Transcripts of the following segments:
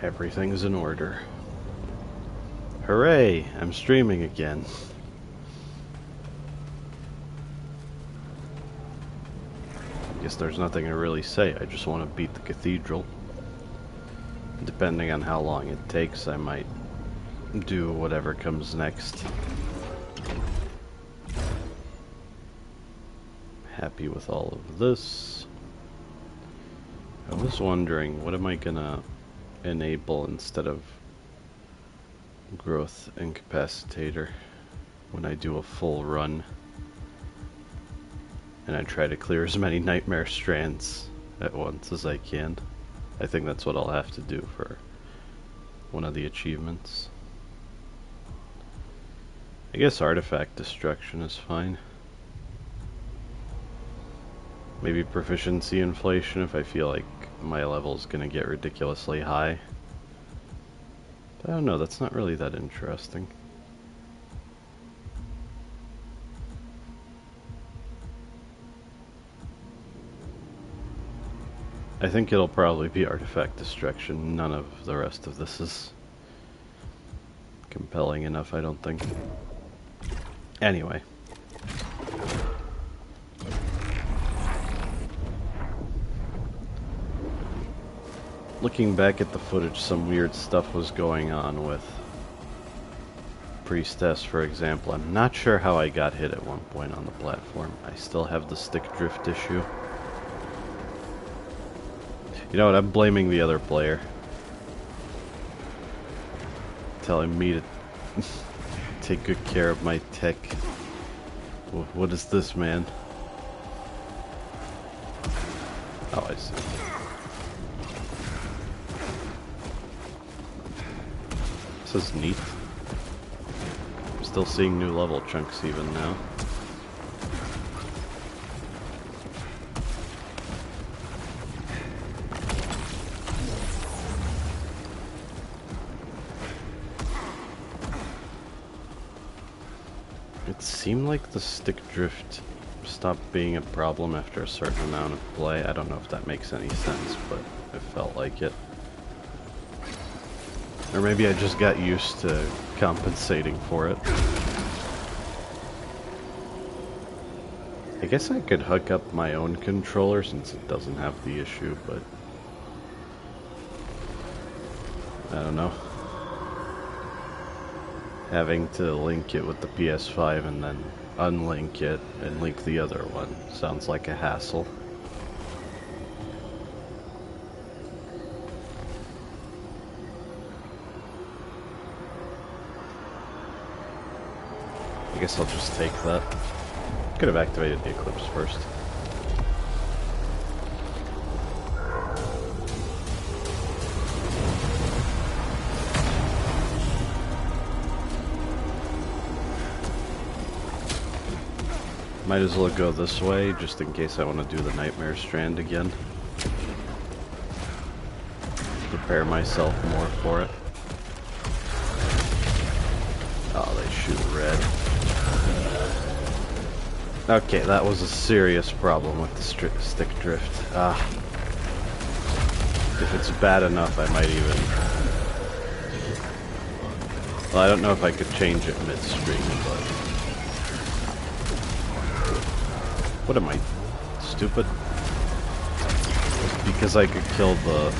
Everything's in order. Hooray! I'm streaming again. I guess there's nothing to really say. I just want to beat the Cathedral. Depending on how long it takes, I might do whatever comes next. Happy with all of this. I was wondering, what am I gonna enable instead of growth incapacitator when I do a full run and I try to clear as many Nightmare Strands at once as I can. I think that's what I'll have to do for one of the achievements. I guess artifact destruction is fine. Maybe proficiency inflation if I feel like my level's gonna get ridiculously high. I don't know, that's not really that interesting. I think it'll probably be artifact destruction. None of the rest of this is compelling enough, I don't think. Anyway. Looking back at the footage, some weird stuff was going on with Priestess, for example. I'm not sure how I got hit at one point on the platform. I still have the stick drift issue. You know what, I'm blaming the other player. Telling me to take good care of my tech. What is this, man? Oh, I see. This is neat. I'm still seeing new level chunks even now. It seemed like the stick drift stopped being a problem after a certain amount of play. I don't know if that makes any sense, but it felt like it. Or maybe I just got used to compensating for it. I guess I could hook up my own controller since it doesn't have the issue, but I don't know. Having to link it with the PS5 and then unlink it and link the other one sounds like a hassle. I guess I'll just take that. Could have activated the Eclipse first. Might as well go this way, just in case I want to do the Nightmare Strand again. Prepare myself more for it. Oh, they shoot red. Okay, that was a serious problem with the stick drift. If it's bad enough, I might even... Well, I don't know if I could change it midstream, but... What am I, stupid? Because I could kill the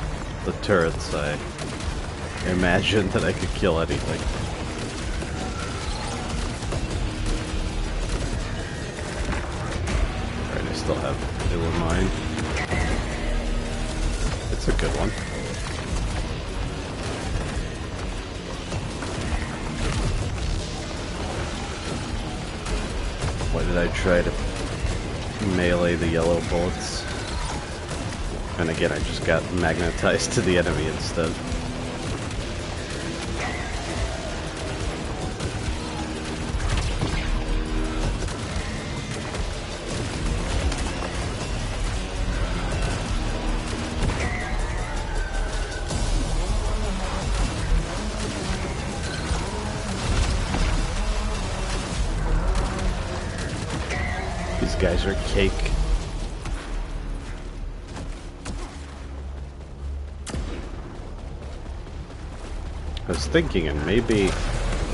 turrets, I imagined that I could kill anything. Alright, I still have ill in mind. It's a good one. Why did I try to melee the yellow bullets? And again, I just got magnetized to the enemy instead. These guys are cake. I was thinking, and maybe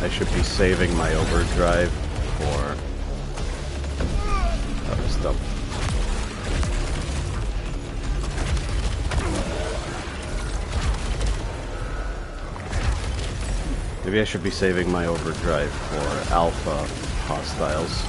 I should be saving my overdrive for... That was dumb. Maybe I should be saving my overdrive for alpha hostiles.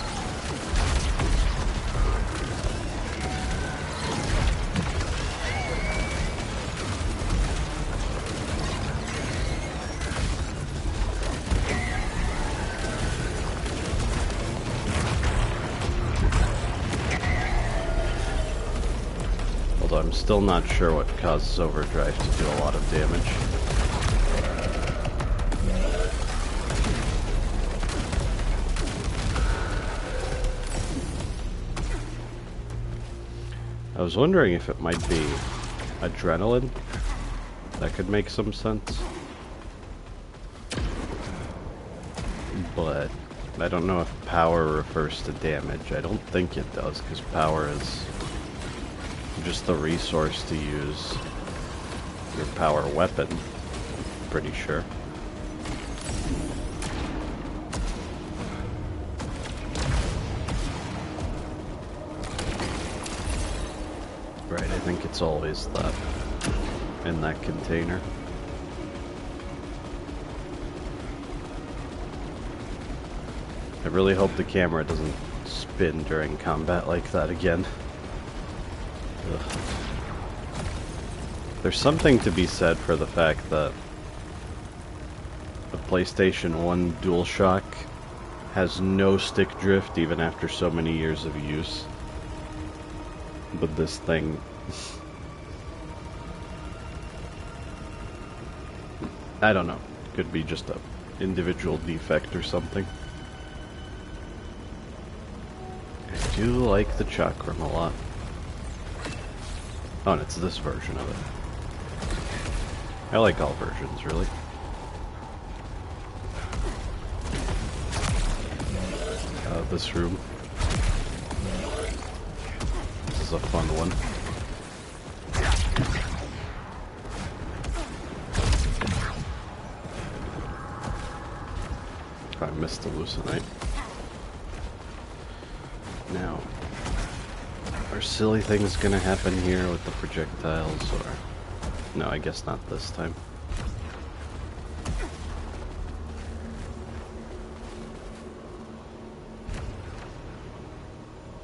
Although I'm still not sure what causes overdrive to do a lot of damage. I was wondering if it might be adrenaline. That could make some sense. But I don't know if power refers to damage. I don't think it does, because power is just the resource to use your power weapon. Pretty sure. Right, I think it's always that in that container. I really hope the camera doesn't spin during combat like that again. Ugh. There's something to be said for the fact that the PlayStation 1 DualShock has no stick drift even after so many years of use. But this thing... I don't know. Could be just a individual defect or something. I do like the chakram a lot. Oh, and it's this version of it. I like all versions, really. This room. This is a fun one. I missed the hallucinate. Now, are silly things gonna happen here with the projectiles, or... No, I guess not this time.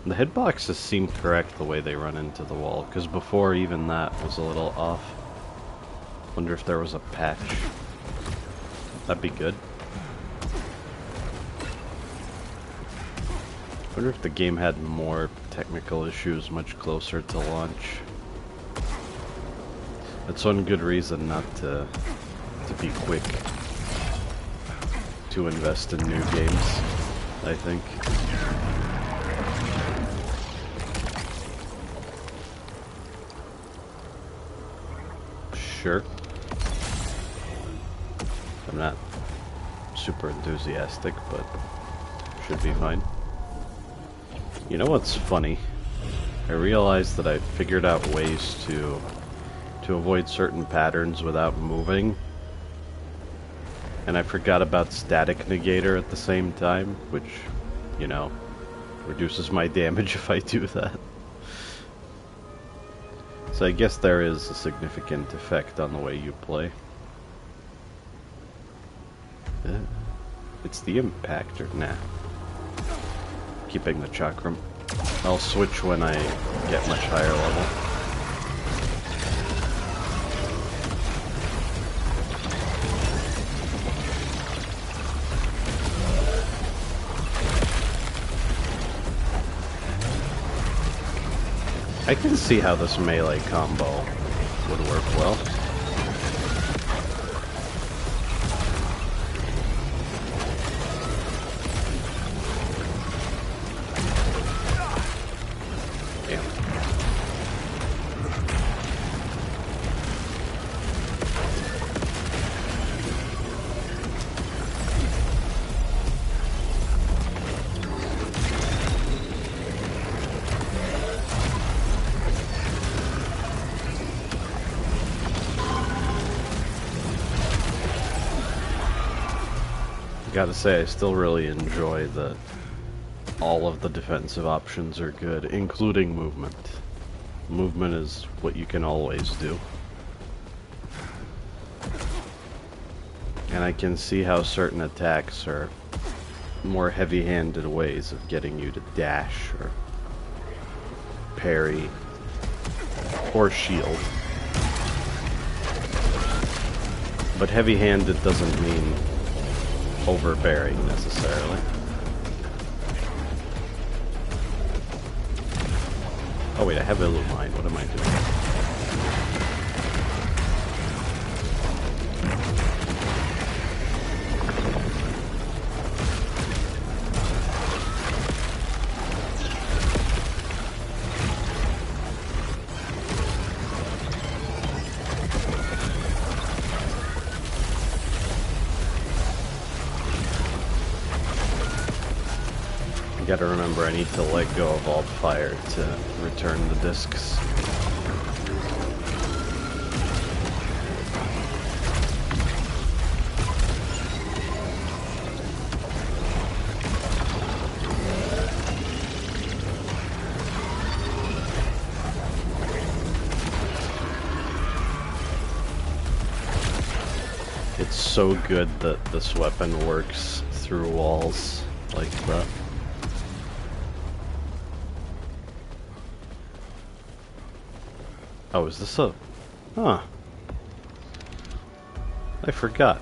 The hitboxes seem correct the way they run into the wall, because before even that was a little off. Wonder if there was a patch. That'd be good. Wonder if the game had more technical issues much closer to launch. That's one good reason not to be quick to invest in new games, I think. Sure. I'm not super enthusiastic, but should be fine. You know what's funny? I realized that I figured out ways to avoid certain patterns without moving. And I forgot about static negator at the same time, which, you know, reduces my damage if I do that. So I guess there is a significant effect on the way you play. It's the impactor. Nah. Keeping the chakram. I'll switch when I get much higher level. I can see how this melee combo would work well. Damn. Gotta say, I still really enjoy that all of the defensive options are good, including movement. Movement is what you can always do. And I can see how certain attacks are more heavy-handed ways of getting you to dash or parry or shield. But heavy-handed doesn't mean overbearing necessarily. Oh wait, I have Illumine. What am I doing? Gotta remember, I need to let go of alt fire to return the discs. It's so good that this weapon works through walls like that. Oh, is this a... Huh. I forgot.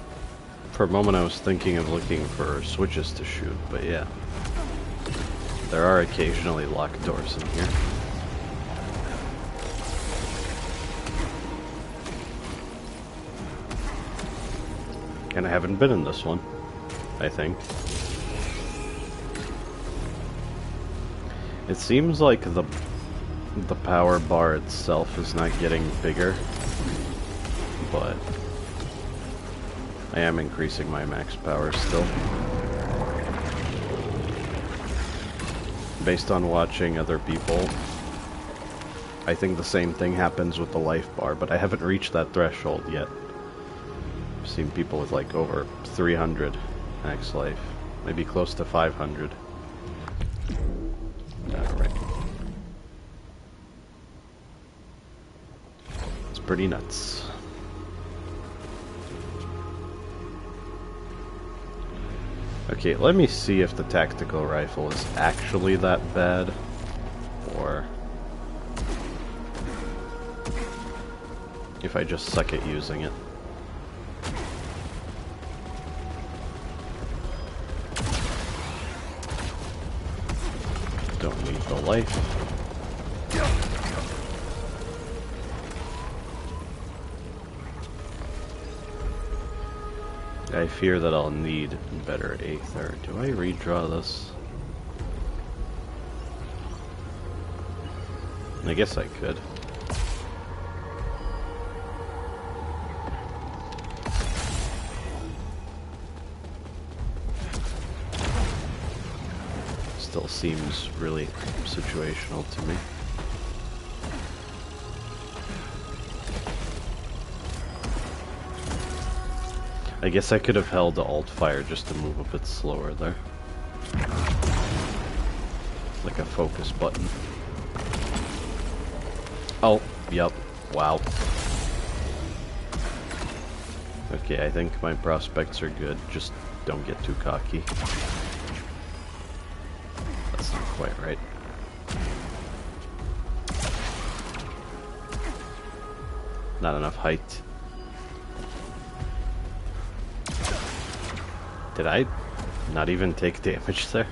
For a moment I was thinking of looking for switches to shoot, but yeah. There are occasionally locked doors in here. And I haven't been in this one, I think. It seems like the power bar itself is not getting bigger, but I am increasing my max power still. Based on watching other people, I think the same thing happens with the life bar, but I haven't reached that threshold yet. I've seen people with like over 300 max life, maybe close to 500. Alright. Pretty nuts. Okay, let me see if the tactical rifle is actually that bad, or if I just suck at using it. Don't need the life. I fear that I'll need better Aether. Do I redraw this? I guess I could. Still seems really situational to me. I guess I could have held the alt fire just to move a bit slower there. Like a focus button. Oh, yep. Wow. Okay, I think my prospects are good. Just don't get too cocky. That's not quite right. Not enough height. Did I not even take damage there?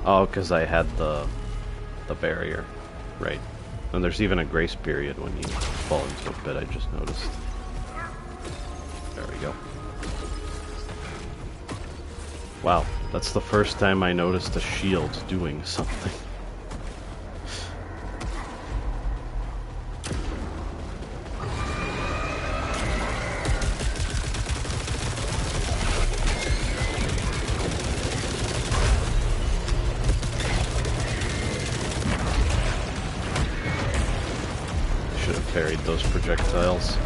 Oh, because I had the barrier. Right. And there's even a grace period when you fall into a pit, I just noticed. There we go. Wow, that's the first time I noticed a shield doing something. avoid those projectiles.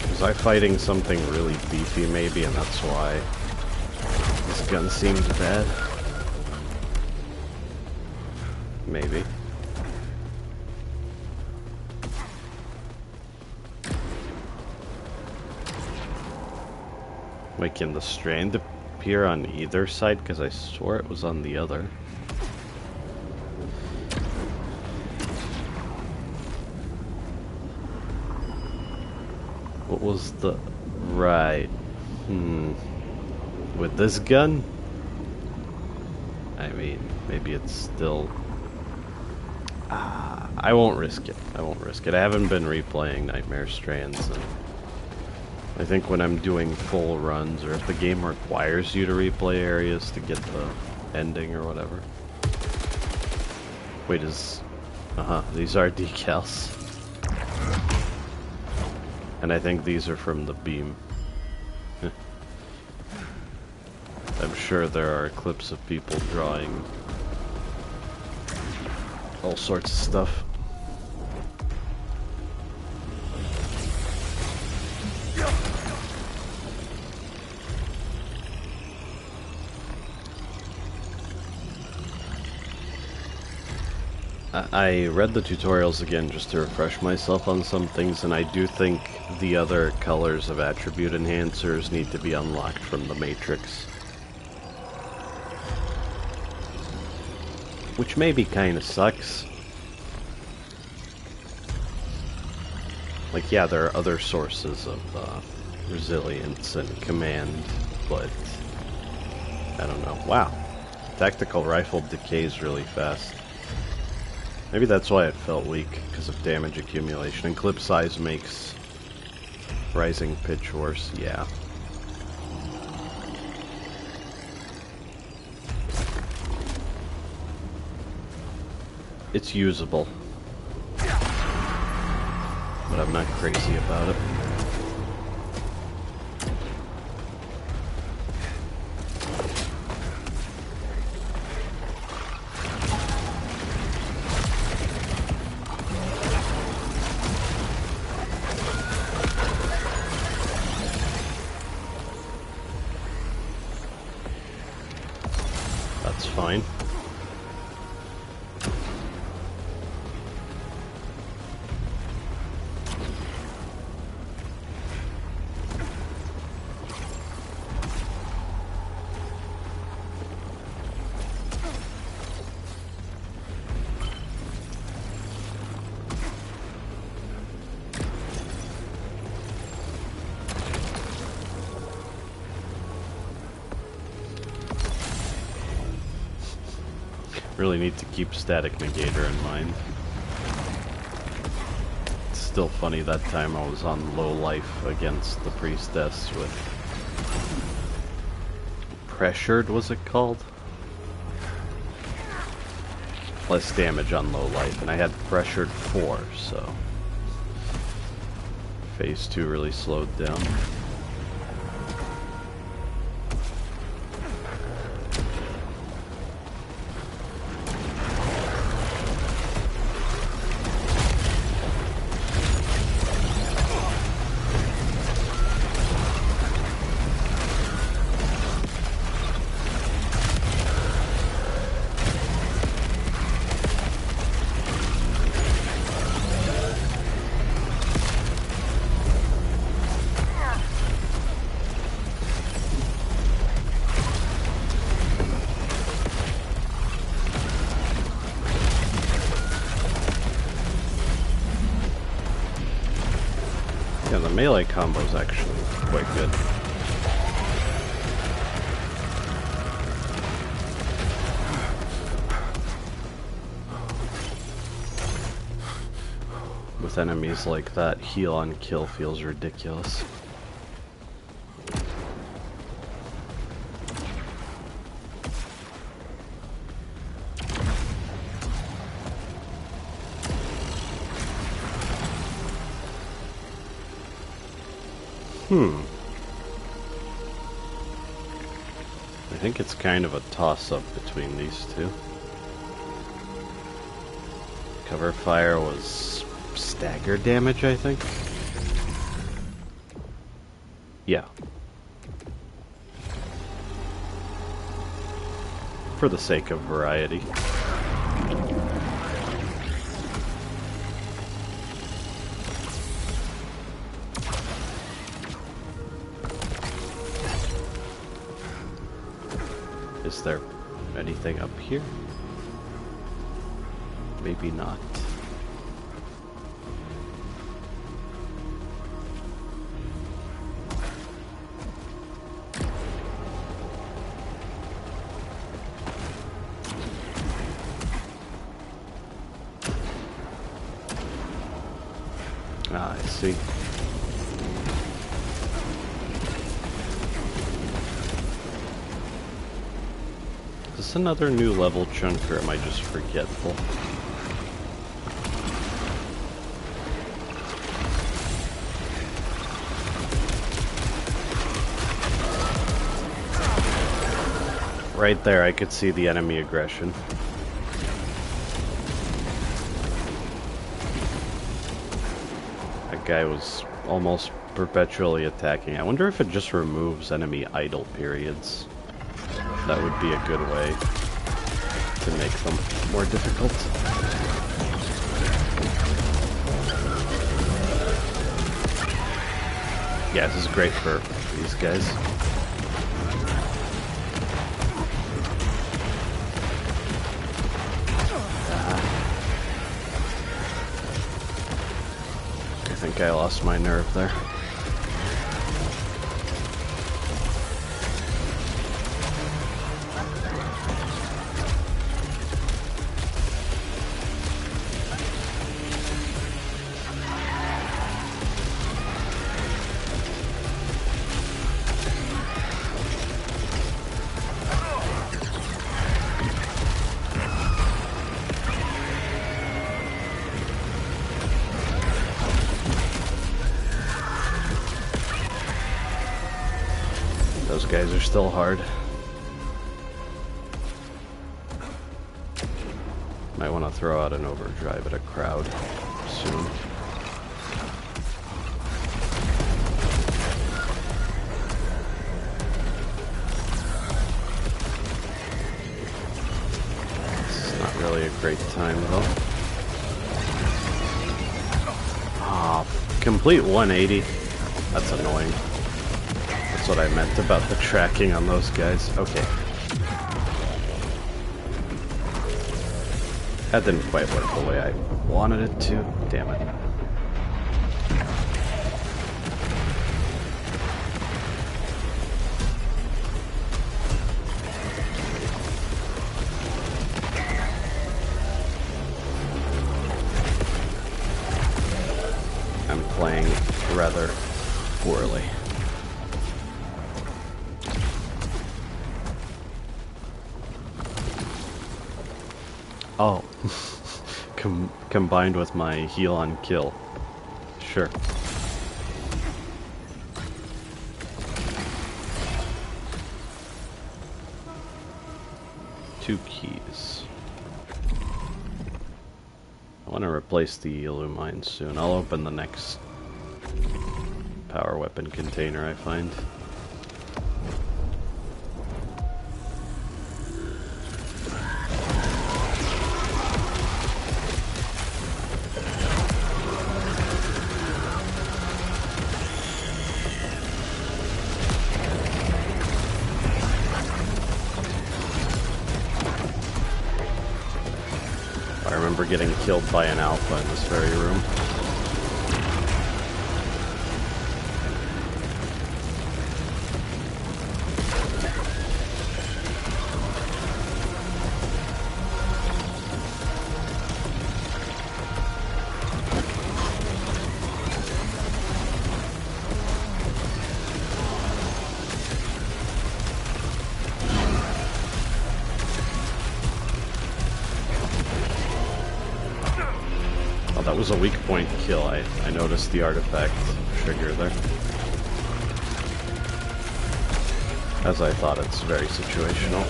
Was I fighting something really beefy maybe, and that's why this gun seemed bad? Maybe. Wait, can the strand appear on either side? Because I swore it was on the other. What was the... right. With this gun? I mean, maybe it's still... I won't risk it. I won't risk it. I haven't been replaying Nightmare Strand, so... I think when I'm doing full runs, or if the game requires you to replay areas to get the ending or whatever. Wait, is... these are decals. And I think these are from the beam. I'm sure there are clips of people drawing all sorts of stuff. I read the tutorials again just to refresh myself on some things, and I do think the other colors of attribute enhancers need to be unlocked from the Matrix. Which maybe kinda sucks. Like, yeah, there are other sources of resilience and command, but I don't know. Wow. Tactical rifle decays really fast. Maybe that's why it felt weak, because of damage accumulation. And clip size makes rising pitch worse, yeah. It's usable. But I'm not crazy about it. Fine. Really need to keep static negator in mind. It's still funny that time I was on low life against the Priestess with... pressured, was it called? Less damage on low life, and I had pressured 4, so... phase 2 really slowed down. melee combo is actually quite good. With enemies like that, heal on kill feels ridiculous. I think it's kind of a toss-up between these two. Cover fire was stagger damage, I think? Yeah. For the sake of variety. Is there anything up here? Maybe not. Ah, I see. Is this another new level chunk, or am I just forgetful? Right there, I could see the enemy aggression. That guy was almost perpetually attacking. I wonder if it just removes enemy idle periods. That would be a good way to make them more difficult. Yeah, this is great for these guys. I think I lost my nerve there. Those guys are still hard. Might want to throw out an overdrive at a crowd soon. It's not really a great time though. Ah, complete 180. That's annoying. That's what I meant about the tracking on those guys. Okay. That didn't quite work the way I wanted it to. Damn it. I'm playing rather poorly. Oh, combined with my heal on kill. Sure. Two keys. I want to replace the Illumine soon. I'll open the next power weapon container I find. I remember getting killed by an alpha in this very room. that was a weak point kill. I noticed the artifact trigger there. As I thought, it's very situational.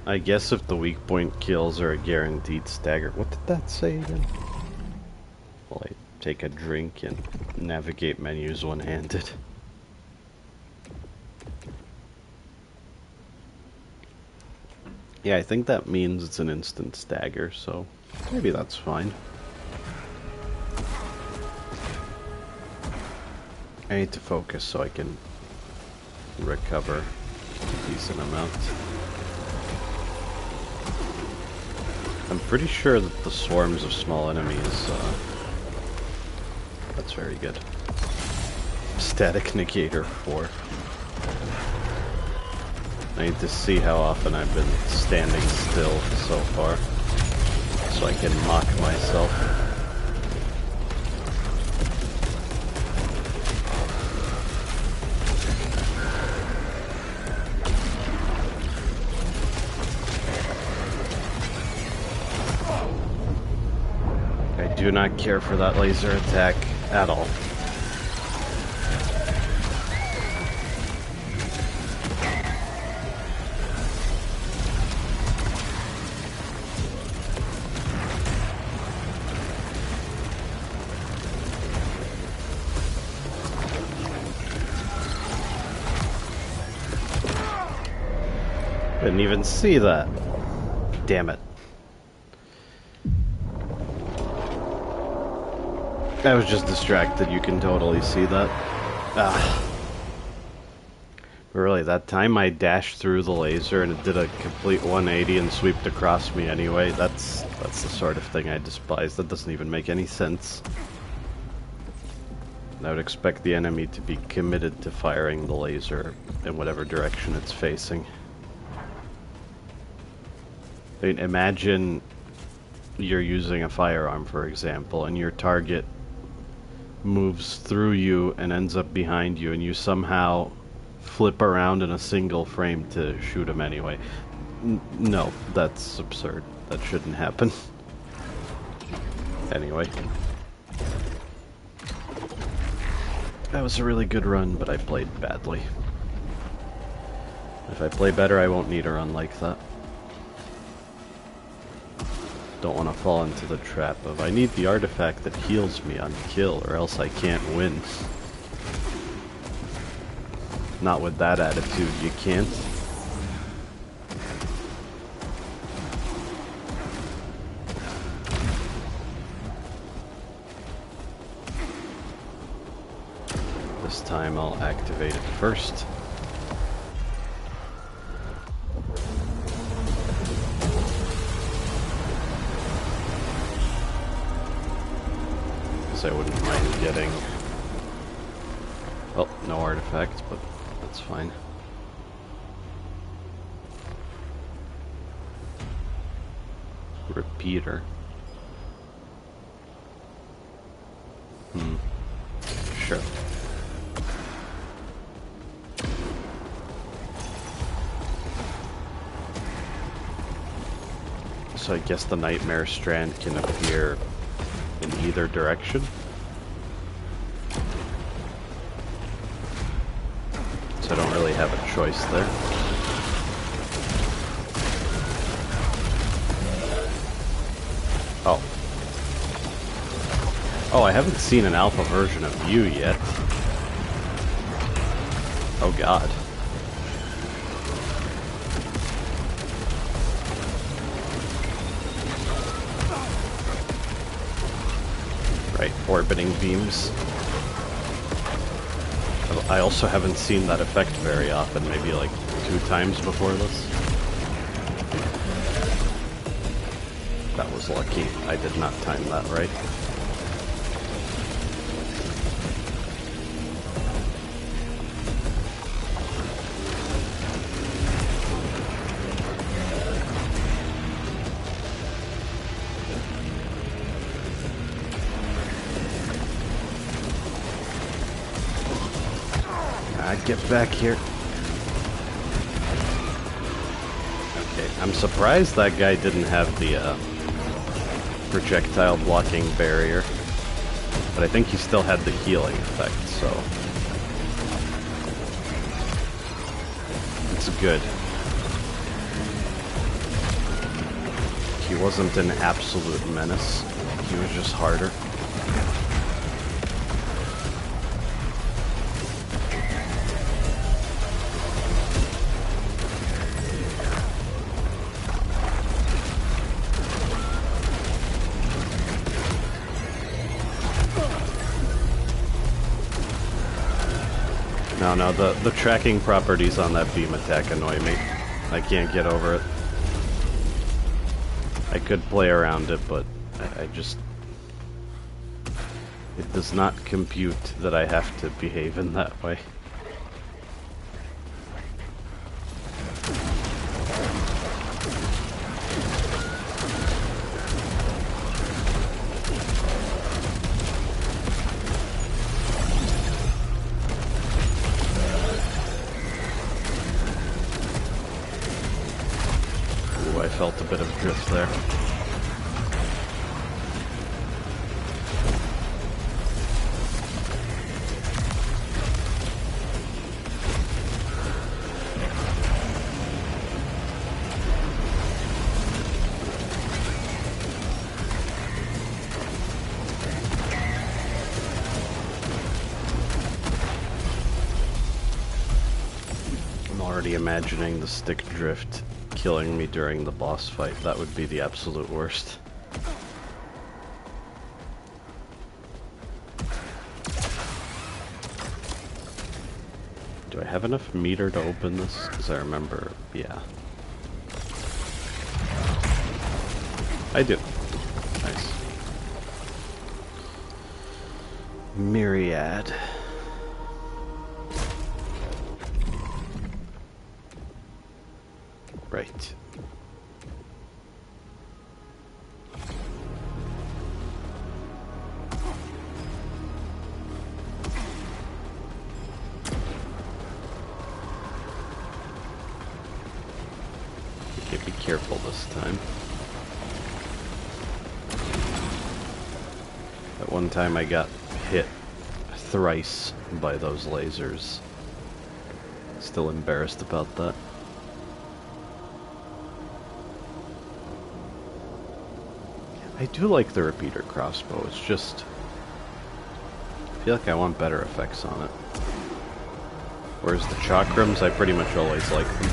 I guess if the weak point kills are a guaranteed stagger. What did that say again? Well, I take a drink and navigate menus one-handed. Yeah, I think that means it's an instant stagger, so maybe that's fine. I need to focus so I can recover a decent amount. I'm pretty sure that the swarms of small enemies, that's very good. Static negator 4. I need to see how often I've been standing still so far, so I can mock myself. I do not care for that laser attack at all. Didn't even see that. Damn it. I was just distracted, you can totally see that. Ah. But really, that time I dashed through the laser and it did a complete 180 and sweeped across me anyway. That's the sort of thing I despise. That doesn't even make any sense. I would expect the enemy to be committed to firing the laser in whatever direction it's facing. I mean, imagine you're using a firearm, for example, and your target moves through you and ends up behind you, and you somehow flip around in a single frame to shoot him anyway. No, that's absurd. That shouldn't happen. Anyway. That was a really good run, but I played badly. If I play better, I won't need a run like that. Don't want to fall into the trap of I need the artifact that heals me on kill or else I can't win. Not with that attitude, you can't. This time I'll activate it first. I wouldn't mind getting, well, no artifact, but that's fine. Repeater. Sure. So I guess the Nightmare Strand can appear in either direction. So I don't really have a choice there. Oh. Oh, I haven't seen an alpha version of you yet. Oh god. Right, orbiting beams. I also haven't seen that effect very often, maybe like 2 times before this. That was lucky. I did not time that right. Get back here. Okay, I'm surprised that guy didn't have the projectile blocking barrier, but I think he still had the healing effect, so it's good. He wasn't an absolute menace, he was just harder. No, the tracking properties on that beam attack annoy me. I can't get over it. I could play around it, but I just... It does not compute that I have to behave in that way. Felt a bit of drift there. I'm already imagining the stick drift killing me during the boss fight. That would be the absolute worst. Do I have enough meter to open this? Because I remember, yeah. I do. Nice. Myriad. Right. Okay, be careful this time. At one time I got hit thrice by those lasers. Still embarrassed about that. I do like the repeater crossbow, it's just... I feel like I want better effects on it. Whereas the chakrams, I pretty much always like them.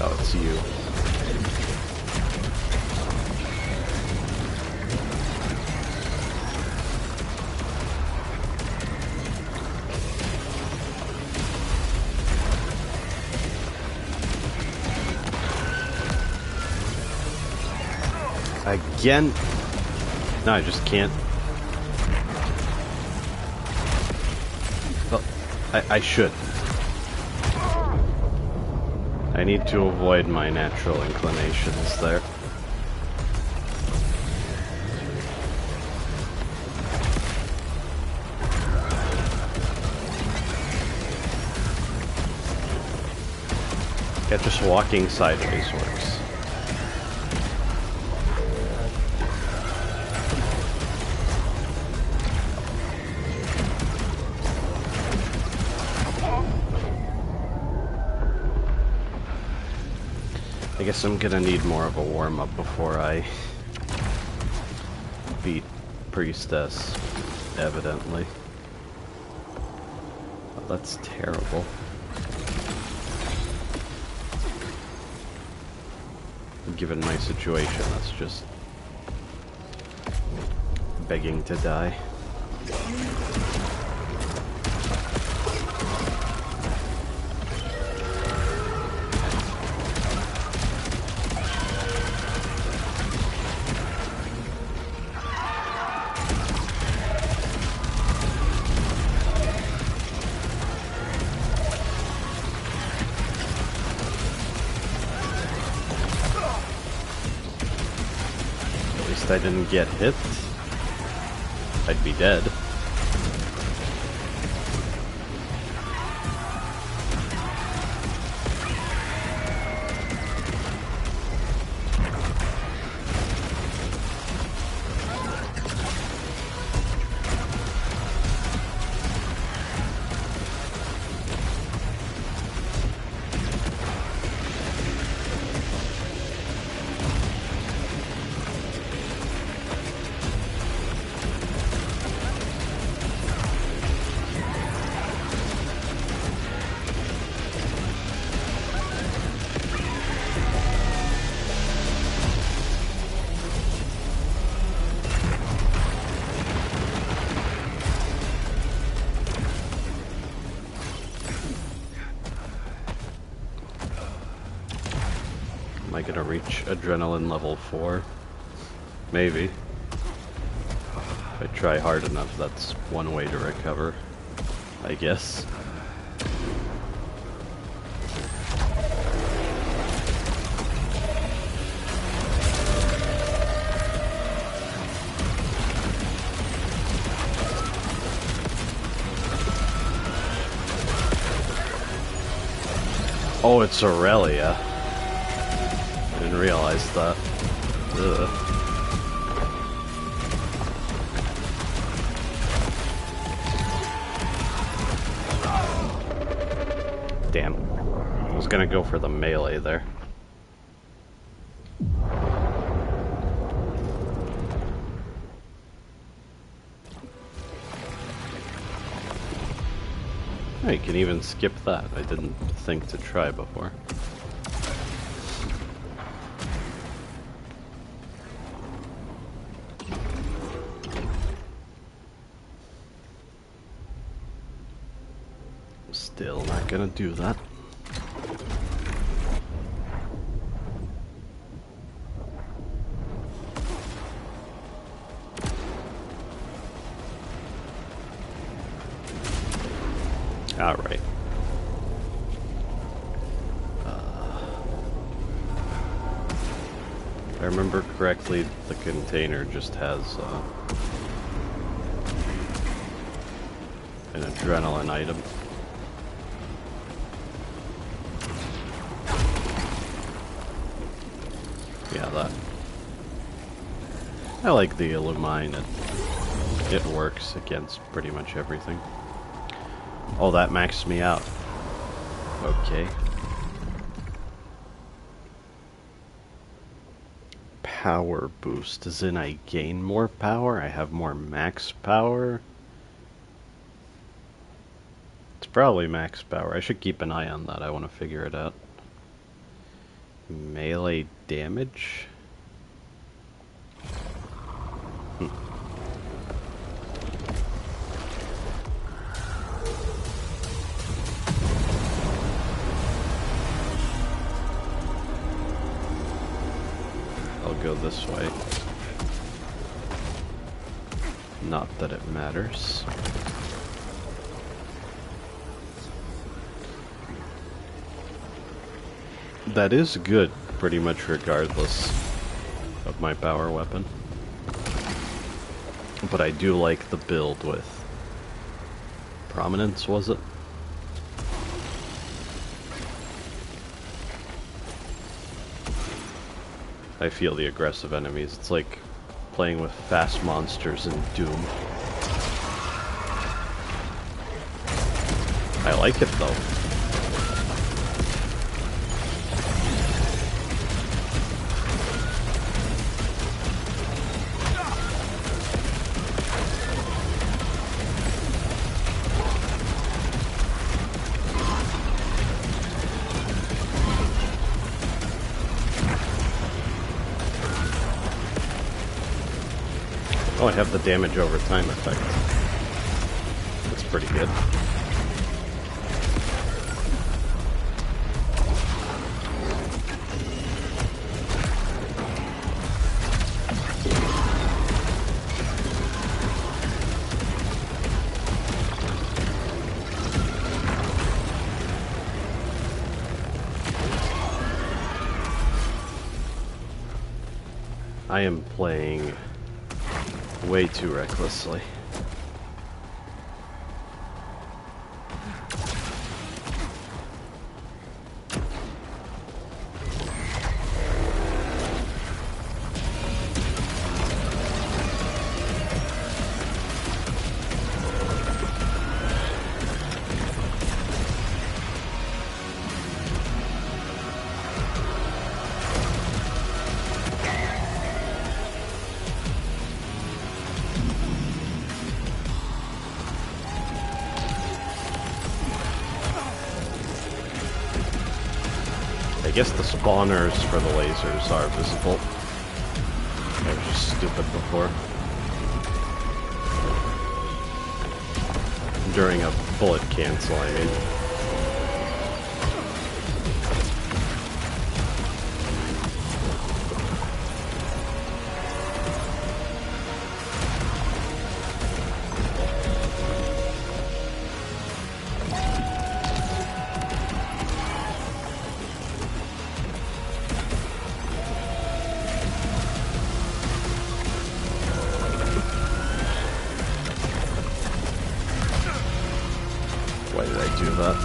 Oh, it's you. Again? No, I just can't. Well, I should. I need to avoid my natural inclinations there. Yeah, just walking sideways works. I guess I'm gonna need more of a warm-up before I beat Priestess, evidently. Oh, that's terrible. Given my situation, that's just begging to die. I didn't get hit, I'd be dead. Am I gonna reach adrenaline level 4? Maybe. If I try hard enough, that's one way to recover, I guess. Oh, it's Aurelia. I didn't realize that. Ugh. Damn. I was gonna go for the melee there. Oh, you can even skip that. I didn't think to try before. Still not gonna do that. All right. If I remember correctly, the container just has an adrenaline item. Yeah, that. I like the Illumine. It works against pretty much everything. Oh, that maxed me out. Okay. Power boost, as in I gain more power? I have more max power? It's probably max power. I should keep an eye on that. I want to figure it out. Melee damage? I'll go this way. Not that it matters. That is good, pretty much regardless of my power weapon. But I do like the build with Prominence, was it? I feel the aggressive enemies. It's like playing with fast monsters in Doom. I like it though. Oh, I have the damage over time effect. That's pretty good. I am playing way too recklessly. I guess the spawners for the lasers are visible. I was just stupid before. During a bullet cancel, I mean. Why did I do that?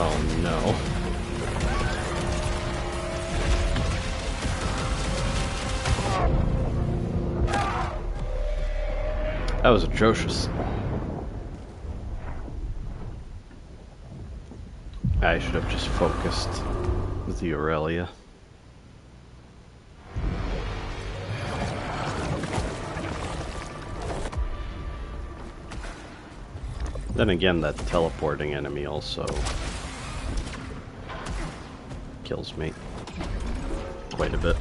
Oh no. That was atrocious. I should have just focused with the Aurelia. Then again, that teleporting enemy also kills me quite a bit.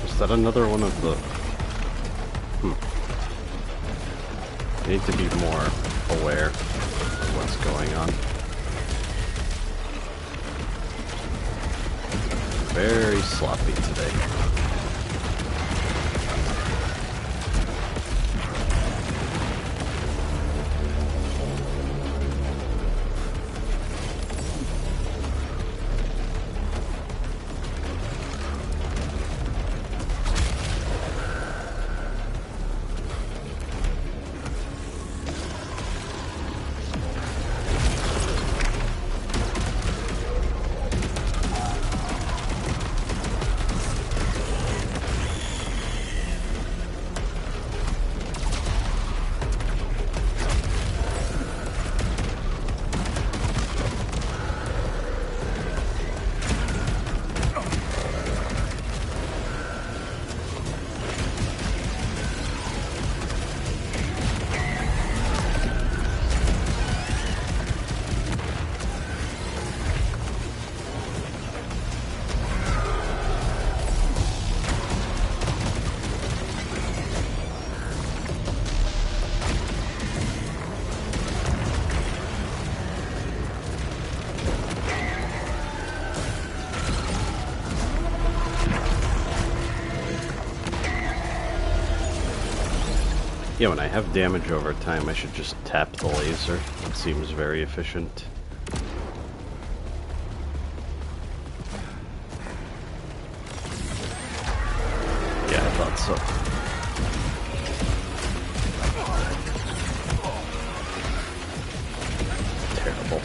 Is that another one of the... I need to be more aware of what's going on. Very sloppy today. Yeah, when I have damage over time, I should just tap the laser. It seems very efficient. Yeah, I thought so. Terrible.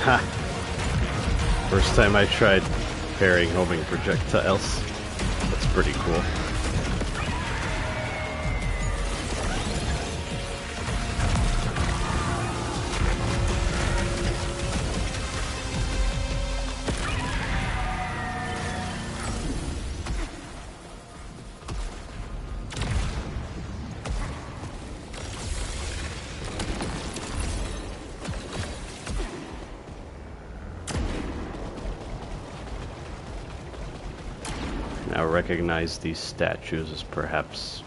Ha! First time I tried parrying homing projectiles. That's pretty cool. Now recognize these statues as perhaps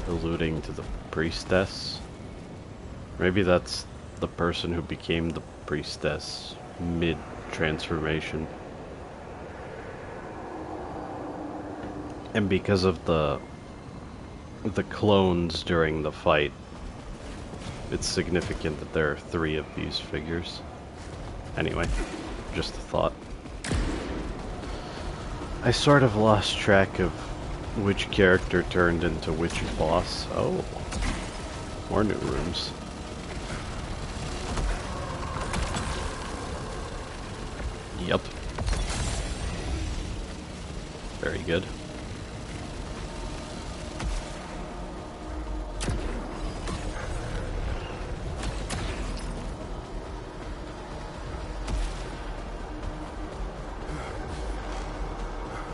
alluding to the Priestess. Maybe that's the person who became the Priestess mid-transformation. And because of the clones during the fight, it's significant that there are 3 of these figures. Anyway, just a thought. I sort of lost track of which character turned into which boss. Oh, more new rooms. Yep. Very good.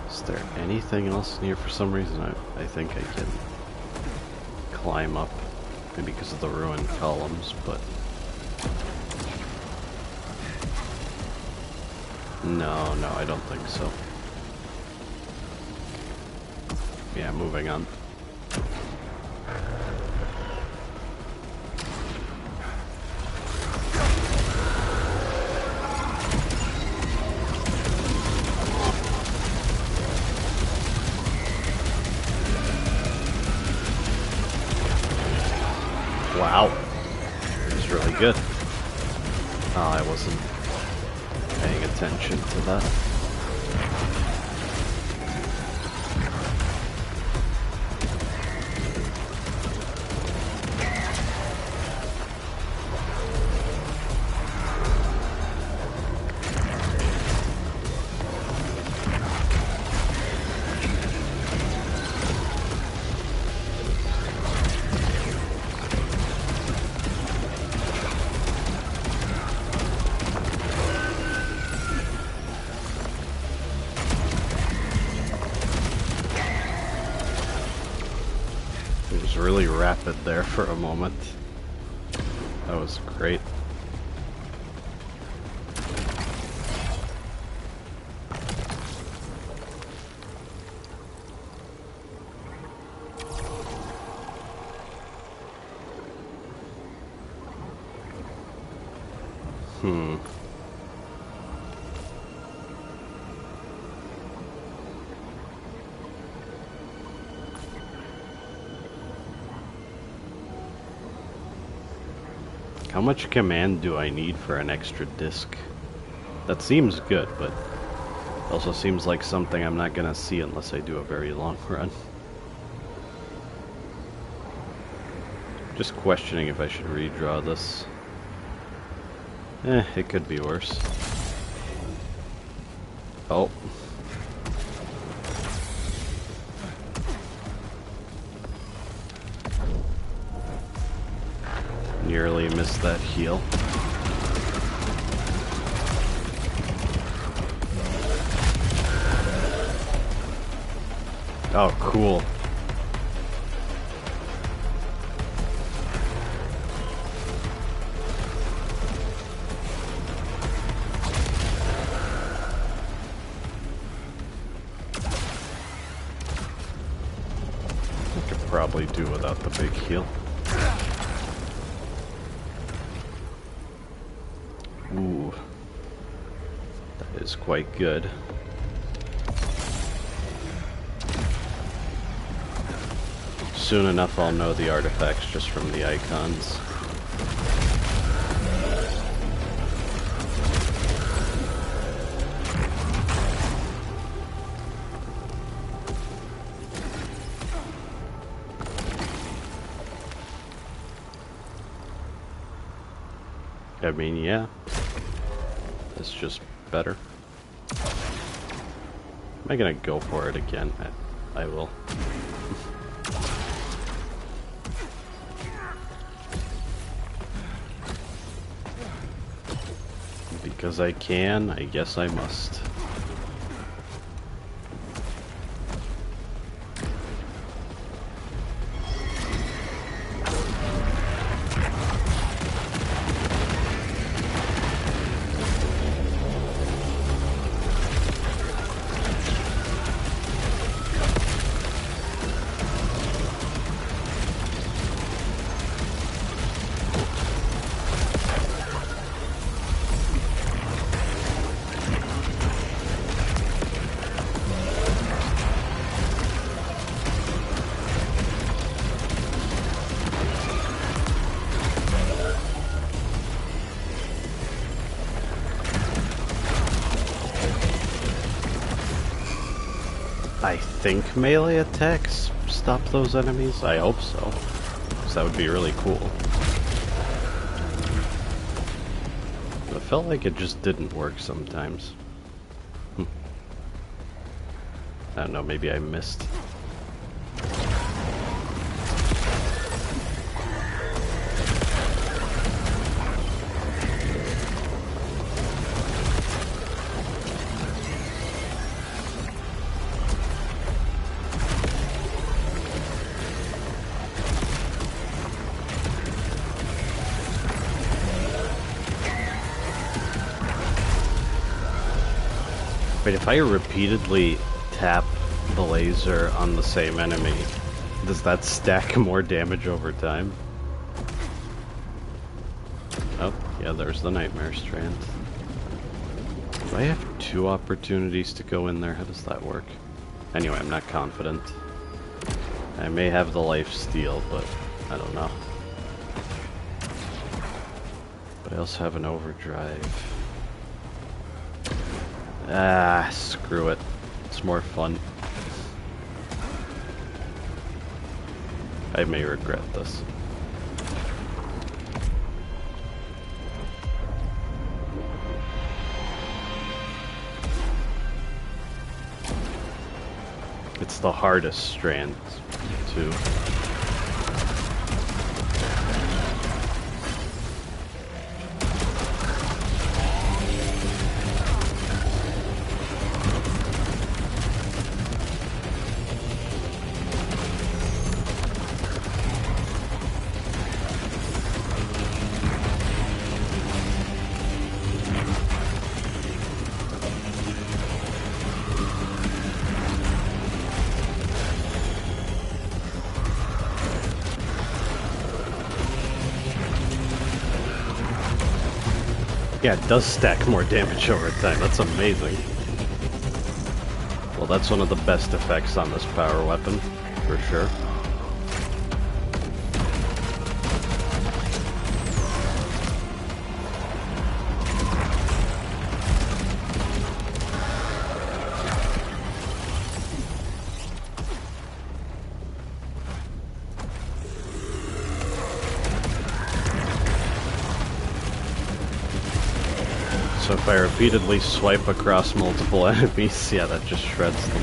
Is there anything else near? For some reason I think I can climb up, maybe because of the ruined columns, but no, I don't think so. Yeah, moving on. Wow, it was really good. Oh, I wasn't paying attention to that. It was really rapid there for a moment. That was great. How much command do I need for an extra disc? That seems good, but also seems like something I'm not gonna see unless I do a very long run. Just questioning if I should redraw this. It could be worse. Oh. barely missed that heal. Oh, cool. I could probably do without the big heal. Ooh. That is quite good. Soon enough I'll know the artifacts just from the icons. I mean, yeah. It's just better. Am I gonna go for it again? I will. Because I can, I guess I must. I think melee attacks stop those enemies. I hope so, because that would be really cool. But it felt like it just didn't work sometimes. I don't know, maybe I missed. Wait, if I repeatedly tap the laser on the same enemy, does that stack more damage over time? Oh, yeah, there's the Nightmare Strand. Do I have 2 opportunities to go in there? How does that work? Anyway, I'm not confident. I may have the life steal, but I don't know. But I also have an overdrive. Ah, screw it. It's more fun. I may regret this. It's the hardest strand, too. Yeah, it does stack more damage over time. That's amazing. Well, that's one of the best effects on this power weapon, for sure. So if I repeatedly swipe across multiple enemies, yeah, that just shreds them.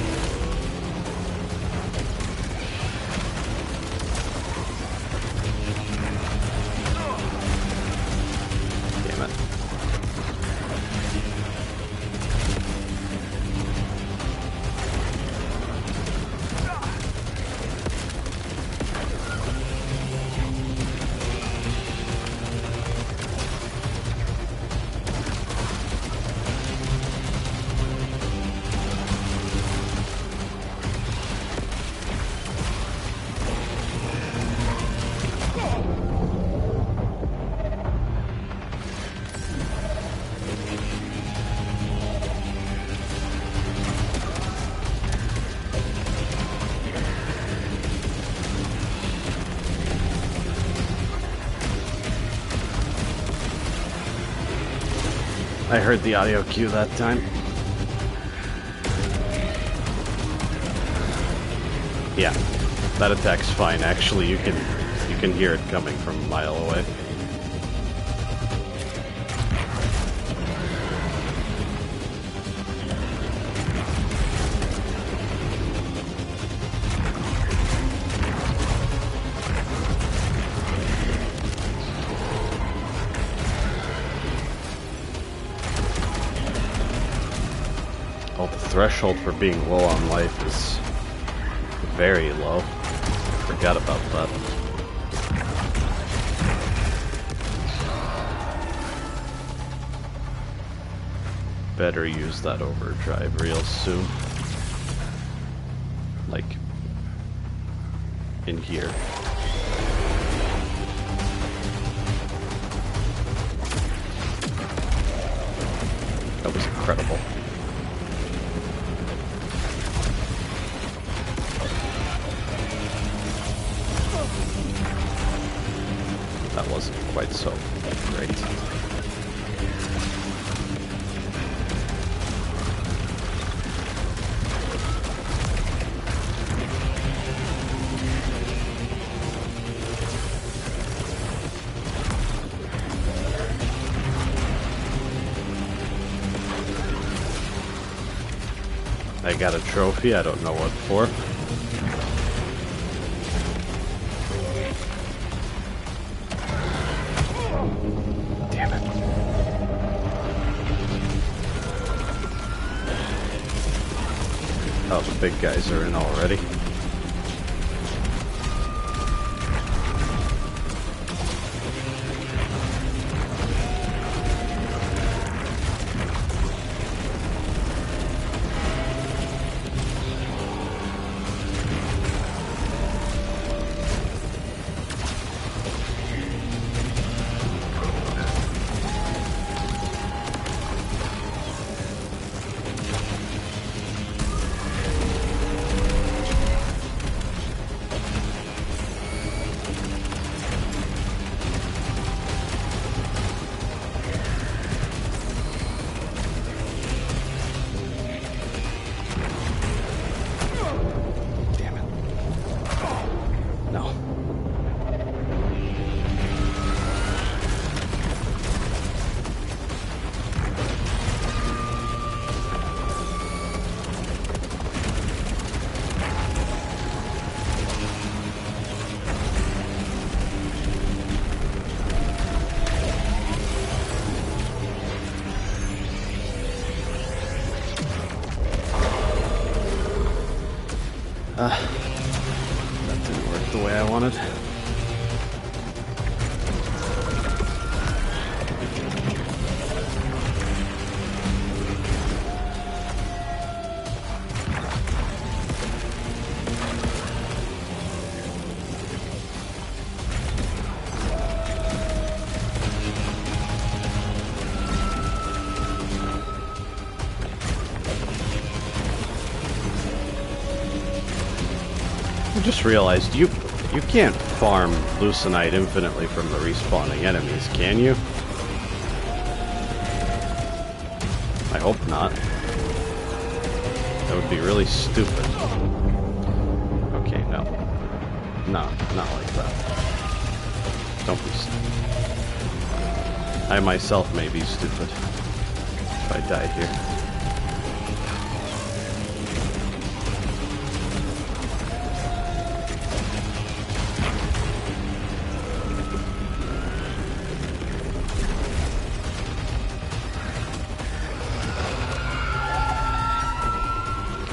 I heard the audio cue that time. Yeah, that attack's fine. Actually, you can hear it coming from a mile away. Oh, the threshold for being low on life is very low. Forgot about that. Better use that overdrive real soon. Like, in here. That was incredible. That wasn't quite so great. I got a trophy, I don't know what for. Damn it. Oh, the big guys are in already. That didn't work the way I wanted. I just realized you can't farm Lucenite infinitely from the respawning enemies, can you? I hope not. That would be really stupid. Okay, no. No, not like that. Don't be stupid. I myself may be stupid if I die here.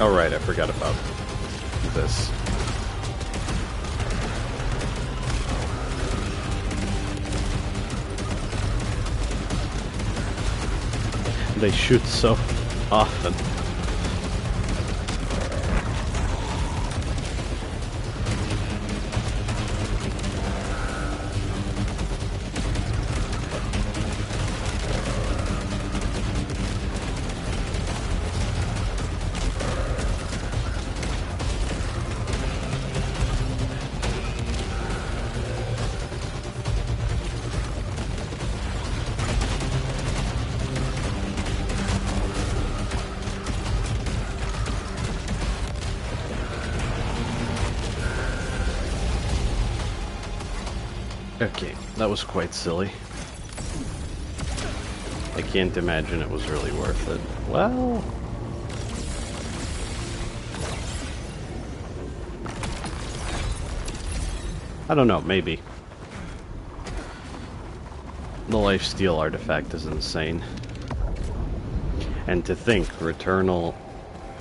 Oh right, I forgot about this. They shoot so often. Okay, that was quite silly. I can't imagine it was really worth it. Well... I don't know, maybe. The lifesteal artifact is insane. And to think, Returnal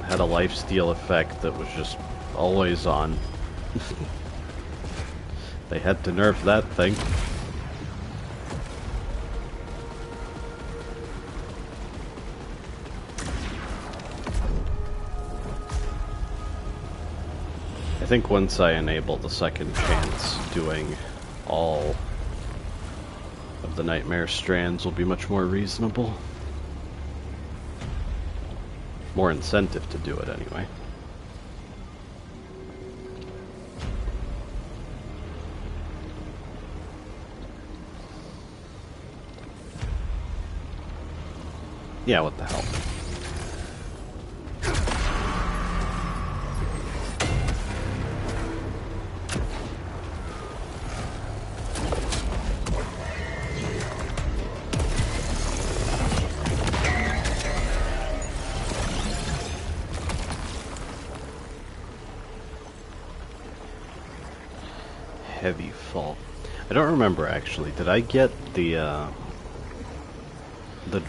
had a lifesteal effect that was just always on. They had to nerf that thing. I think once I enable the second chance, doing all of the Nightmare Strands will be much more reasonable. More incentive to do it anyway. Yeah, what the hell. Heavy fall. I don't remember actually. Did I get the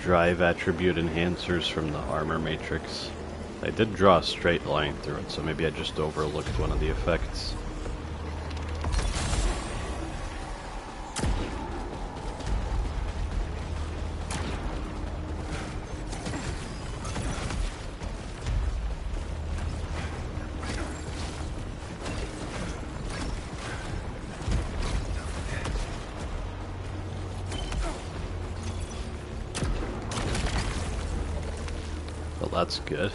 drive attribute enhancers from the armor matrix? I did draw a straight line through it, so maybe I just overlooked one of the effects. That's good.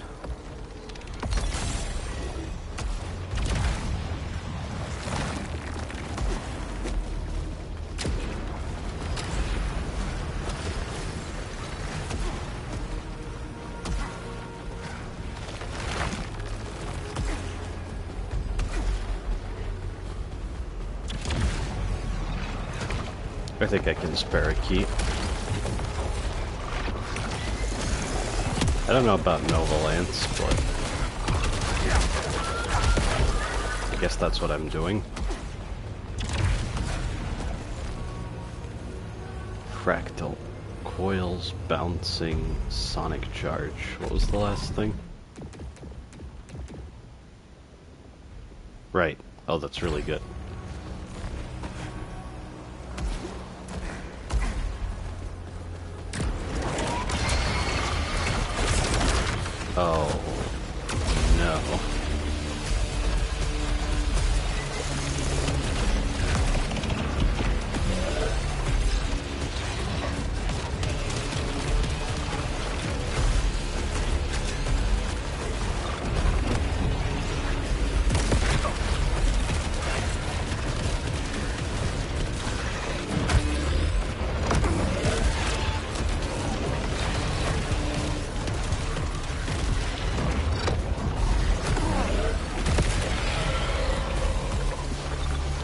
I think I can spare a key. I don't know about Nova Lance, but I guess that's what I'm doing. Fractal coils, bouncing, sonic charge. What was the last thing? Right. Oh, that's really good. Oh, no.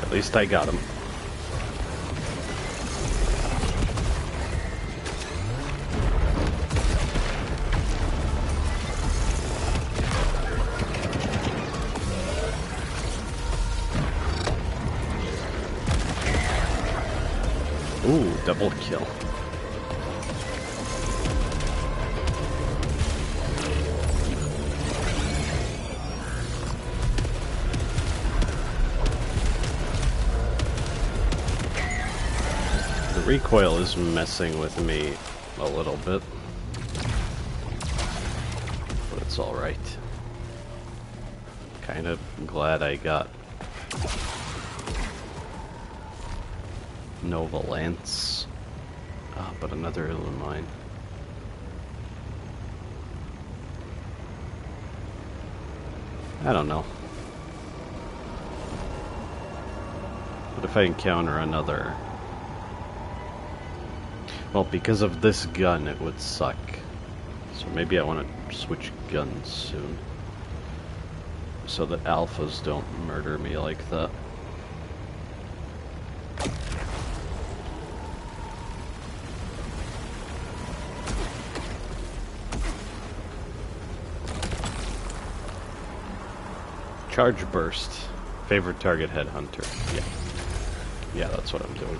At least I got him. Ooh, double kill. Recoil is messing with me a little bit, but it's alright. Kind of glad I got Nova Lance. Ah, but another Illumine. I don't know. What if I encounter another? Well, because of this gun, it would suck. So maybe I want to switch guns soon. So that alphas don't murder me like that. Charge burst. Favorite target headhunter. Yeah. Yeah, that's what I'm doing.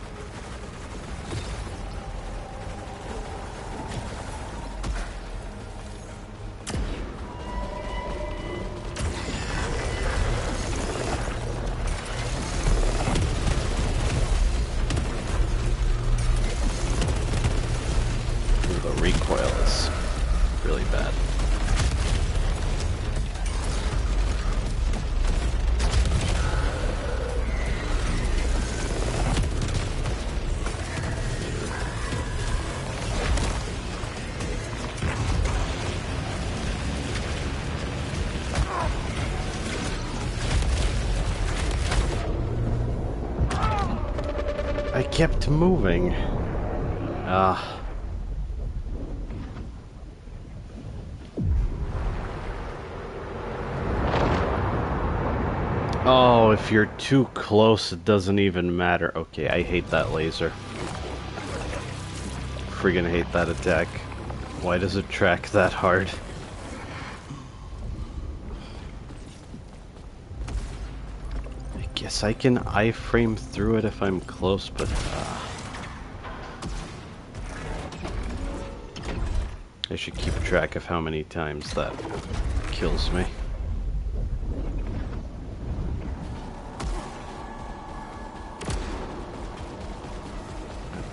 Ooh, the recoil is really bad. I kept moving. Ah. Oh, if you're too close, it doesn't even matter. Okay, I hate that laser. Friggin' hate that attack. Why does it track that hard? I guess I can iframe through it if I'm close, but I should keep track of how many times that kills me.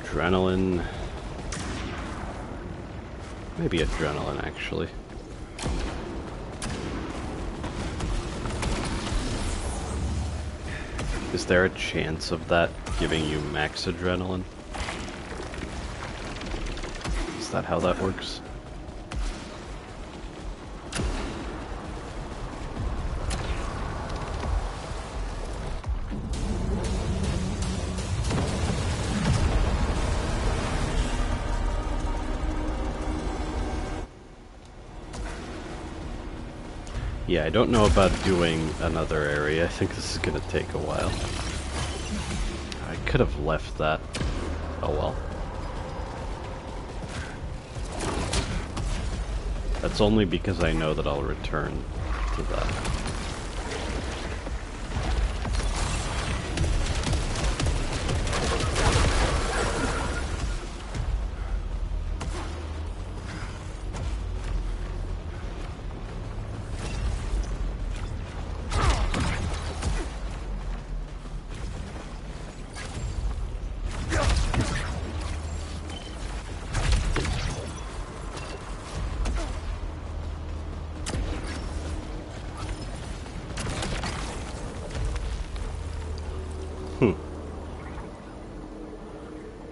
Adrenaline. Maybe adrenaline, actually. Is there a chance of that giving you max adrenaline? Is that how that works? Yeah, I don't know about doing another area. I think this is gonna take a while. I could have left that. Oh well. That's only because I know that I'll return to that.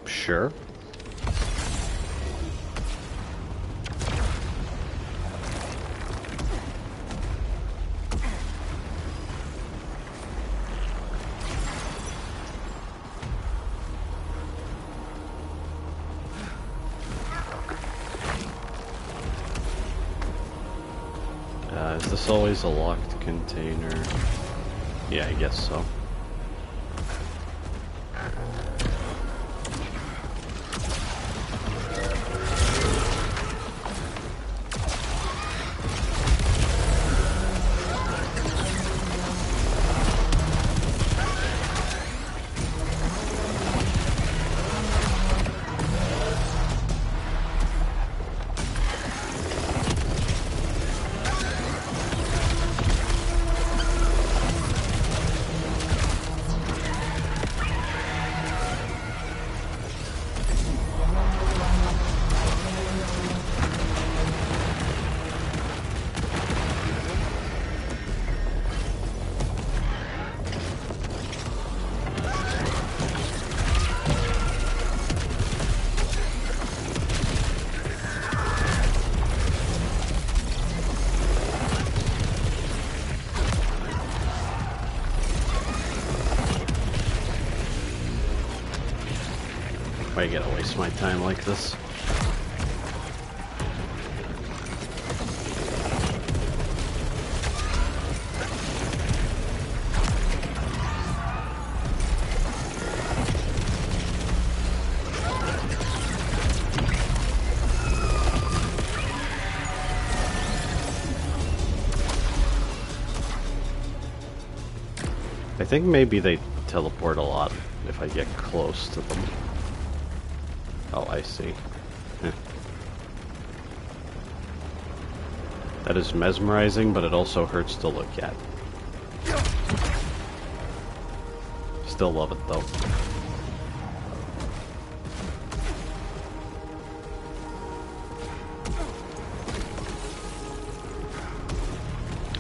Sure. Is this always a locked container? Yeah, I guess so. Why gotta waste my time like this? think maybe they teleport a lot if I get close to them. Oh, I see. That is mesmerizing, but it also hurts to look at. Still love it, though.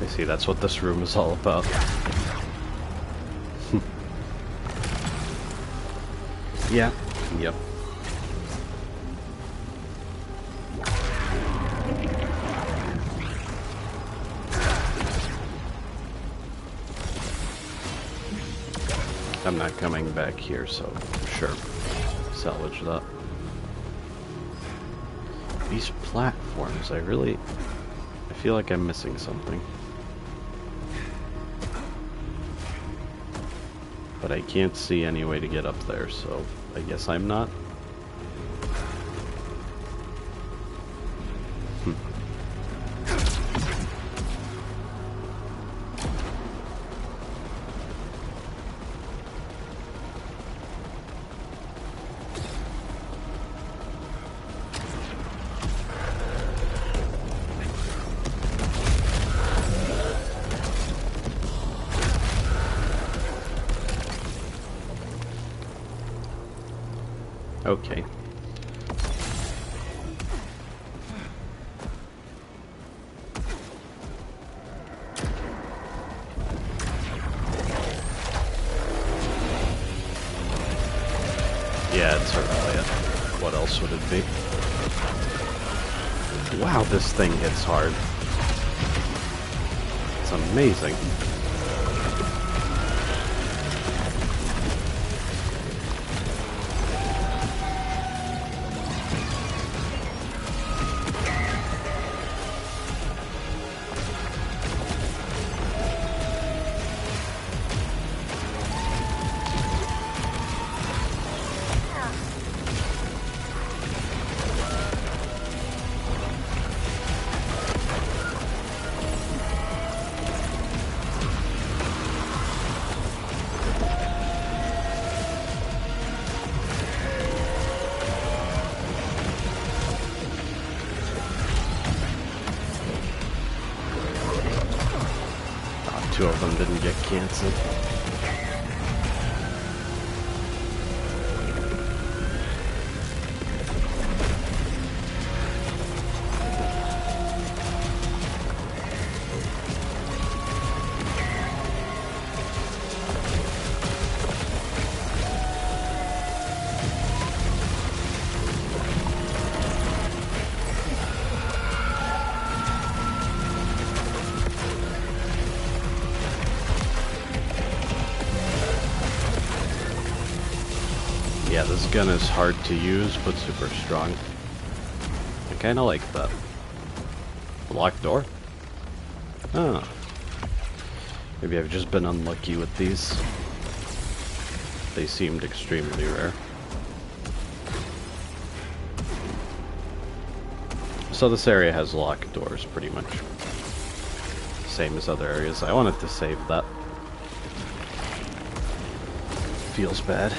I see, that's what this room is all about. Yeah, yep. I'm not coming back here, so sure, salvage that. These platforms, I feel like I'm missing something. But I can't see any way to get up there, so I guess I'm not. Okay. Yeah, it's Aurelia. What else would it be? Wow, this thing hits hard. It's amazing. Two of them didn't get canceled. Yeah, this gun is hard to use, but super strong. I kinda like that. Locked door? Oh. Maybe I've just been unlucky with these. They seemed extremely rare. So this area has locked doors, pretty much. Same as other areas. I wanted to save that. Feels bad.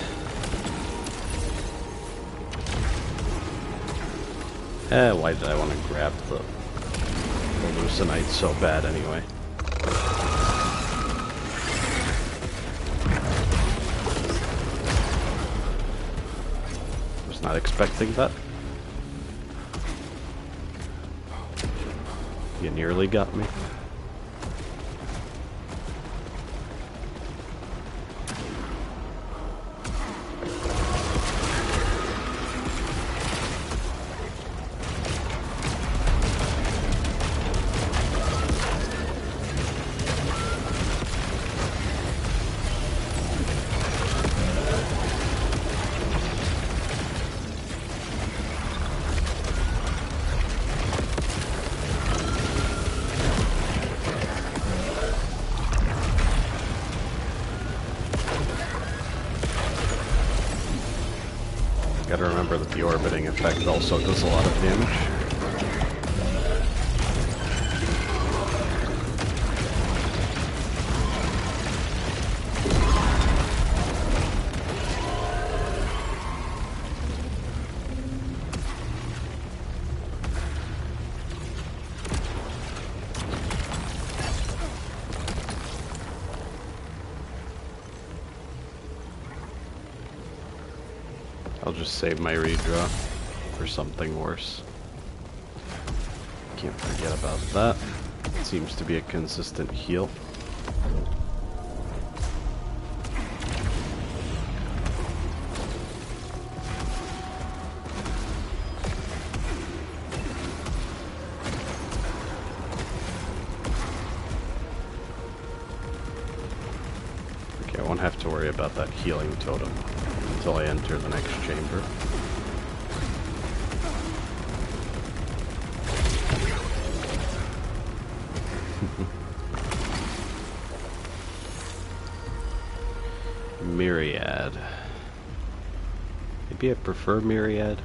Why did I want to grab the hallucinite so bad anyway? Was not expecting that. You nearly got me. Gotta remember that the orbiting effect also does a lot of damage. I'll just save my redraw for something worse. Can't forget about that. It seems to be a consistent heal. Okay, I won't have to worry about that healing totem until I enter the next chamber. Myriad. Maybe I prefer Myriad.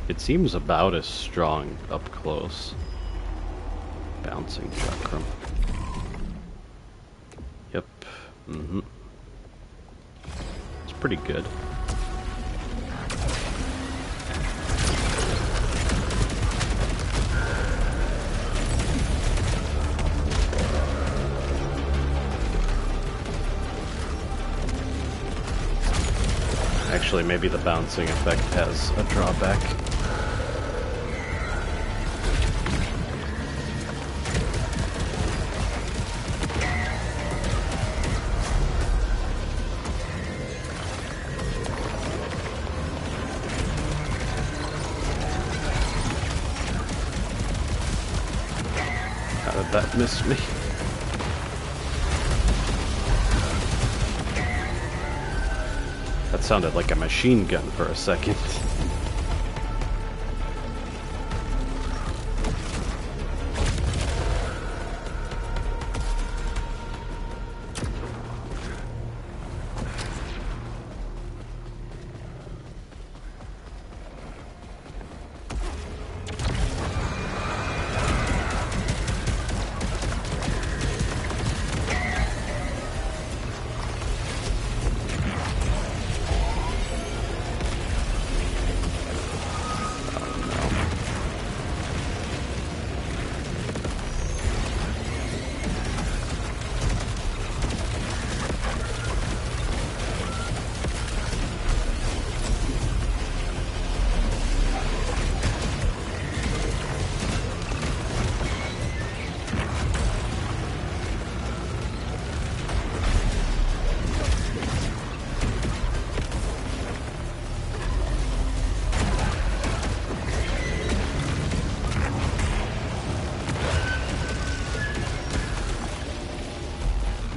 It seems about as strong up close. Bouncing Chakram. Yep. It's pretty good. Actually, maybe the bouncing effect has a drawback. How did that miss me? That sounded like a machine gun for a second.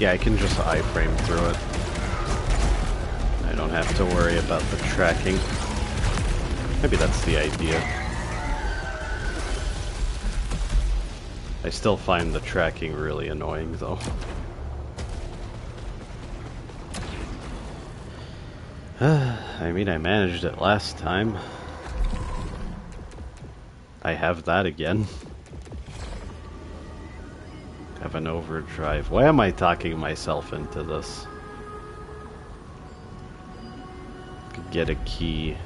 Yeah, I can just iframe through it. I don't have to worry about the tracking. Maybe that's the idea. I still find the tracking really annoying, though. I mean, I managed it last time. I have that again. Have an overdrive. Why am I talking myself into this? Could get a key.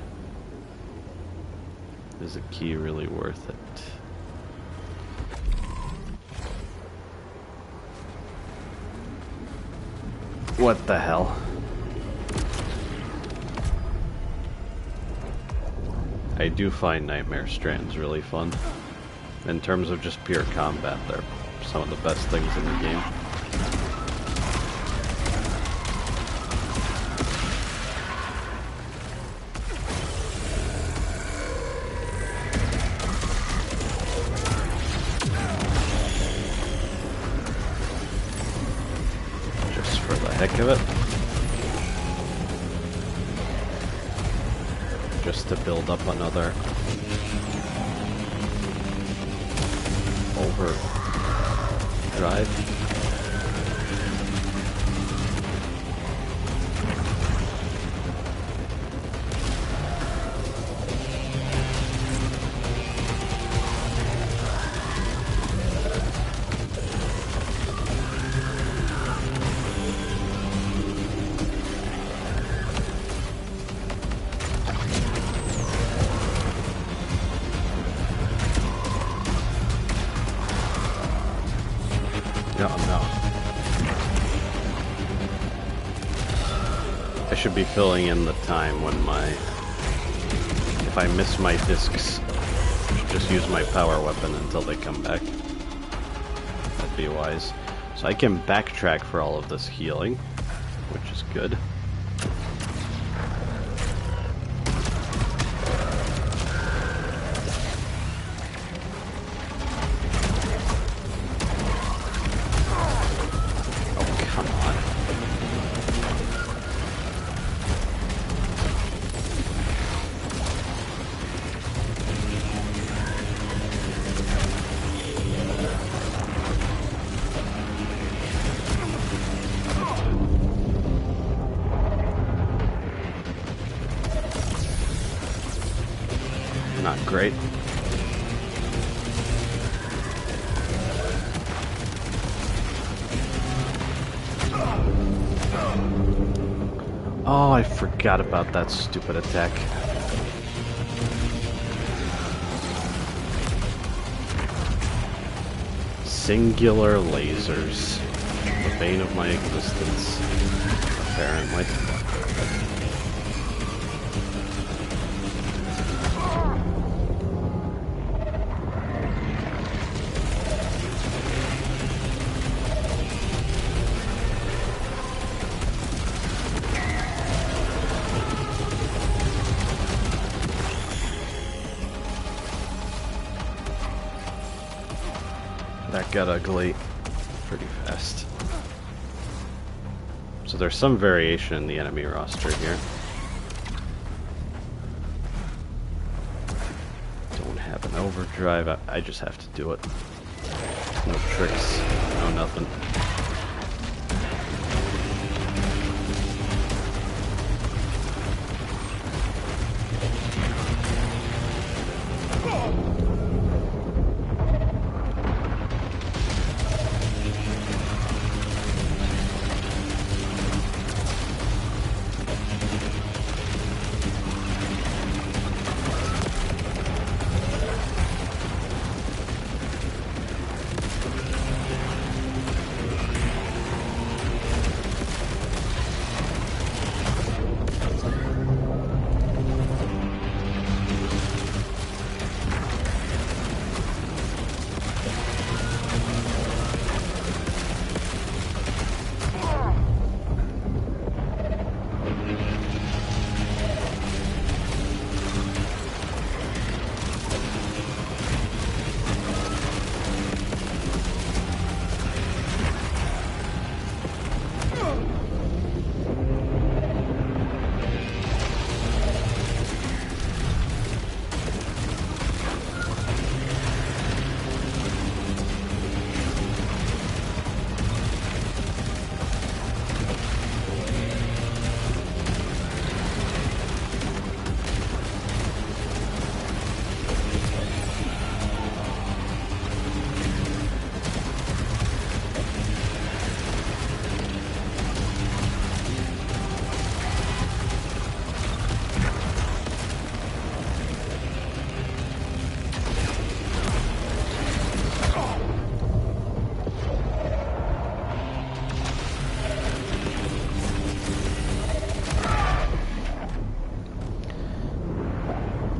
Is a key really worth it? What the hell? I do find Nightmare Strands really fun. In terms of just pure combat, they're some of the best things in the game. Just for the heck of it. Just to build up another overdrive. I should be filling in the time when my if I miss my discs, just use my power weapon until they come back. That'd be wise. So I can backtrack for all of this healing, which is good. Not great. Oh, I forgot about that stupid attack. Singular lasers. The bane of my existence, apparently. That got ugly pretty fast. So there's some variation in the enemy roster here. Don't have an overdrive. I just have to do it. No tricks, no nothing.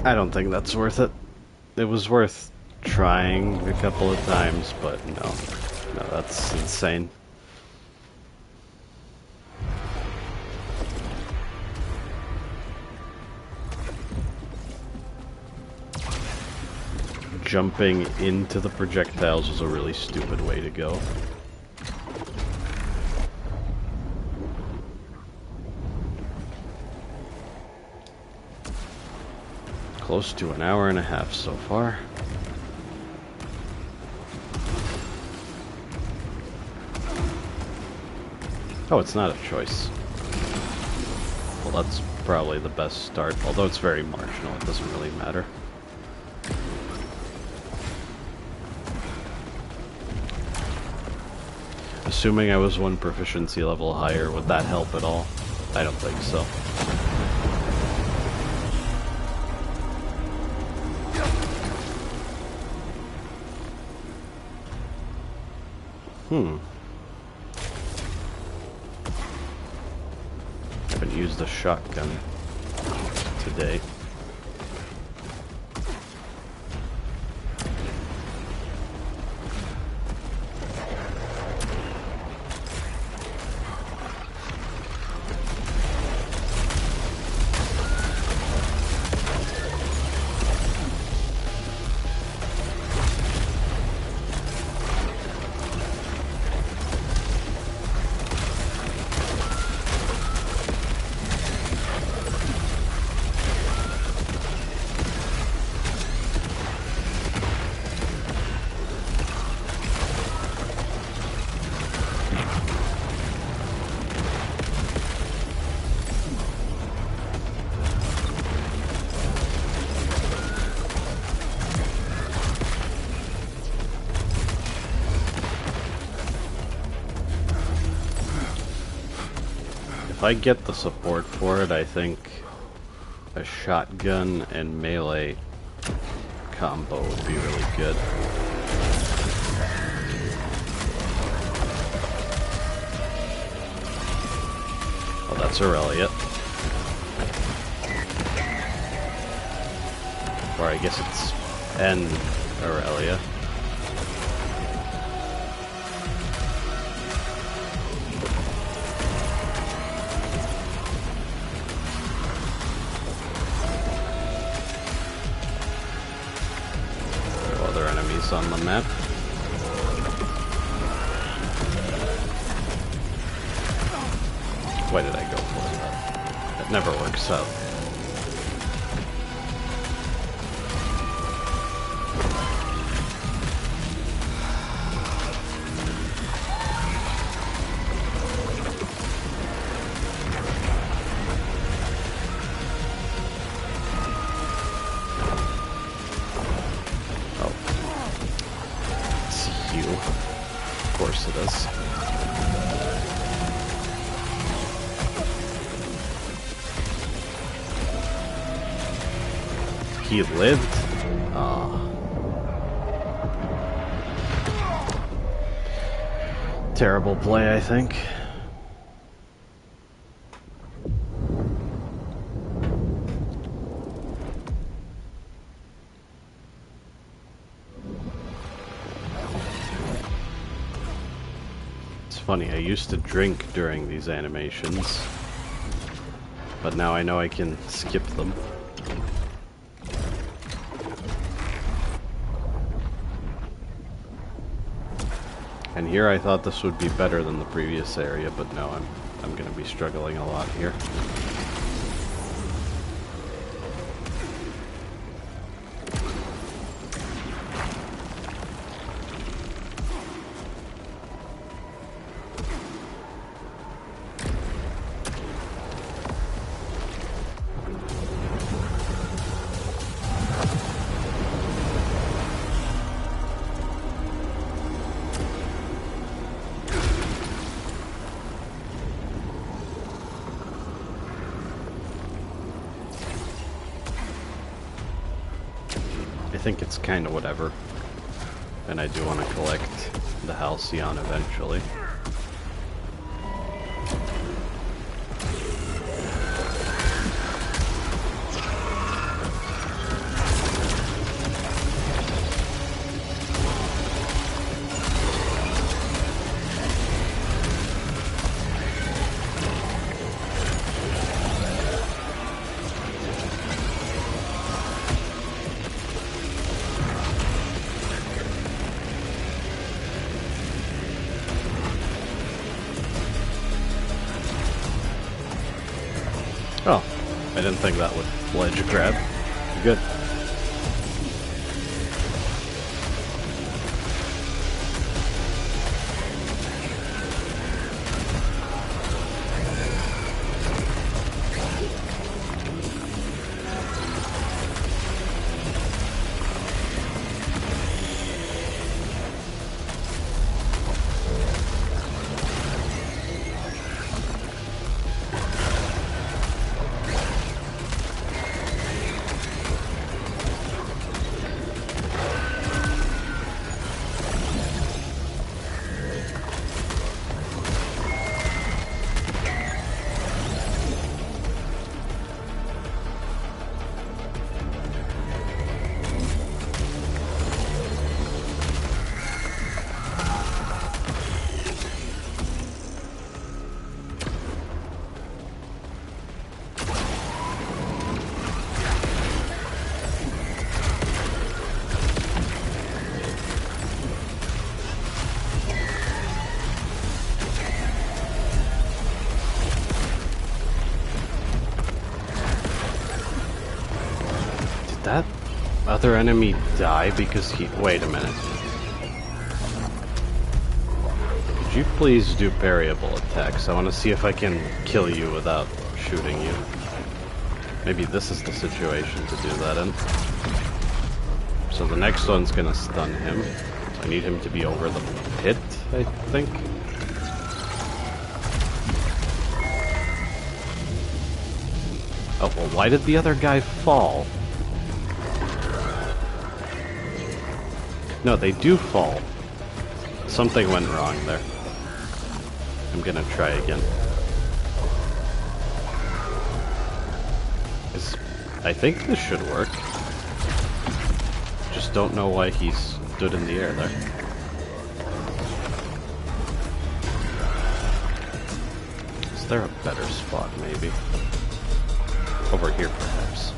I don't think that's worth it. It was worth trying a couple of times, but no. No, that's insane. Jumping into the projectiles was a really stupid way to go. Close to an hour and a half so far. Oh, it's not a choice. Well, that's probably the best start, although it's very marginal, it doesn't really matter. Assuming I was one proficiency level higher, would that help at all? I don't think so. Haven't used a shotgun today. I get the support for it, I think a shotgun and melee combo would be really good. Oh, that's Aurelia. Or I guess it's Aurelia. On the map. Why did I go for that? It never works out. He lived? Terrible play, I think. It's funny, I used to drink during these animations, but now I know I can skip them. And here I thought this would be better than the previous area, but no, I'm gonna be struggling a lot here. I think it's kind of whatever, and I do want to collect the Halcyon eventually. Oh, I didn't think that would ledge grab. Good. That other enemy die because he... Wait a minute. Could you please do variable attacks? I want to see if I can kill you without shooting you. Maybe this is the situation to do that in. So the next one's gonna stun him. I need him to be over the pit, I think. Oh, well, why did the other guy fall? No, they do fall. Something went wrong there. I'm gonna try again. I think this should work. Just don't know why he stood in the air there. Is there a better spot, maybe? Over here, perhaps.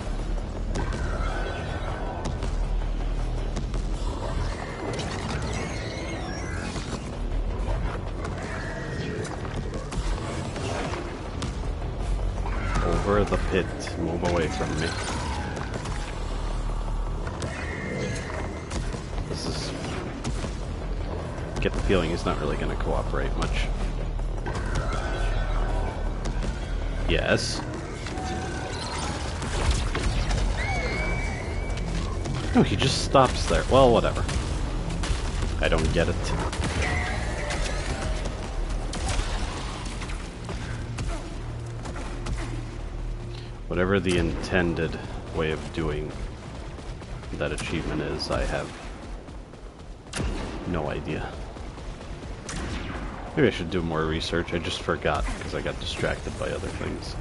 Over the pit. Move away from me. This is... Get the feeling he's not really going to cooperate much. Yes. No, he just stops there. Well, whatever. I don't get it. Whatever the intended way of doing that achievement is, I have no idea. Maybe I should do more research. I just forgot because I got distracted by other things.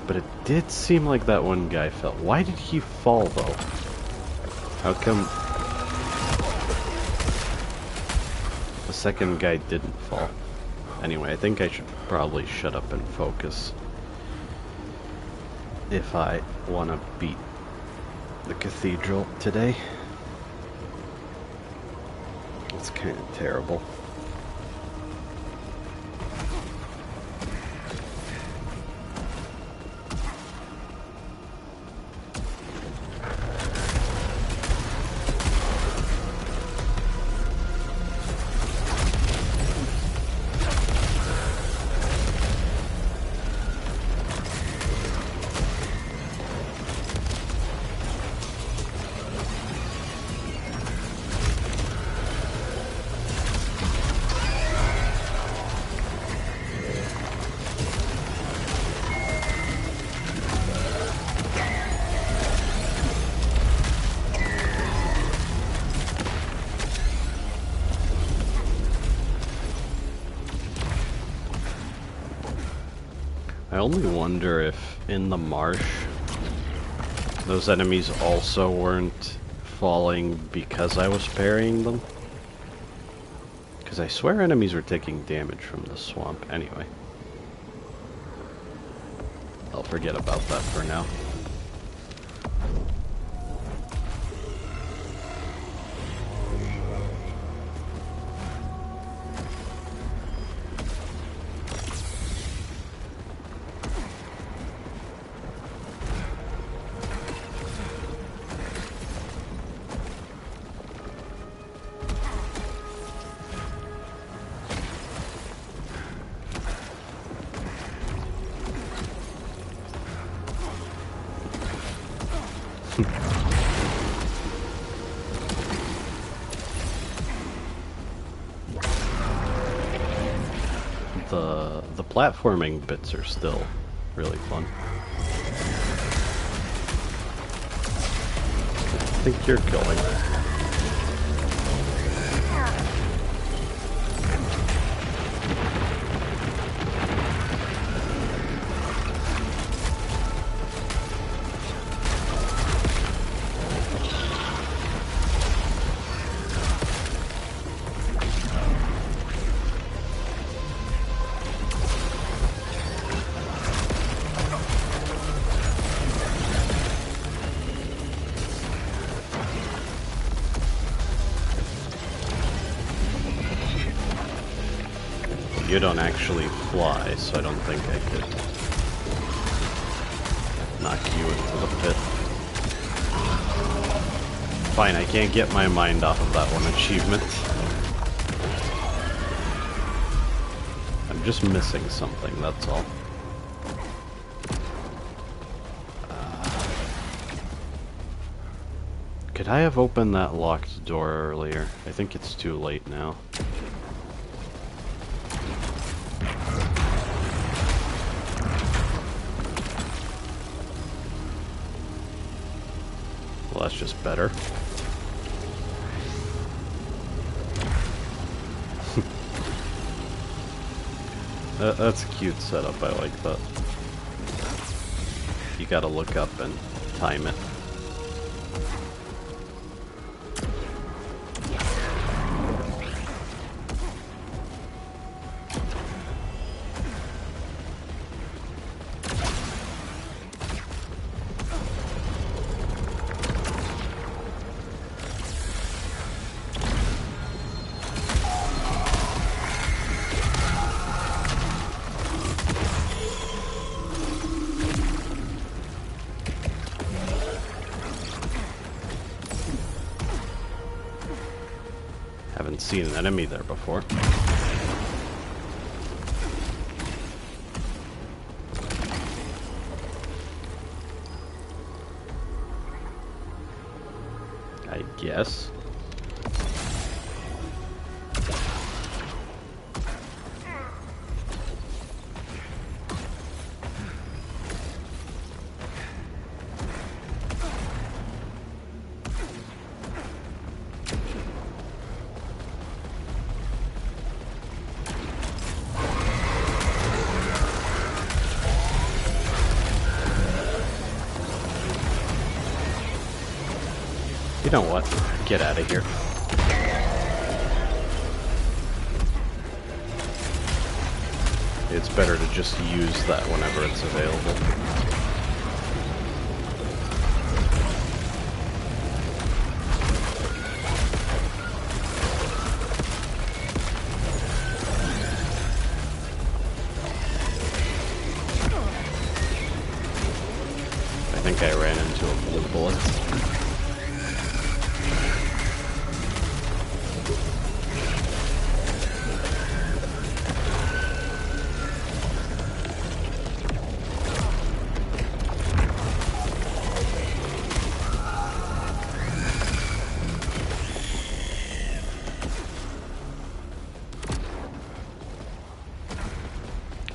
But it did seem like that one guy fell. Why did he fall, though? How come the second guy didn't fall? Anyway, I think I should probably shut up and focus if I want to beat the Cathedral today. It's kind of terrible. I only wonder if in the marsh those enemies also weren't falling because I was parrying them. Because I swear enemies were taking damage from the swamp anyway. I'll forget about that for now. The platforming bits are still really fun. I think you're going. You don't actually fly, so I don't think I could knock you into the pit. Fine, I can't get my mind off of that one achievement. I'm just missing something, that's all. Could I have opened that locked door earlier? I think it's too late now. Well, that's just better. That's a cute setup, I like that. You gotta look up and time it. Haven't seen an enemy there before. I guess. You know what? Get out of here. It's better to just use that whenever it's available. I think I ran into a blue bullet.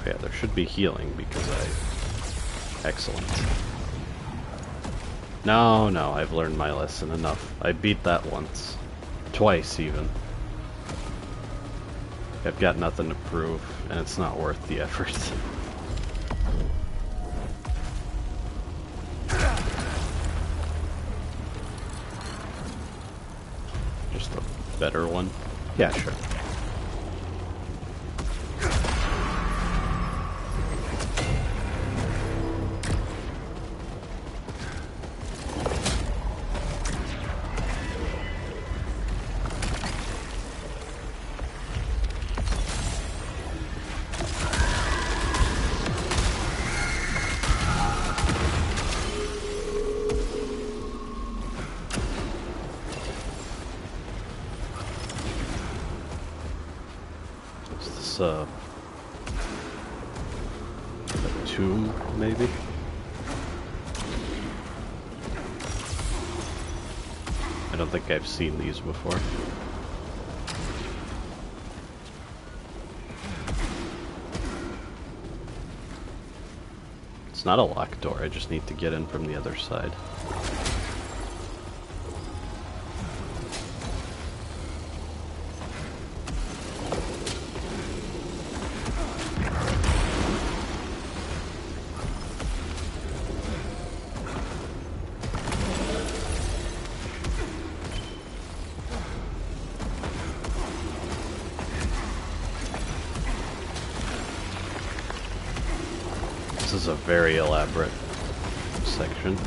Yeah, there should be healing because Excellent. No, I've learned my lesson enough. I beat that once. Twice, even. I've got nothing to prove, and it's not worth the effort. Just a better one? Yeah, sure. A tomb, maybe? I don't think I've seen these before. It's not a locked door, I just need to get in from the other side. This is a very elaborate section.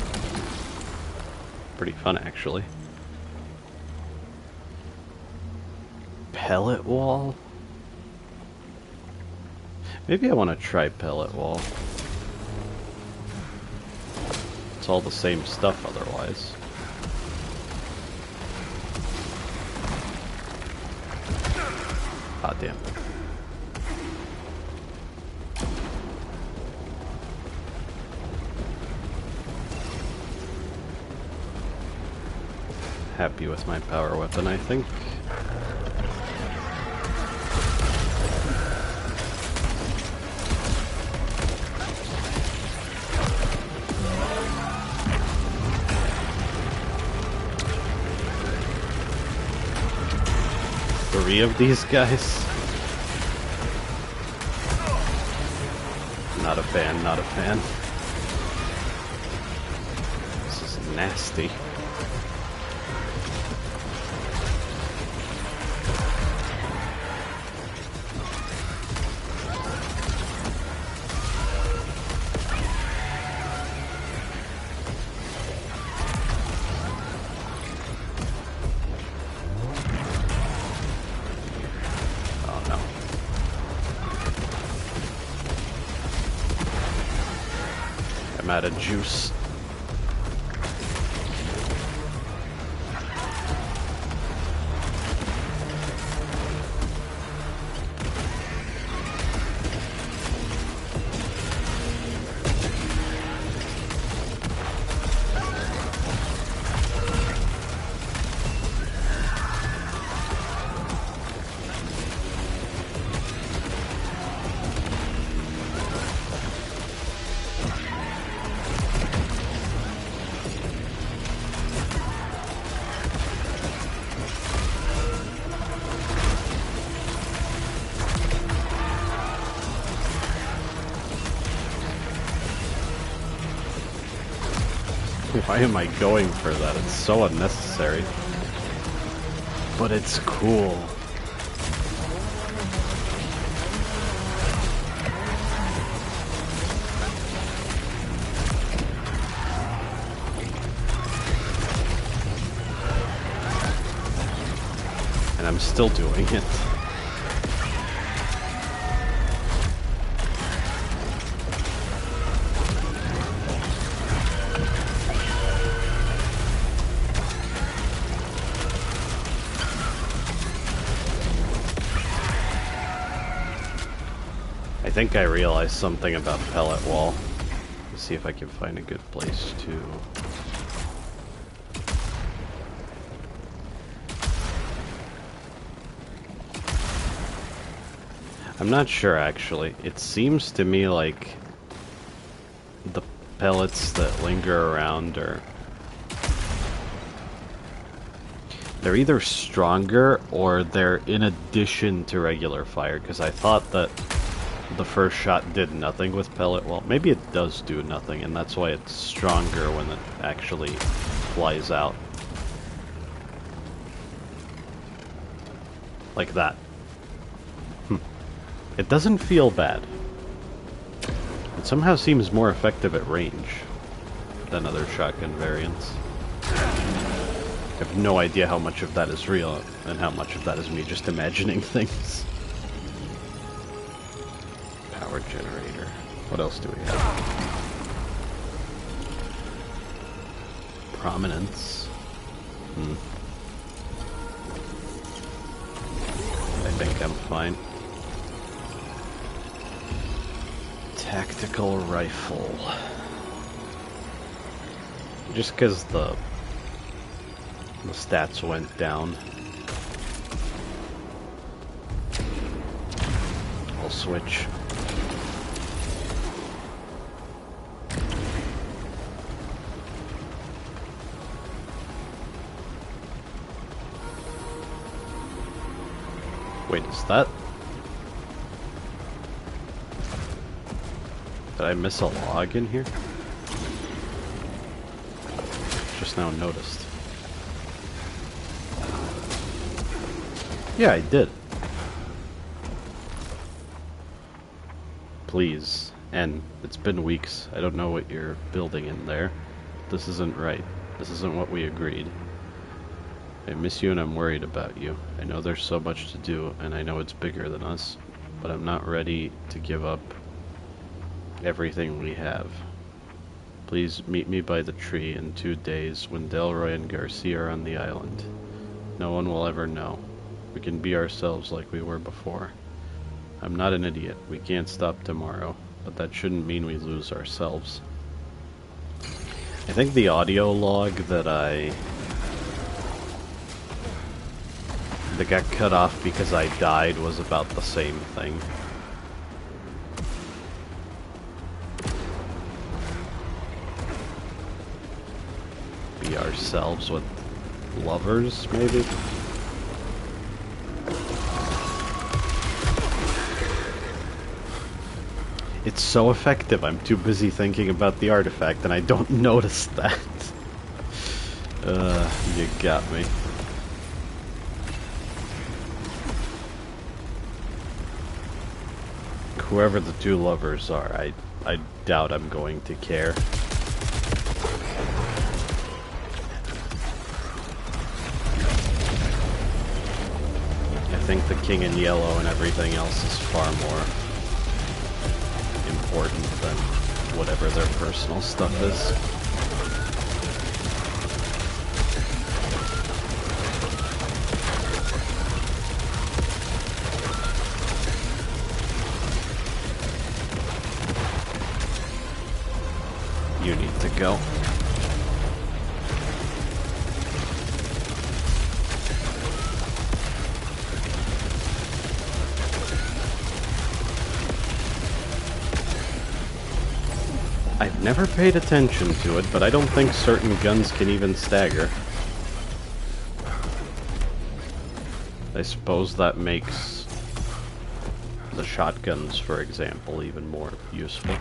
Pretty fun, actually. Pellet wall? Maybe I want to try pellet wall. It's all the same stuff otherwise. Ah, damn. Happy with my power weapon, I think. 3 of these guys. Not a fan, not a fan. This is nasty. I'm out of juice. Why am I going for that? It's so unnecessary. But it's cool. And I'm still doing it. I think I realized something about pellet wall. Let's see if I can find a good place to... I'm not sure actually. It seems to me like the pellets that linger around are... they're either stronger or they're in addition to regular fire, because I thought that the first shot did nothing with pellet. Well, maybe it does do nothing, and that's why it's stronger when it actually flies out. Like that. It doesn't feel bad. It somehow seems more effective at range than other shotgun variants. I have no idea how much of that is real and how much of that is me just imagining things. Power generator. What else do we have? Prominence. I think I'm fine. Tactical rifle. Just because the stats went down, I'll switch. Wait, is that... did I miss a log in here? Just now noticed. Yeah, I did. Please. And it's been weeks. I don't know what you're building in there. This isn't right. This isn't what we agreed. I miss you and I'm worried about you. I know there's so much to do, and I know it's bigger than us, but I'm not ready to give up everything we have. Please meet me by the tree in 2 days when Delroy and Garcia are on the island. No one will ever know. We can be ourselves like we were before. I'm not an idiot. We can't stop tomorrow, but that shouldn't mean we lose ourselves. I think the audio log that got cut off because I died was about the same thing. Be ourselves with lovers, maybe? It's so effective. I'm too busy thinking about the artifact and I don't notice that. You got me. Whoever the two lovers are, I doubt I'm going to care. I think the king in yellow and everything else is far more important than whatever their personal stuff is. You need to go. I've never paid attention to it, but I don't think certain guns can even stagger. I suppose that makes the shotguns, for example, even more useful.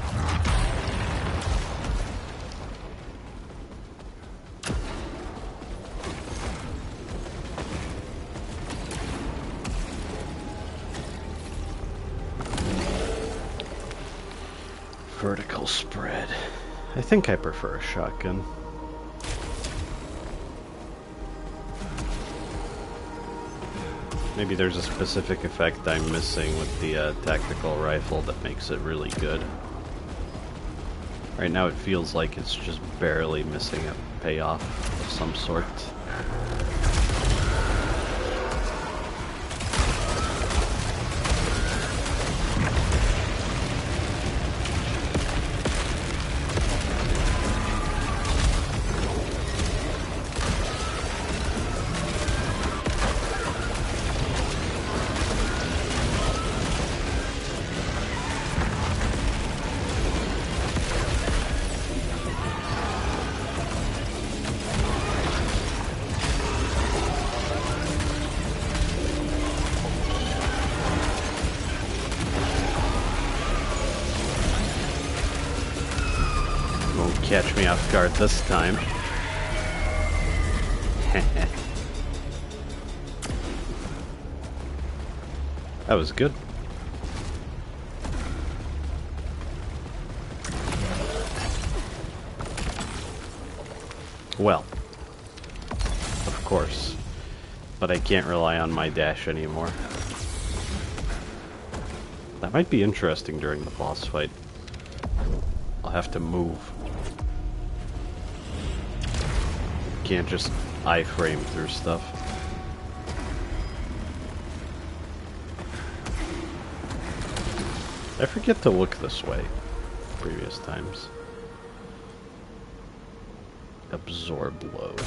Vertical spread. I think I prefer a shotgun. Maybe there's a specific effect I'm missing with the tactical rifle that makes it really good. Right now it feels like it's just barely missing a payoff of some sort. Catch me off guard this time. That was good. Well, of course, but I can't rely on my dash anymore. That might be interesting during the boss fight. I'll have to move. Can't just iframe through stuff. I forget to look this way previous times. Absorb load.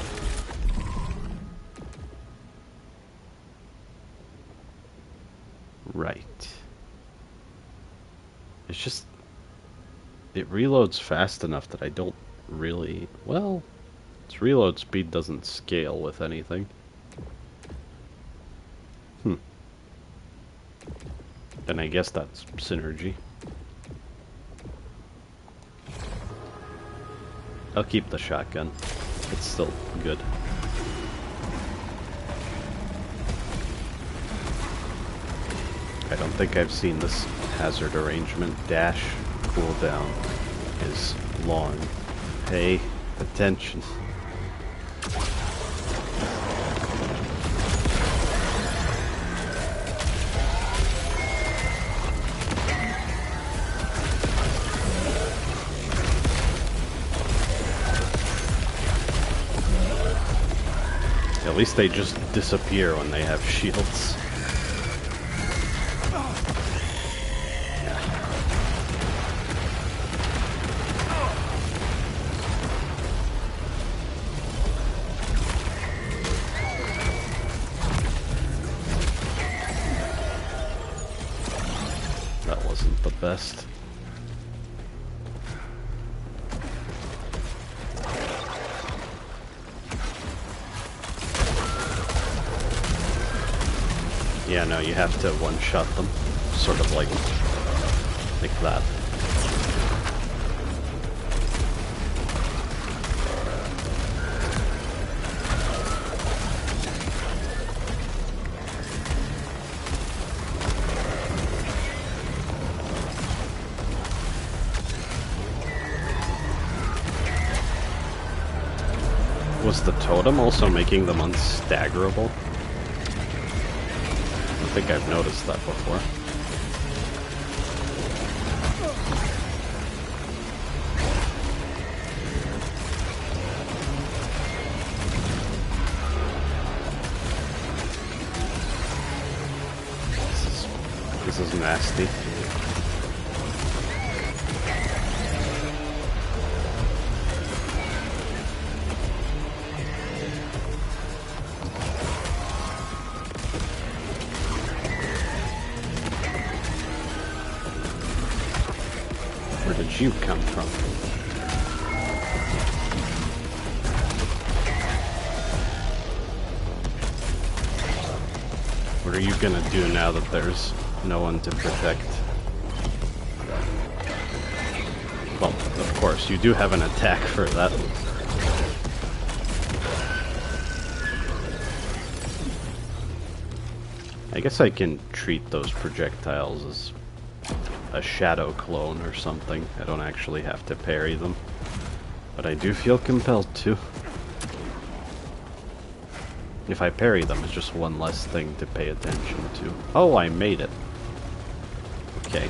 Right. It's just... it reloads fast enough that I don't really... well... its reload speed doesn't scale with anything. Then I guess that's synergy. I'll keep the shotgun. It's still good. I don't think I've seen this hazard arrangement. Dash cooldown is long. Pay attention. At least they just disappear when they have shields. That wasn't the best. Yeah, no, you have to one-shot them. Sort of like that. Was the totem also making them unstaggerable? I don't think I've noticed that before. This is nasty. Where did you come from? What are you gonna do now that there's no one to protect? Well, of course, you do have an attack for that. I guess I can treat those projectiles as a shadow clone or something. I don't actually have to parry them, but I do feel compelled to. If I parry them, it's just one less thing to pay attention to. Oh, I made it. Okay.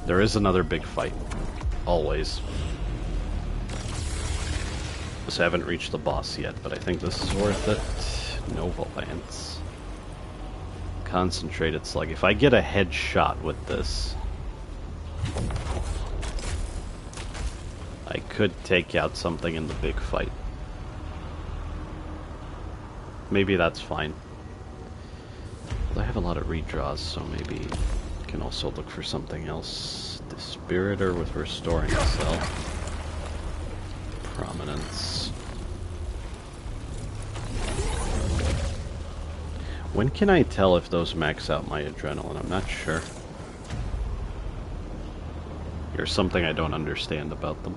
There is another big fight. Always. Just haven't reached the boss yet, but I think this is worth it. Nova Lance. Concentrated Slug. If I get a headshot with this, I could take out something in the big fight. Maybe that's fine. I have a lot of redraws, so maybe I can also look for something else. Dispiritor with Restoring Self. Prominence. When can I tell if those max out my adrenaline? I'm not sure. There's something I don't understand about them.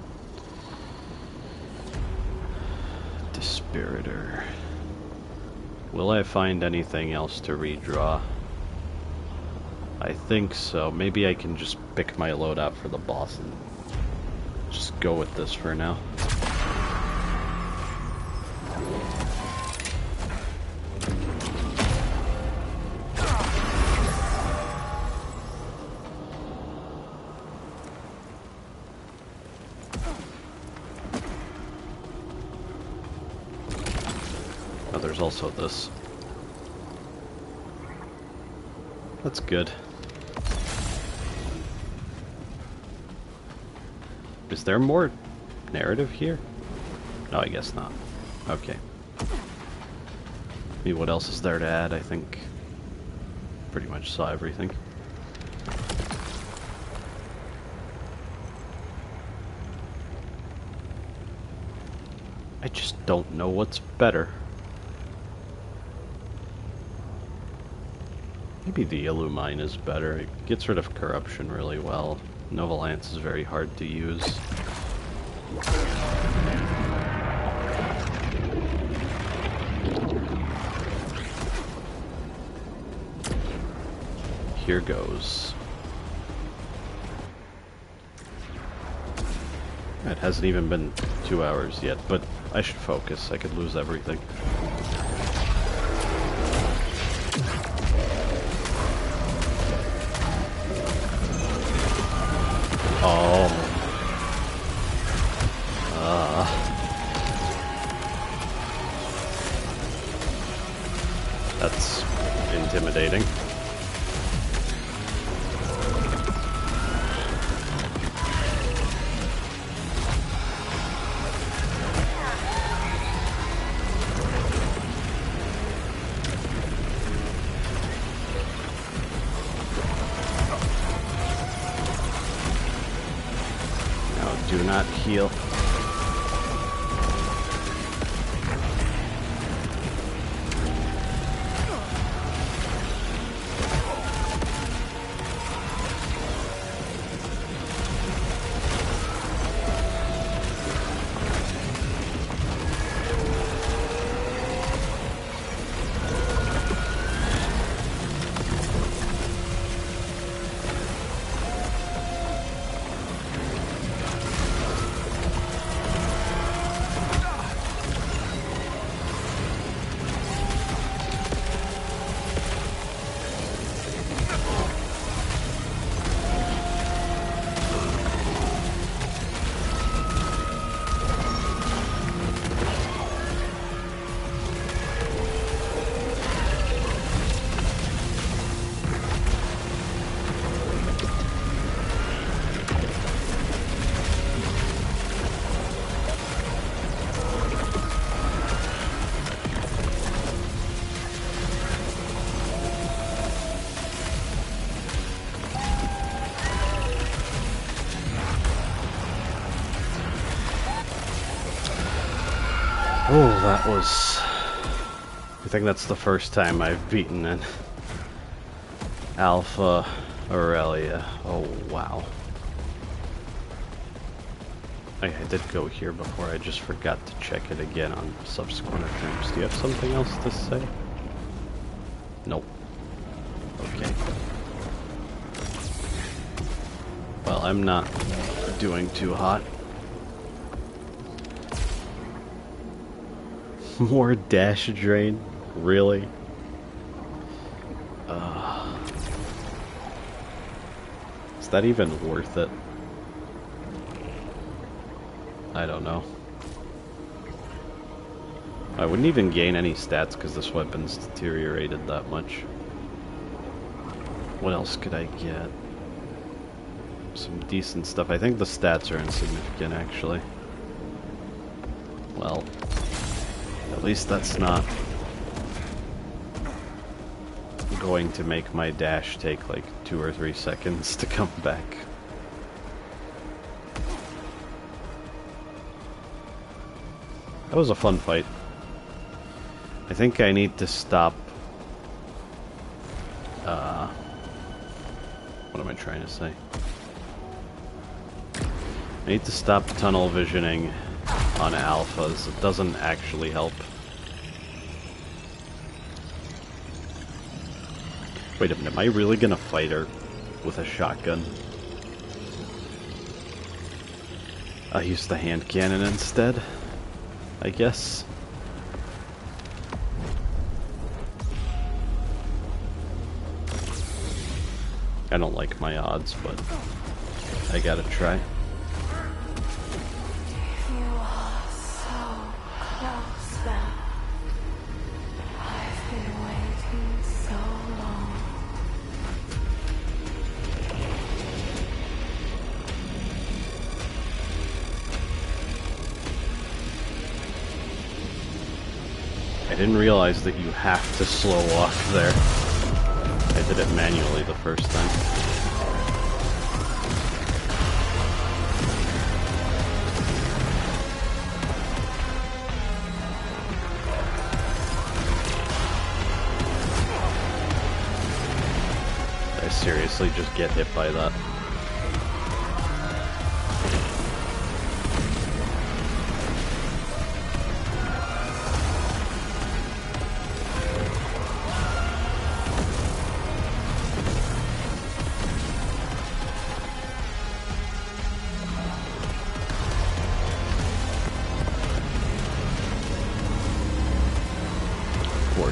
Dispiritor. Will I find anything else to redraw? I think so. Maybe I can just pick my loadout for the boss and just go with this for now. Oh, there's also this. That's good. Is there more narrative here? No, I guess not. Okay. I mean, what else is there to add? I think pretty much saw everything. I just don't know what's better. Maybe the Illumine is better. It gets rid of corruption really well. Nova Lance is very hard to use. Here goes. It hasn't even been 2 hours yet, but I should focus. I could lose everything. Oh. That's intimidating. Do not heal. Oh, that was... I think that's the first time I've beaten an Alpha Aurelia. Oh, wow. I did go here before, I just forgot to check it again on subsequent attempts. Do you have something else to say? Nope. Okay. Well, I'm not doing too hot. More dash drain? Really? Is that even worth it? I don't know. I wouldn't even gain any stats because this weapon's deteriorated that much. What else could I get? Some decent stuff. I think the stats are insignificant, actually. Well, at least that's not going to make my dash take like 2 or 3 seconds to come back. That was a fun fight. I think I need to stop... what am I trying to say? I need to stop tunnel visioning on alphas. It doesn't actually help. Wait a minute, am I really gonna fight her with a shotgun? I'll use the hand cannon instead, I guess. I don't like my odds, but I gotta try. You are so close now. I've been waiting so long. I didn't realize that you have to slow walk there. I did it manually the first time. Did I seriously just get hit by that?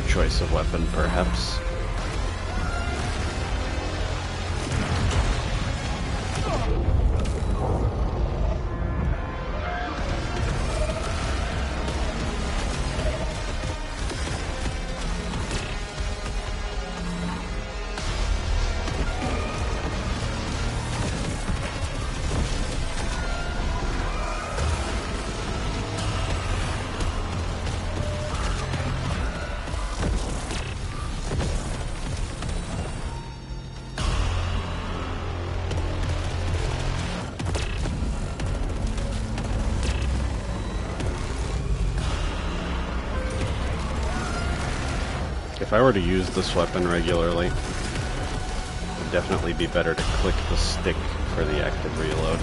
Choice of weapon, perhaps. If I were to use this weapon regularly, it would definitely be better to click the stick for the active reload,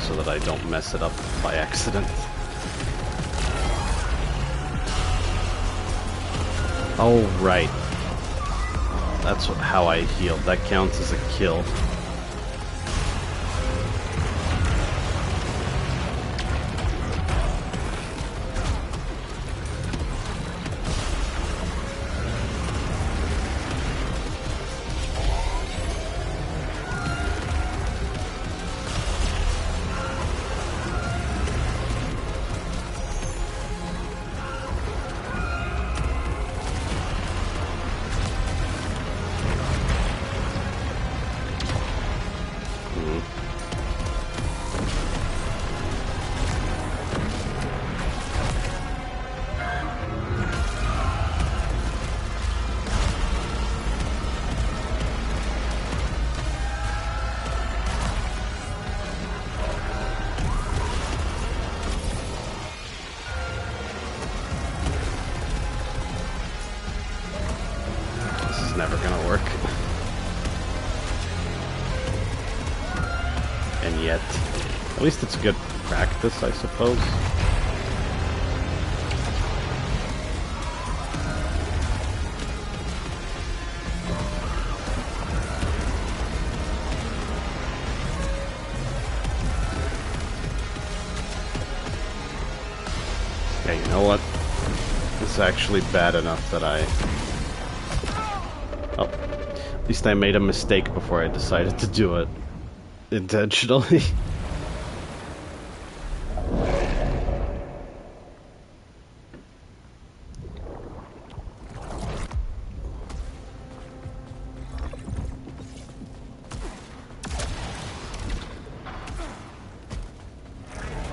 so that I don't mess it up by accident. Oh, right. That's how I healed. That counts as a kill. At least it's good practice, I suppose. Yeah, you know what? This is actually bad enough that oh, at least I made a mistake before I decided to do it intentionally.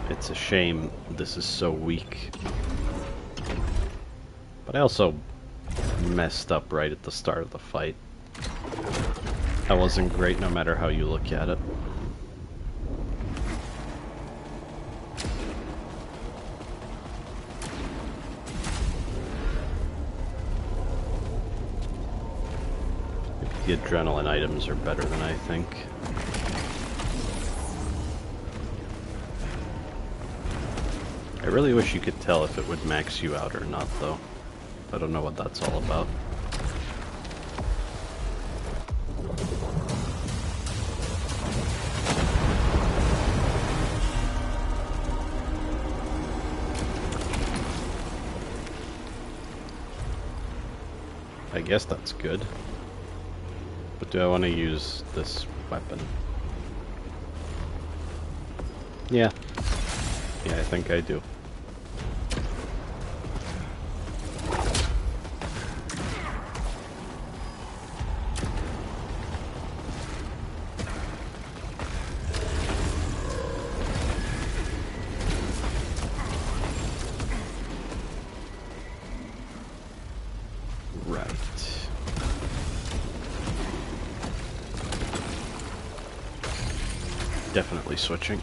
It's a shame this is so weak. But I also messed up right at the start of the fight. That wasn't great no matter how you look at it. Maybe the adrenaline items are better than I think. I really wish you could tell if it would max you out or not, though. I don't know what that's all about. I guess that's good. But do I want to use this weapon? Yeah. Yeah, I think I do. Right. Definitely switching.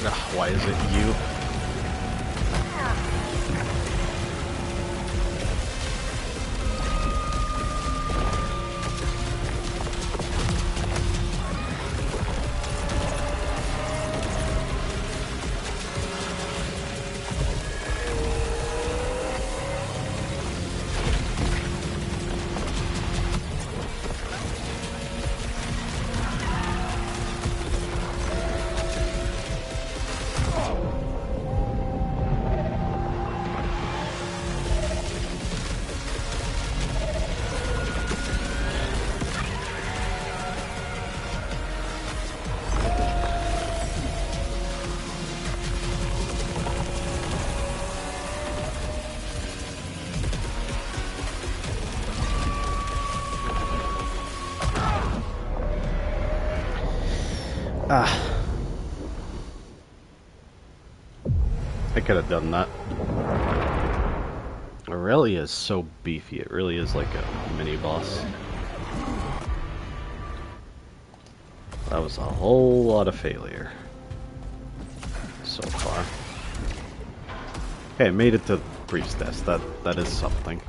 Ugh, why is it you? Ah. I could have done that. Aurelia is so beefy, it really is like a mini-boss. That was a whole lot of failure so far. Okay, I made it to Priestess. That is something.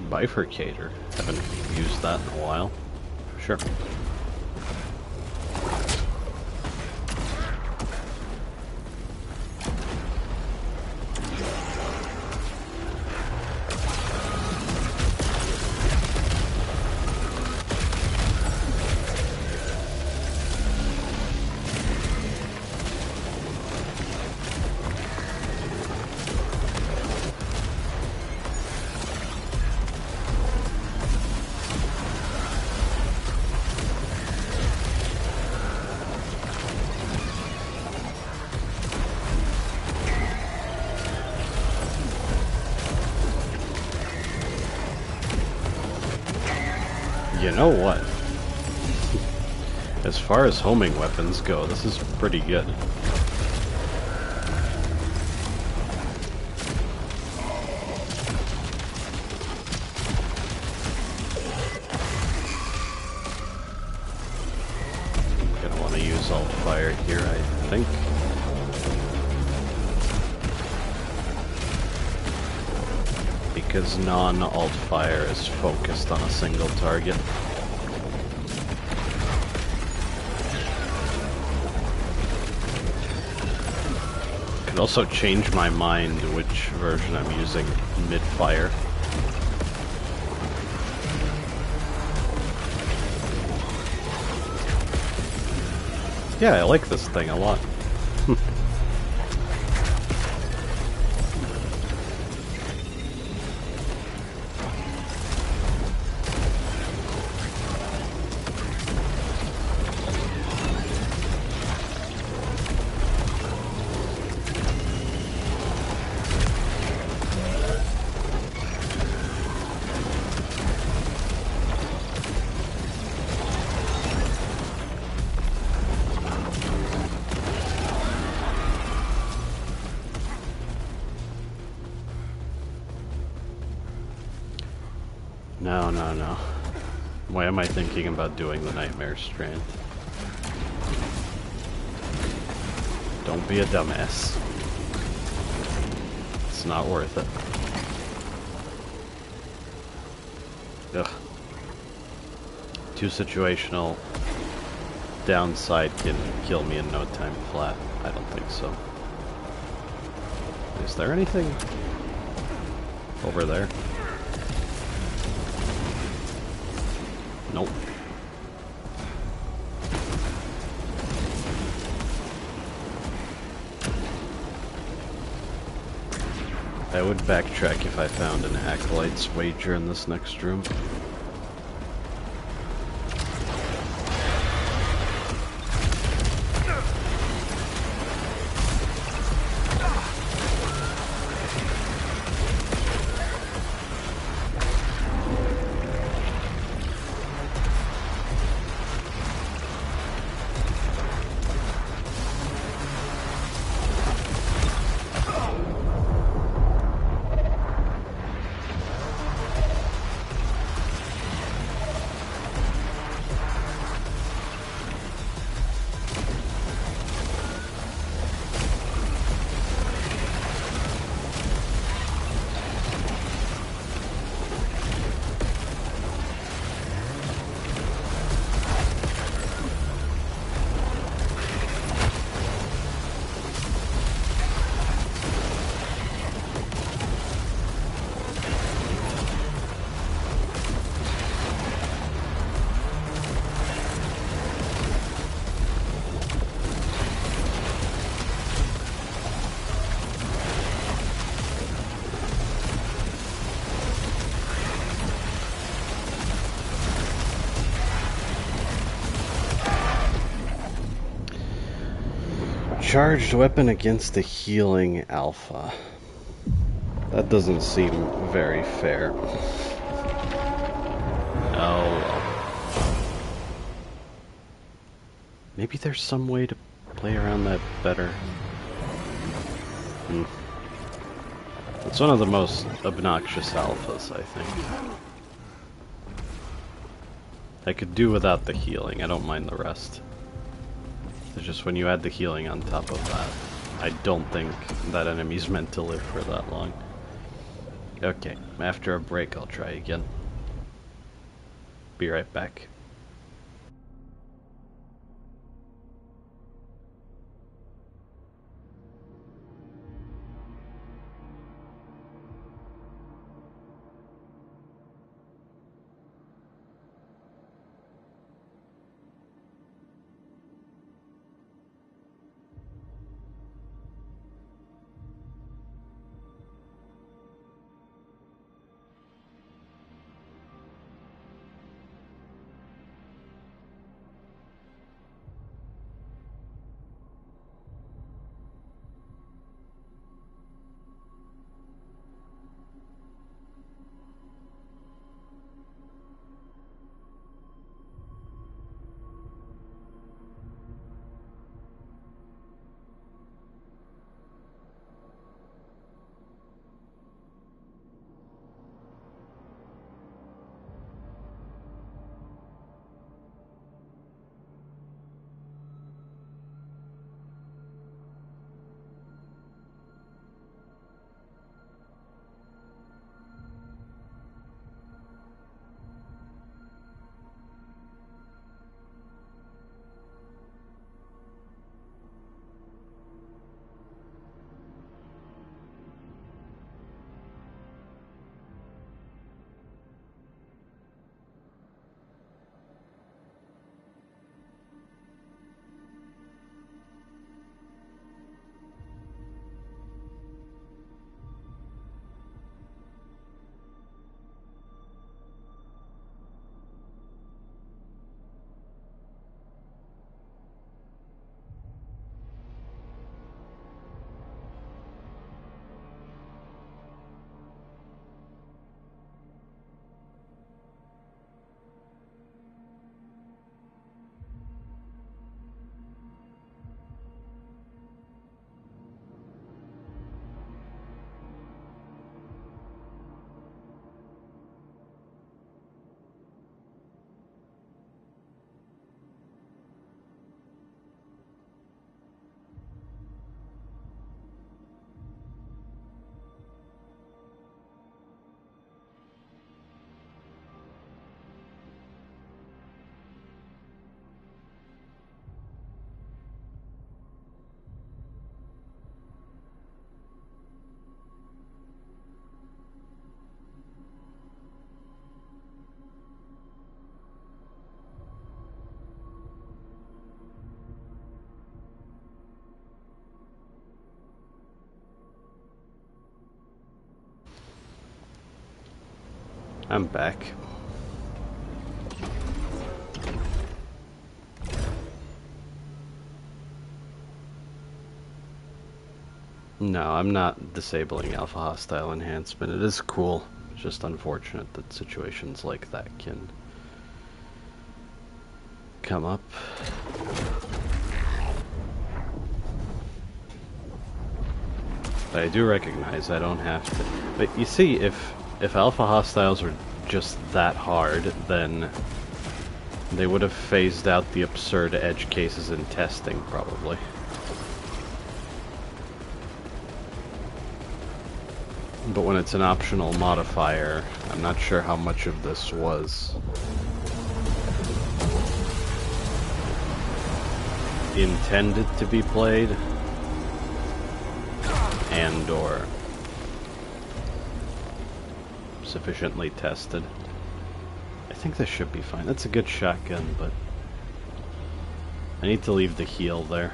Bifurcator. Haven't used that in a while. Sure. You know what? As far as homing weapons go, this is pretty good. Gonna want to use alt fire here, I think. Because non-alt fire is focused on a single target. Could also change my mind which version I'm using mid-fire. Yeah, I like this thing a lot. No. Why am I thinking about doing the Nightmare Strand? Don't be a dumbass. It's not worth it. Ugh. Too situational. Downside can kill me in no time flat. I don't think so. Is there anything over there? Nope. I would backtrack if I found an Acolyte's Wager in this next room. charged weapon against a healing alpha. That doesn't seem very fair. Oh well. Maybe there's some way to play around that better. It's one of the most obnoxious alphas, I think. I could do without the healing, I don't mind the rest. It's just when you add the healing on top of that, I don't think that enemy's meant to live for that long. Okay, after a break I'll try again. Be right back. I'm back. No, I'm not disabling Alpha Hostile Enhancement. It is cool. It's just unfortunate that situations like that can come up. But I do recognize I don't have to. But you see, if Alpha Hostiles were just that hard, then they would have phased out the absurd edge cases in testing, probably. But when it's an optional modifier, I'm not sure how much of this was intended to be played and or sufficiently tested. I think this should be fine. That's a good shotgun, but I need to leave the heal there.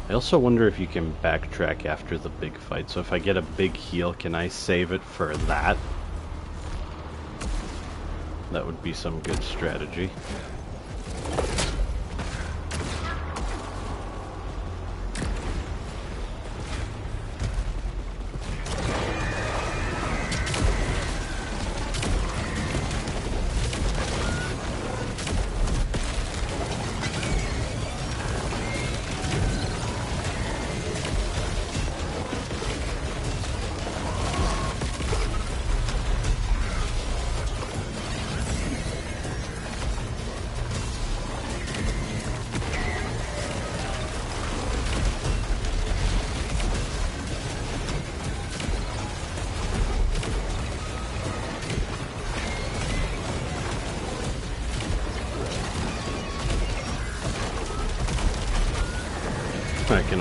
I also wonder if you can backtrack after the big fight. So if I get a big heal, can I save it for that? That would be some good strategy.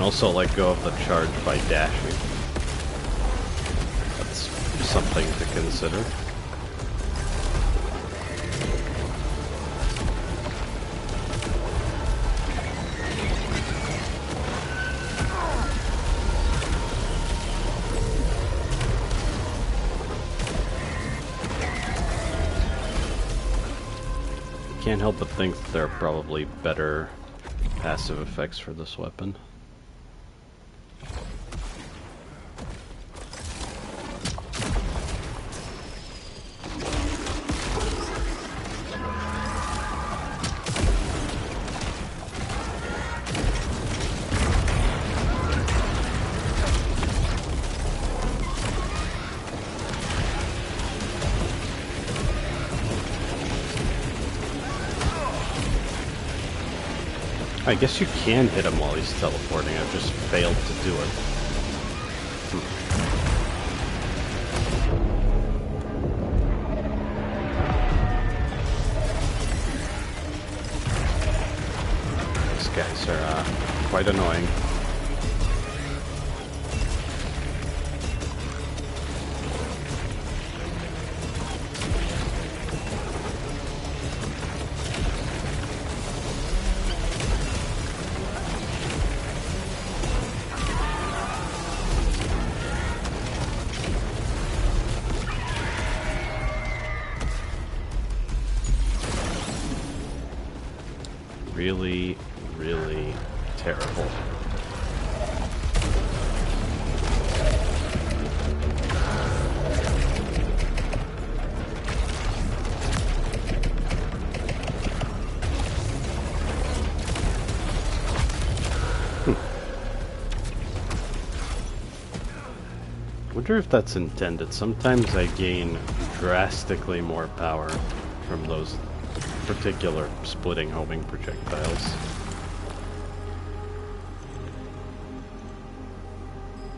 can also let go of the charge by dashing. That's something to consider. Can't help but think that there are probably better passive effects for this weapon. I guess you can hit him while he's teleporting. I've just failed to do it. These guys are quite annoying. Really, really terrible. Wonder if that's intended. Sometimes I gain drastically more power from those particular splitting homing projectiles.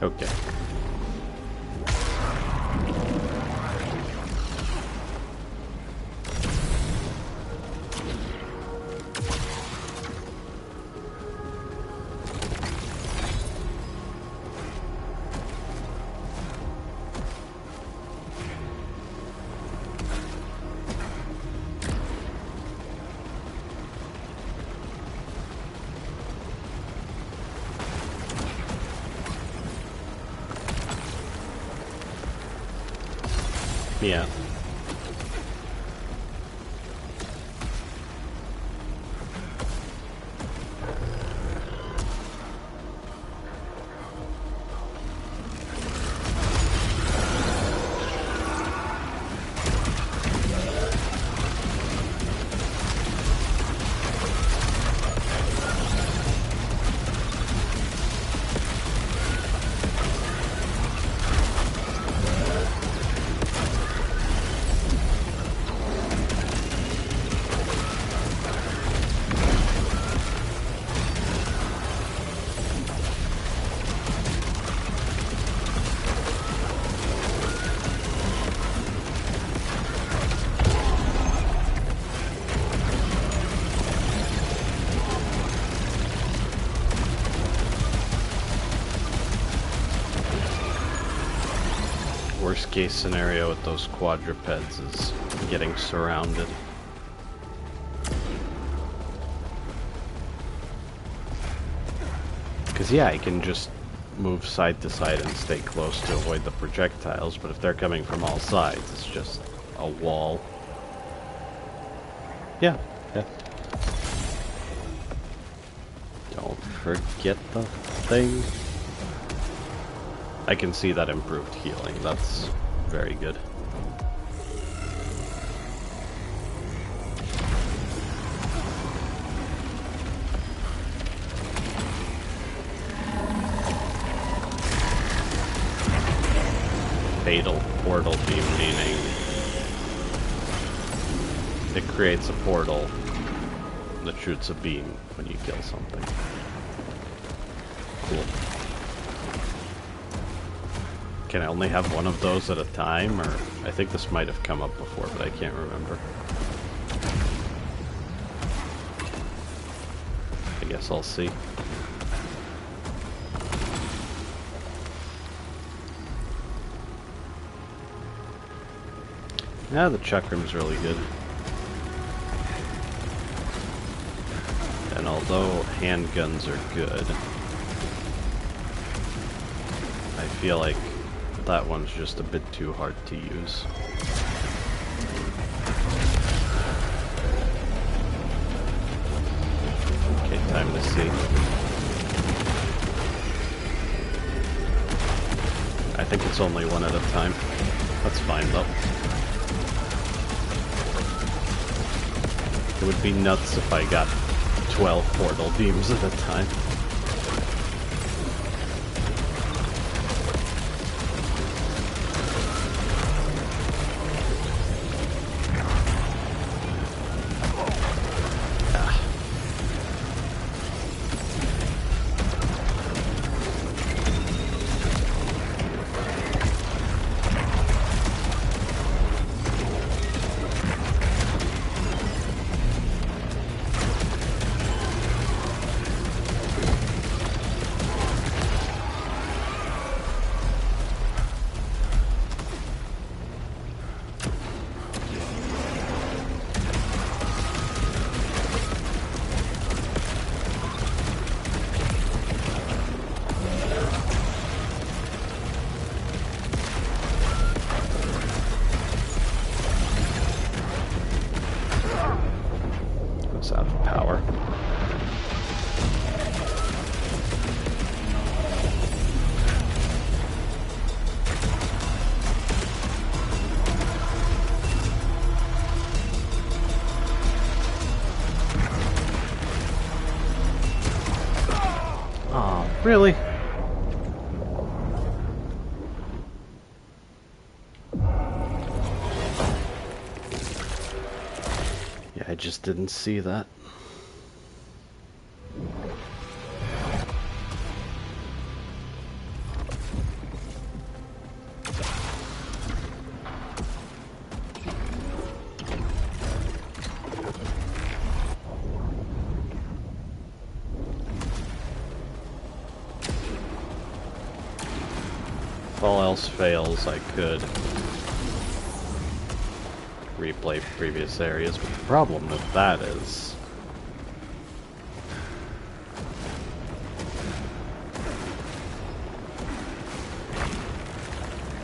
Okay. Yeah. Worst case scenario with those quadrupeds is getting surrounded. Because yeah, I can just move side to side and stay close to avoid the projectiles, but if they're coming from all sides, it's just a wall. Yeah. Don't forget the thing. I can see that improved healing. That's very good. Fatal portal beam, meaning it creates a portal that shoots a beam when you kill something. Cool. Can I only have one of those at a time, or I think this might have come up before, but I can't remember. I guess I'll see. Yeah, the chakram's really good. And although handguns are good, I feel like that one's just a bit too hard to use. Okay, time to see. I think it's only one at a time. That's fine though. It would be nuts if I got 12 portal beams at a time. Out of power. Oh, really? Yeah, I just didn't see that. If all else fails, I could replay previous areas, but the problem with that is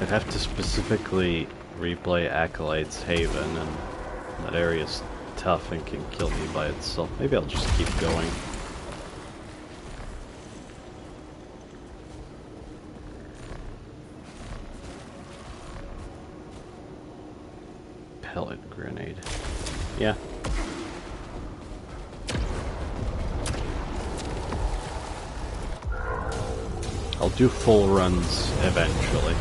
I'd have to specifically replay Acolyte's Haven, and that area's tough and can kill me by itself. Maybe I'll just keep going. Pellet grenade. Yeah. I'll do full runs eventually.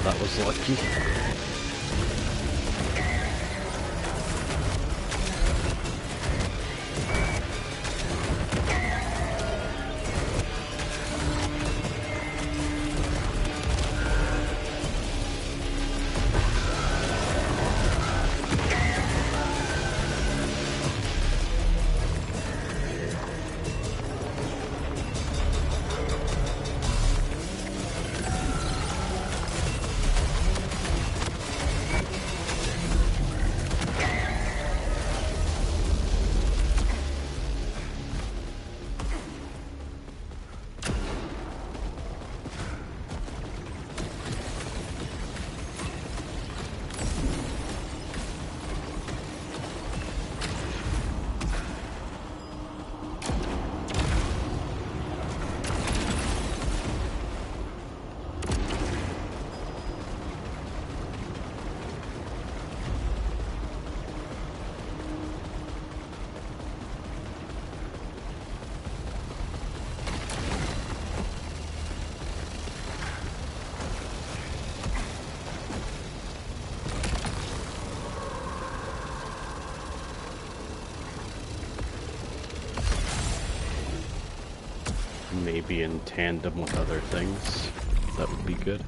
That was lucky. maybe in tandem with other things. That would be good.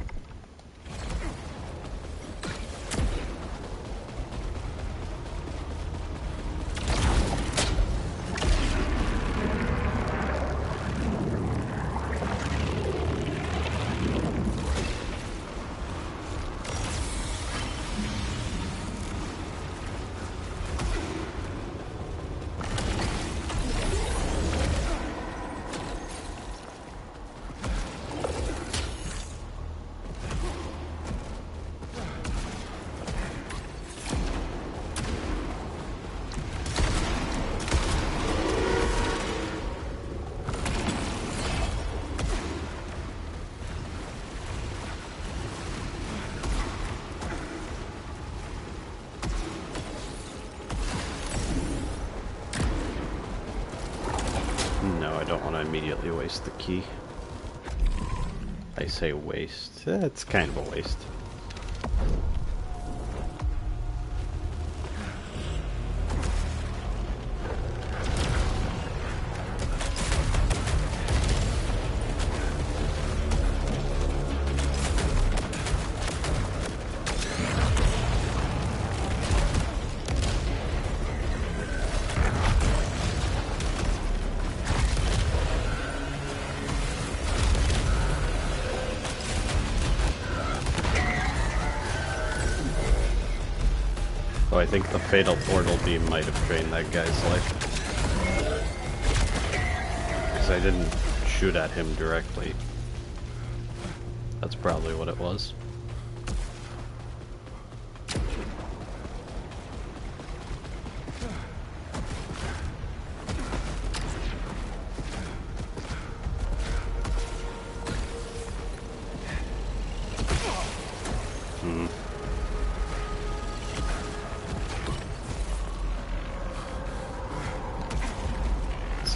No, I don't want to immediately waste the key. I say waste. It's kind of a waste. Oh, I think the fatal portal beam might have drained that guy's life. Because I didn't shoot at him directly. That's probably what it was.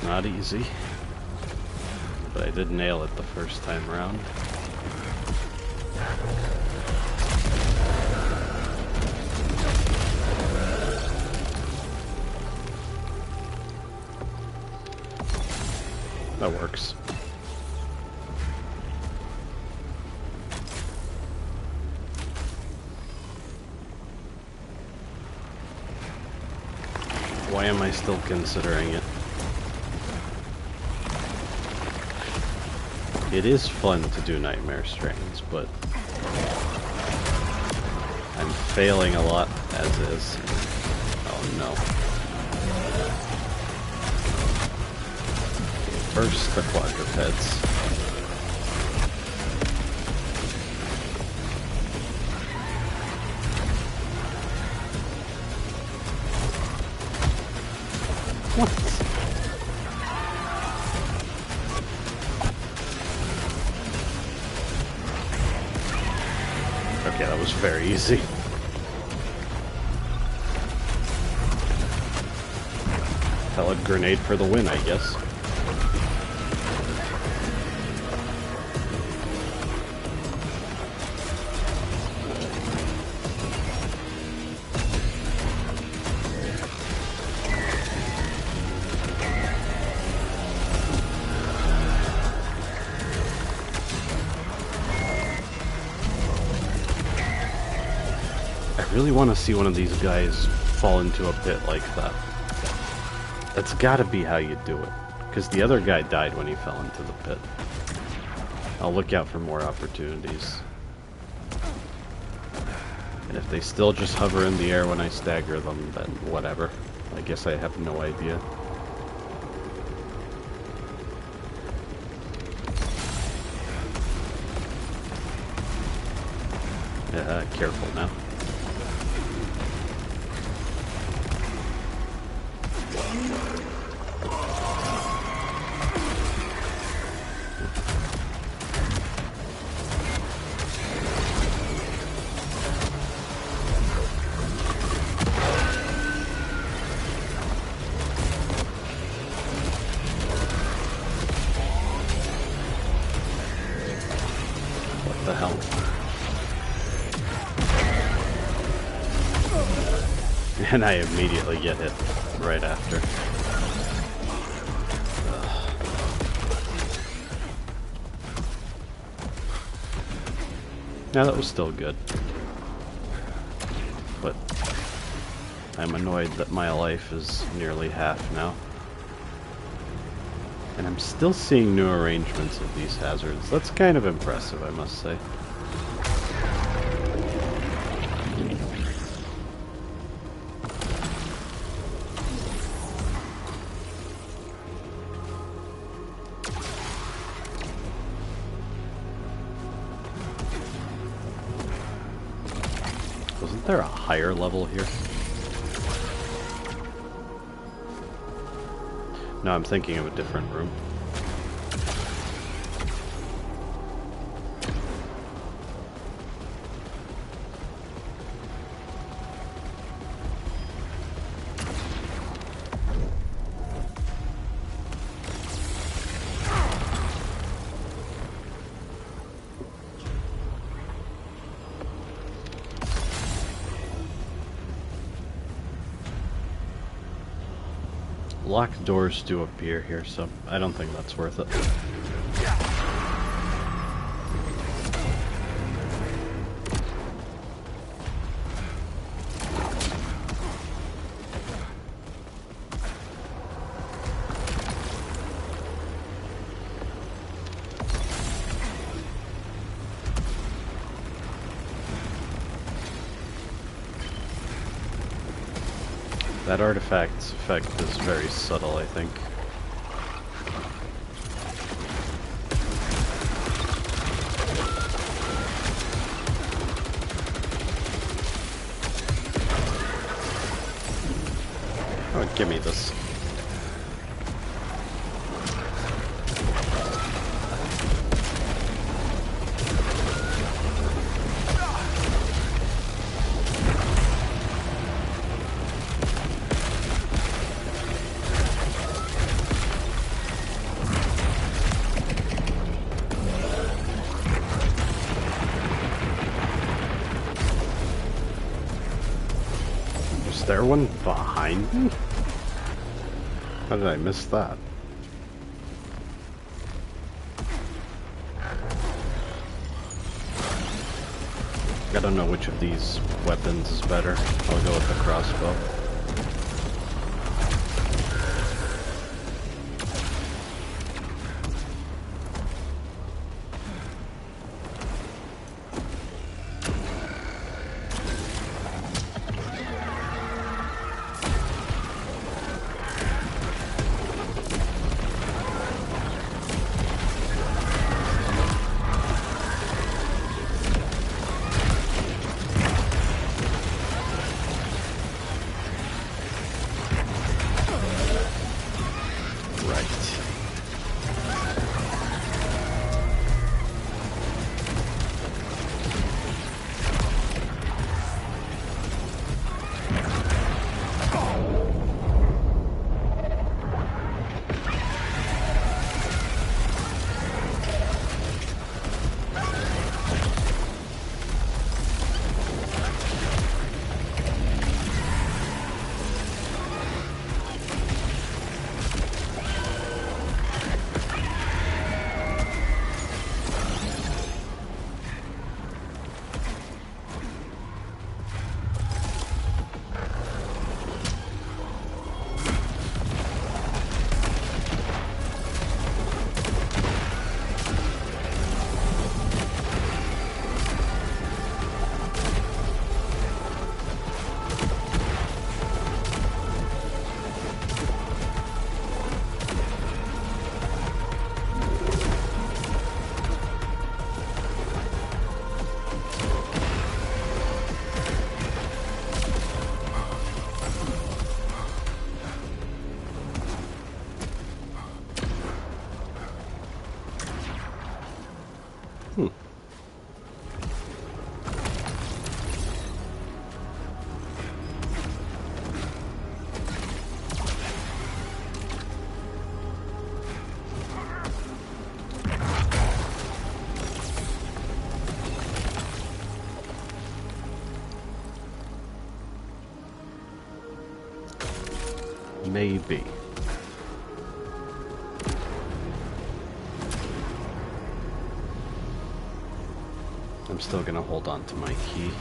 Not easy, but I did nail it the first time around. That works. Why am I still considering it? It is fun to do Nightmare Strands, but I'm failing a lot as is. Oh no. First, the quadrupeds. What? Okay, that was very easy. Pellet grenade for the win, I guess. I really want to see one of these guys fall into a pit like that. That's gotta be how you do it. Because the other guy died when he fell into the pit. I'll look out for more opportunities. And if they still just hover in the air when I stagger them, then whatever. I guess I have no idea. Careful now. What the hell? And I immediately get hit right after. Yeah, that was still good. But I'm annoyed that my life is nearly half now. And I'm still seeing new arrangements of these hazards. That's kind of impressive, I must say. Wasn't there a higher level here? No, I'm thinking of a different room. Locked doors do appear here, so I don't think that's worth it. That artifact's effect is very subtle, I think. Oh, give me this. Is there one behind me? How did I miss that? I don't know which of these weapons is better. I'll go with the crossbow. Maybe. I'm still gonna hold on to my key.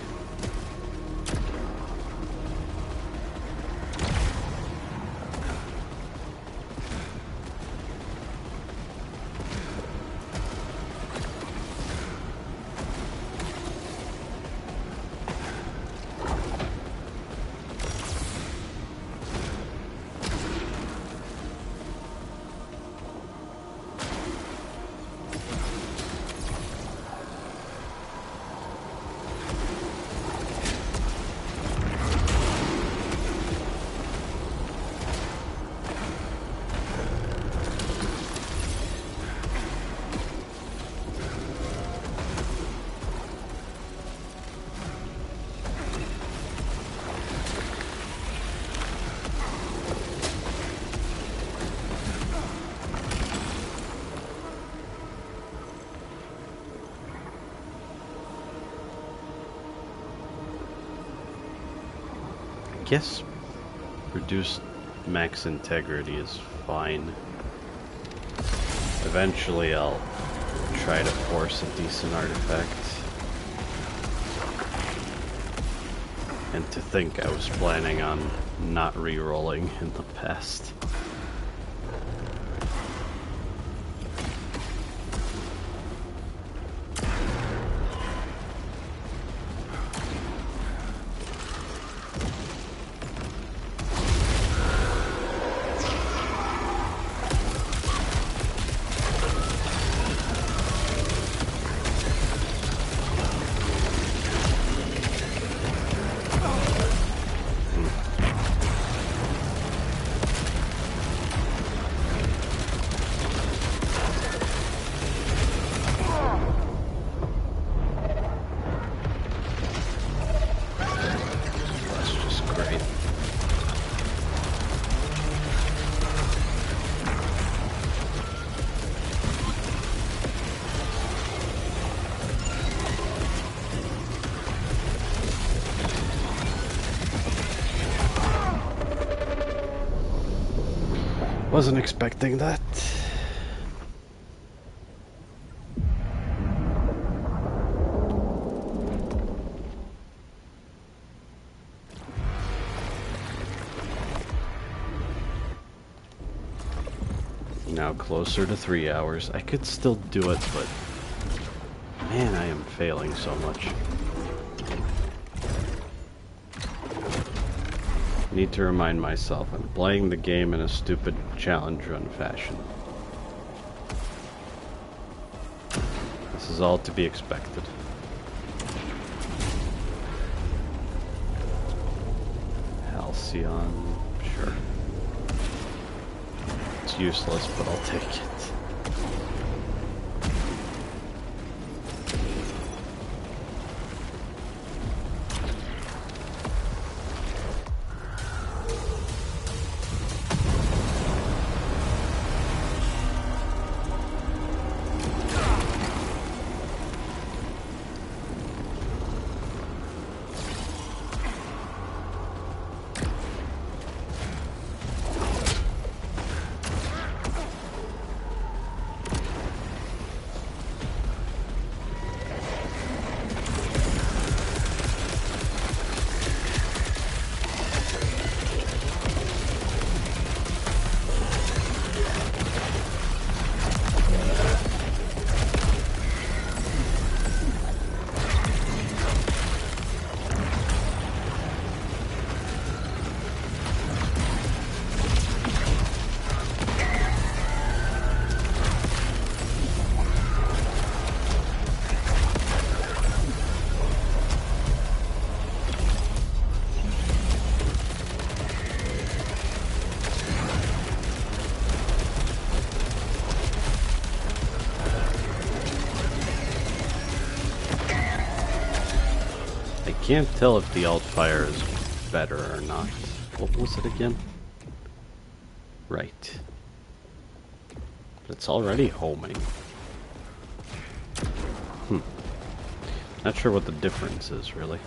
I guess reduced max integrity is fine. Eventually I'll try to force a decent artifact. And to think I was planning on not re-rolling in the past. Wasn't expecting that. Now closer to 3 hours. I could still do it, but man, I am failing so much. Need to remind myself I'm playing the game in a stupid challenge run fashion. This is all to be expected. Halcyon, sure. It's useless, but I'll take it. Can't tell if the alt fire is better or not. What was it again? Right. It's already homing. Not sure what the difference is, really.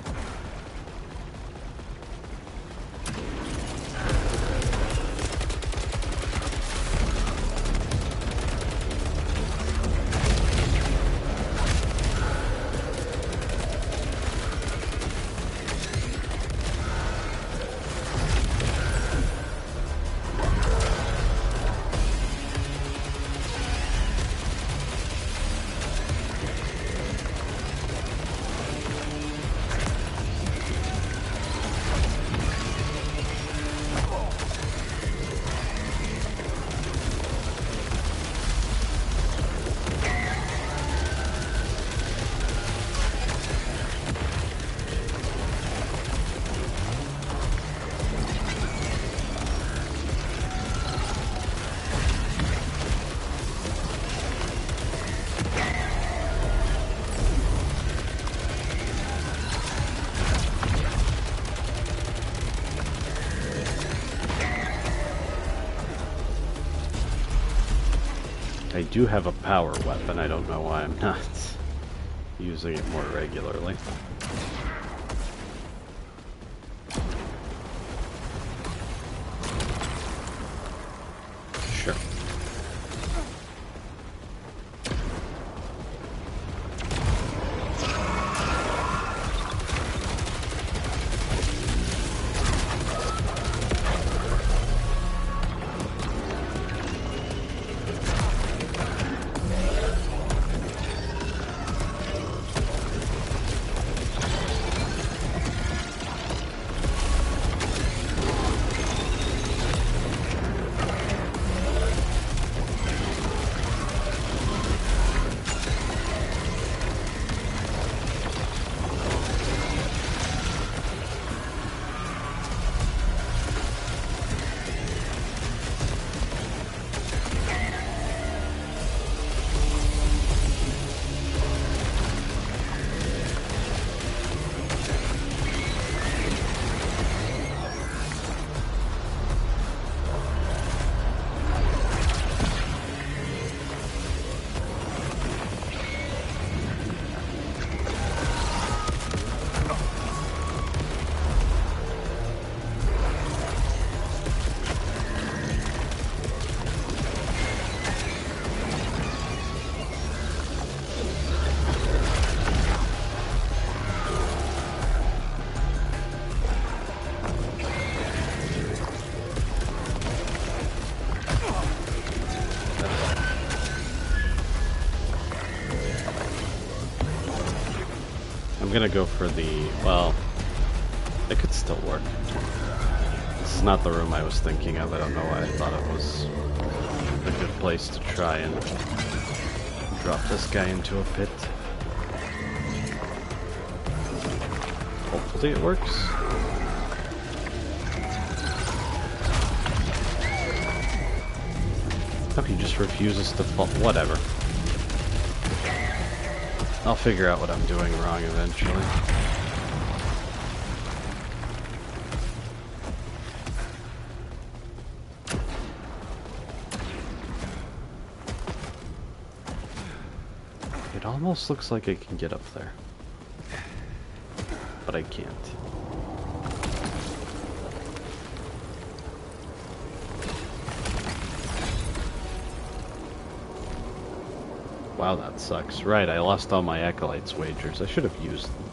do have a power weapon. I don't know why I'm not using it more regularly. Sure. I'm gonna go for the, well, it could still work. This is not the room I was thinking of. I don't know why I thought it was a good place to try and drop this guy into a pit. Hopefully it works. Oh, he just refuses to fall. Whatever. I'll figure out what I'm doing wrong eventually. It almost looks like I can get up there, but I can't. Wow, that sucks. Right, I lost all my Acolytes wagers. I should have used them.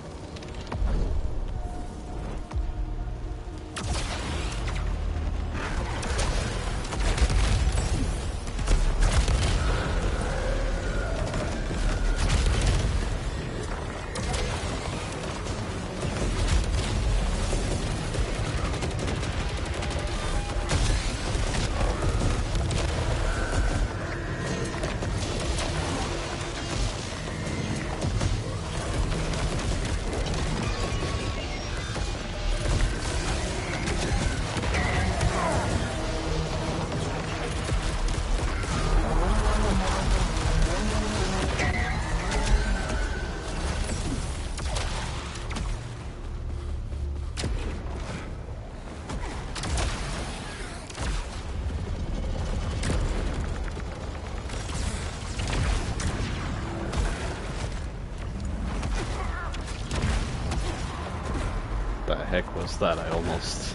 The heck was that? I almost...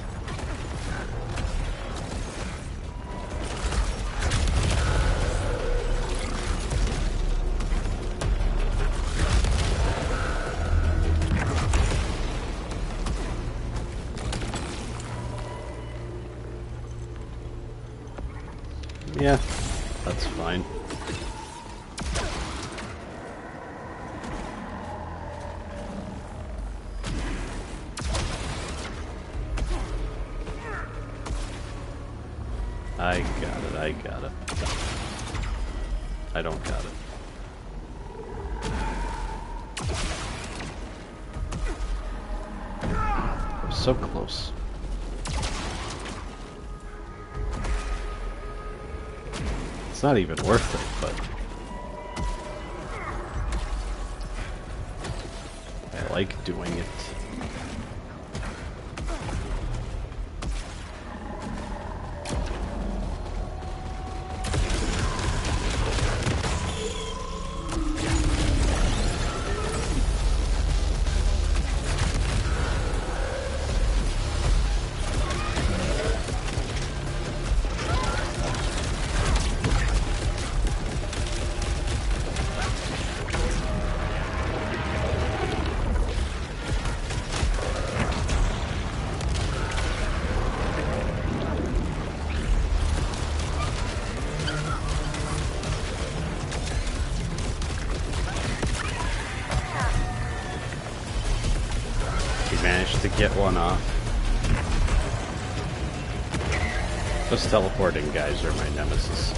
Yeah, that's fine. I got it, I got it. I don't got it. I'm so close. It's not even worth it, but I like doing it. to get one off. Just teleporting guys are my nemesis.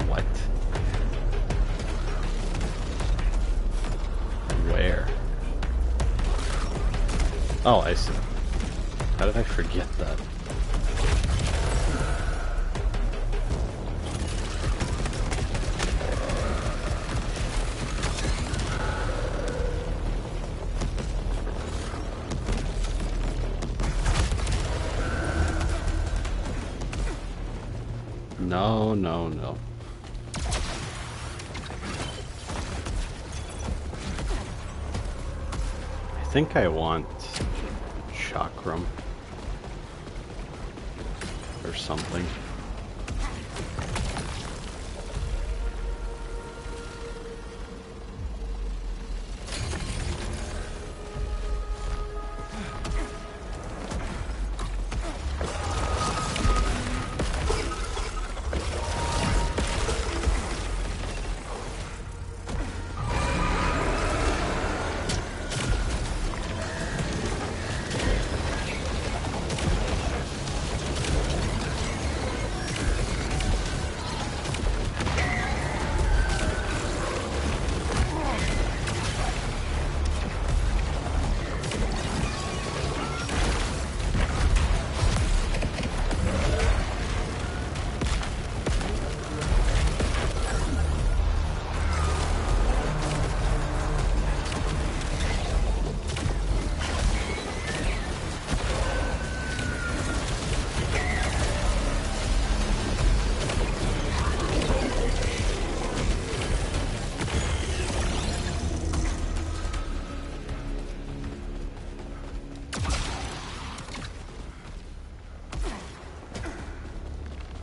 What? Where? Oh, I see. How did I forget that? No, no, no. I think I want chakram or something.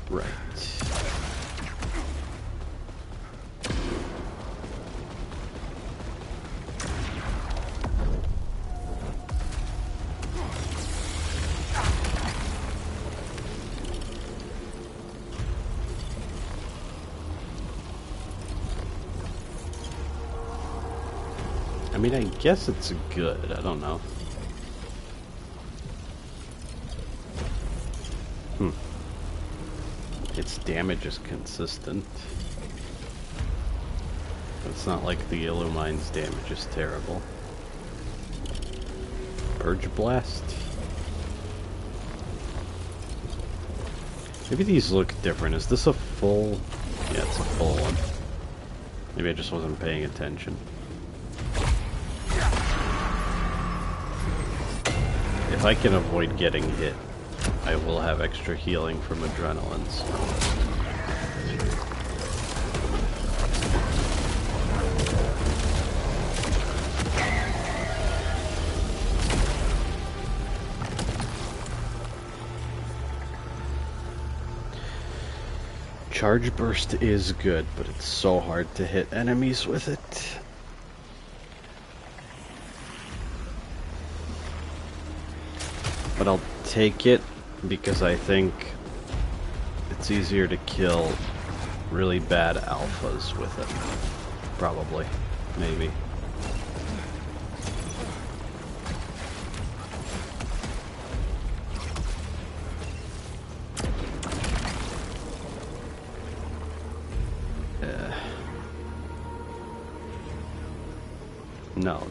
Right. I mean, I guess it's good. I don't know. Its damage is consistent. It's not like the Illumine's damage is terrible. Purge Blast? Maybe these look different. Is this a full? Yeah, it's a full one. Maybe I just wasn't paying attention. If I can avoid getting hit, I will have extra healing from adrenalines. Charge Burst is good, but it's so hard to hit enemies with it. But I'll take it because I think it's easier to kill really bad alphas with it. Probably. Maybe. No,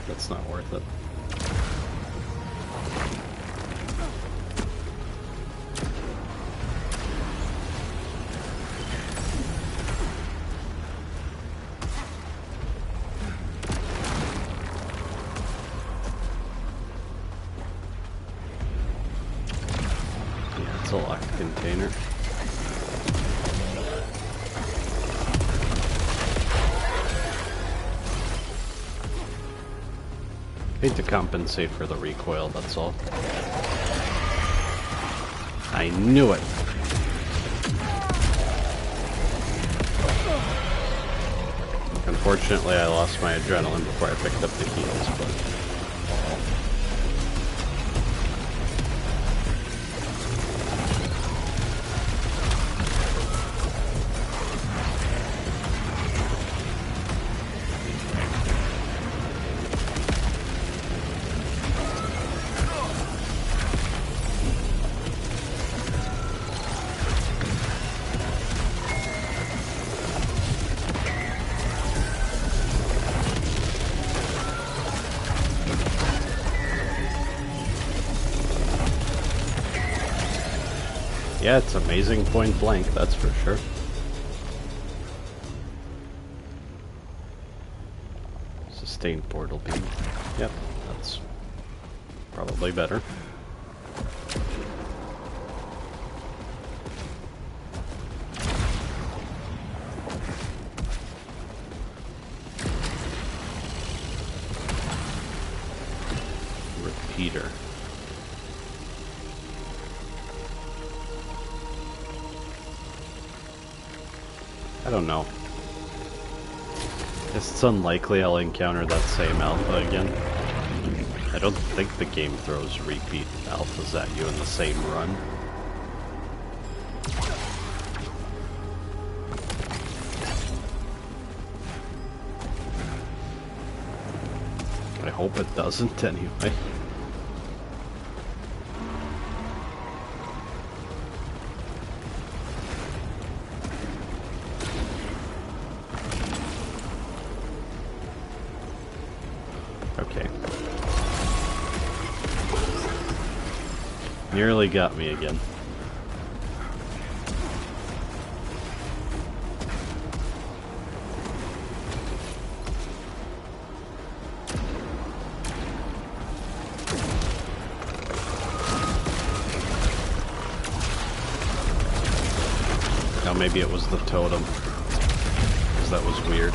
that's not worth it. Yeah, it's a locked container. Need to compensate for the recoil, that's all. I knew it! Unfortunately, I lost my adrenaline before I picked up the heals, but... Yeah, it's amazing point blank, that's for sure. Sustained portal beam. Yep, that's probably better. Repeater. I don't know. It's unlikely I'll encounter that same alpha again. I don't think the game throws repeat alphas at you in the same run. I hope it doesn't anyway. Okay. Nearly got me again. Now maybe it was the totem, because that was weird.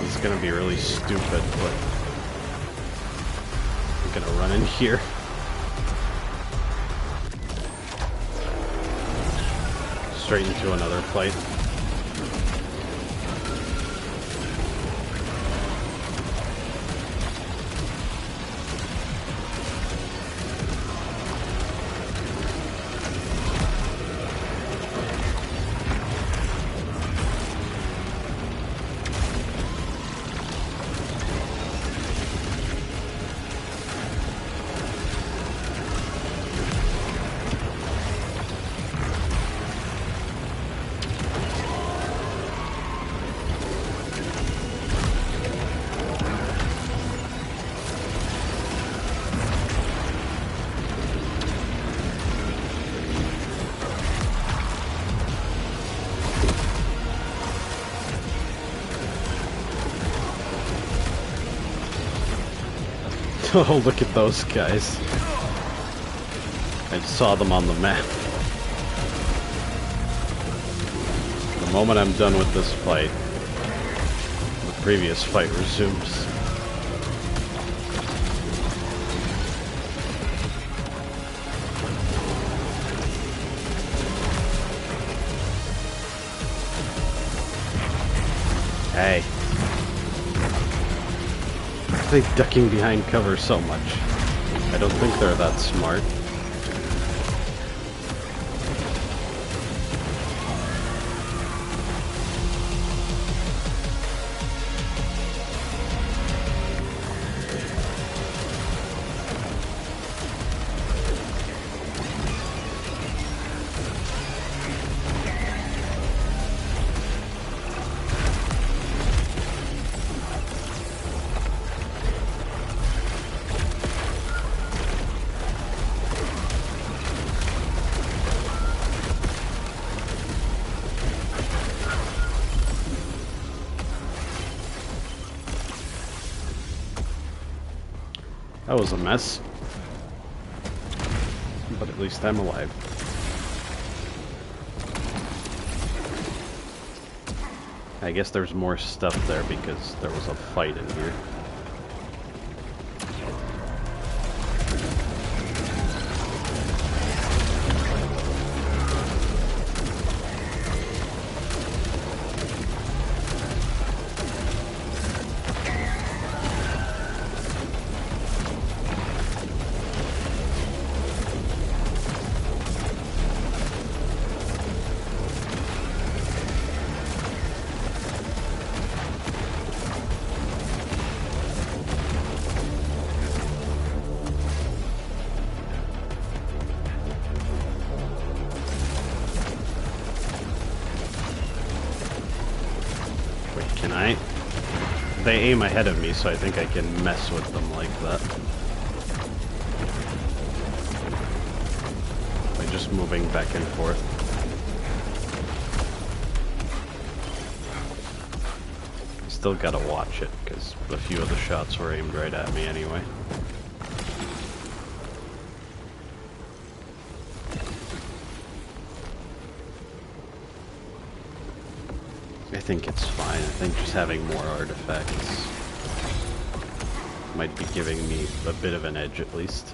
It's gonna be really stupid, but I'm gonna run in here. Straight into another fight. Oh, look at those guys. I saw them on the map. The moment I'm done with this fight, the previous fight resumes. Hey. Why are they ducking behind cover so much? I don't think they're that smart. That was a mess. But at least I'm alive. I guess there's more stuff there because there was a fight in here. they aim ahead of me, so I think I can mess with them like that. By just moving back and forth. Still gotta watch it, because a few of the shots were aimed right at me anyway. I think it's fine. I think just having more artifacts might be giving me a bit of an edge at least.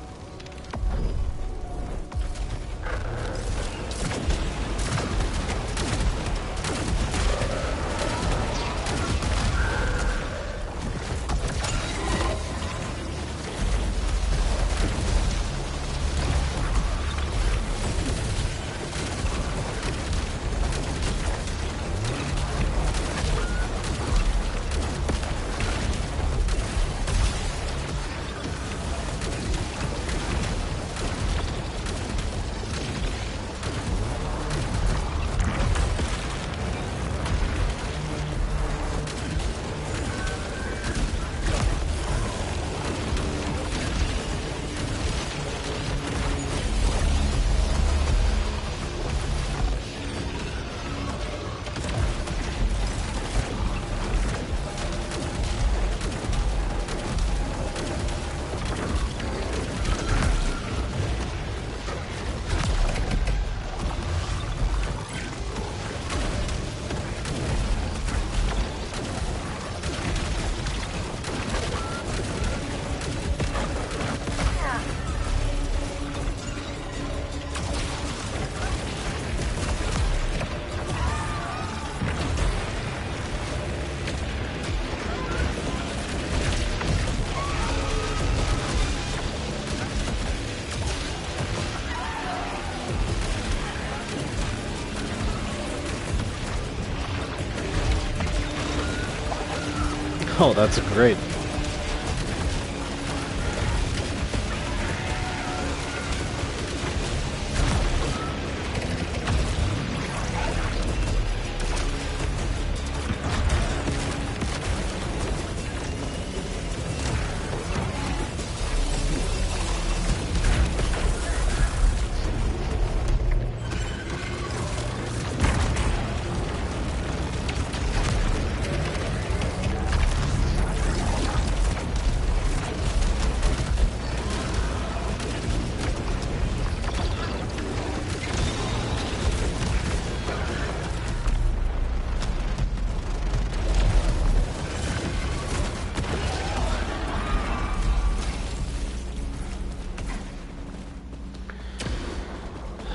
Oh, that's great.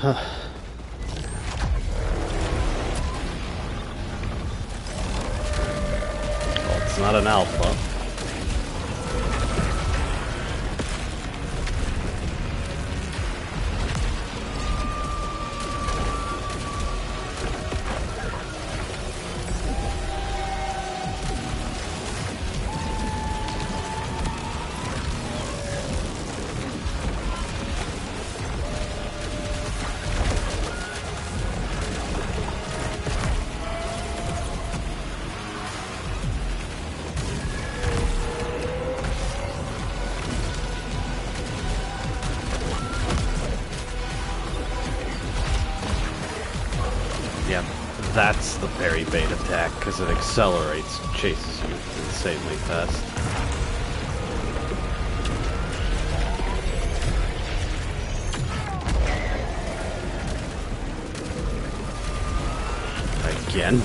Well, it's not an alpha. That's the parry bait attack, because it accelerates and chases you insanely fast. Again?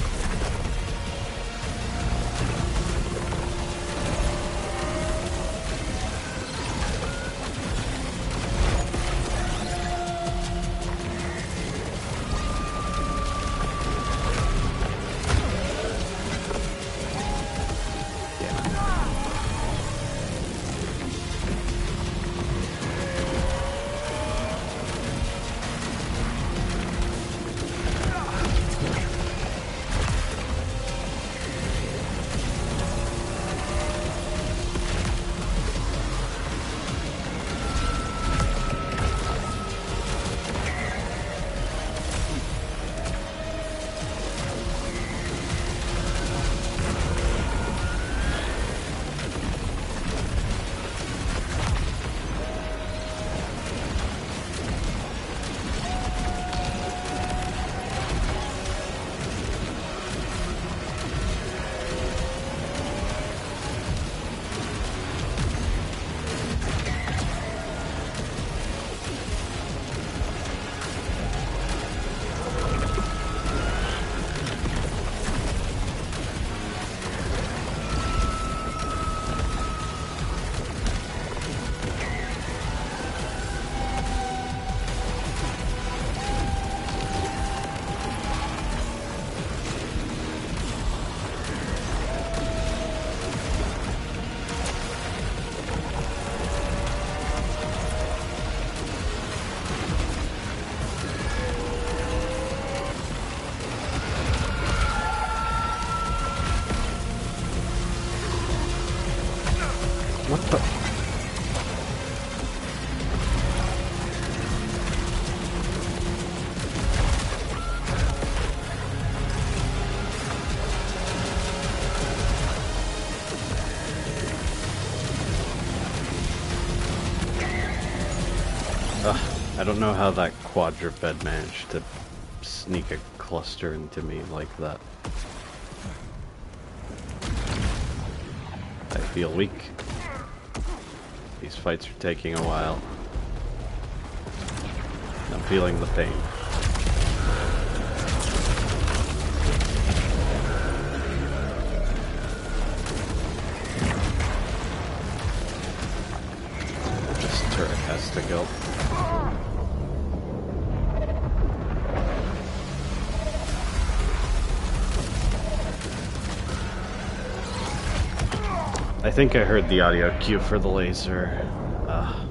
I don't know how that quadruped managed to sneak a cluster into me like that. I feel weak. These fights are taking a while. I'm feeling the pain. This turret has to go. I think I heard the audio cue for the laser. I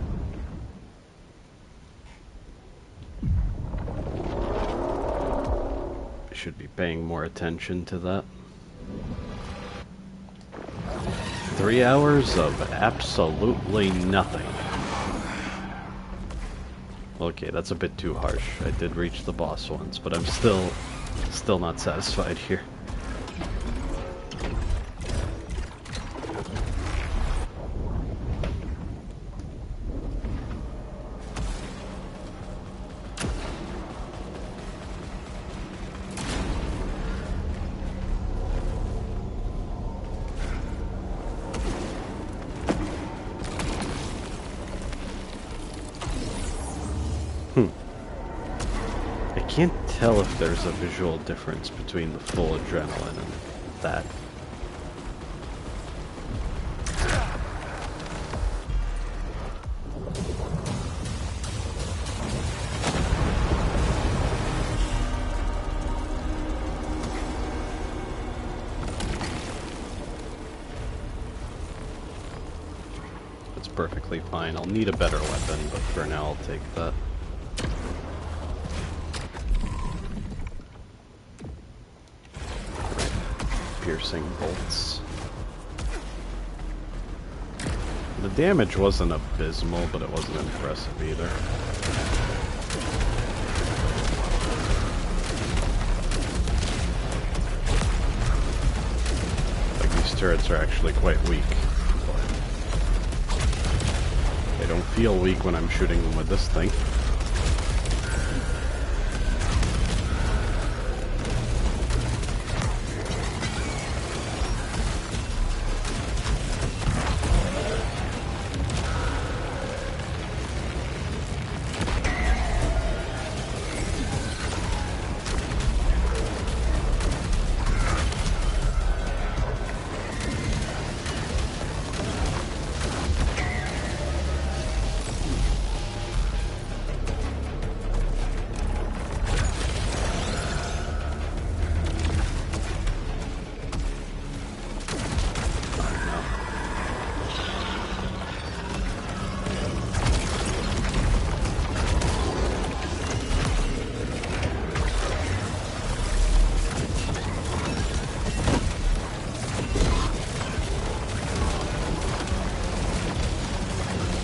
should be paying more attention to that. 3 hours of absolutely nothing. Okay, that's a bit too harsh. I did reach the boss once, but I'm still not satisfied here. I can't tell if there's a visual difference between the full adrenaline and that. It's perfectly fine. I'll need a better weapon, but for now I'll take that. Piercing bolts. The damage wasn't abysmal, but it wasn't impressive either. Like, these turrets are actually quite weak, but they don't feel weak when I'm shooting them with this thing.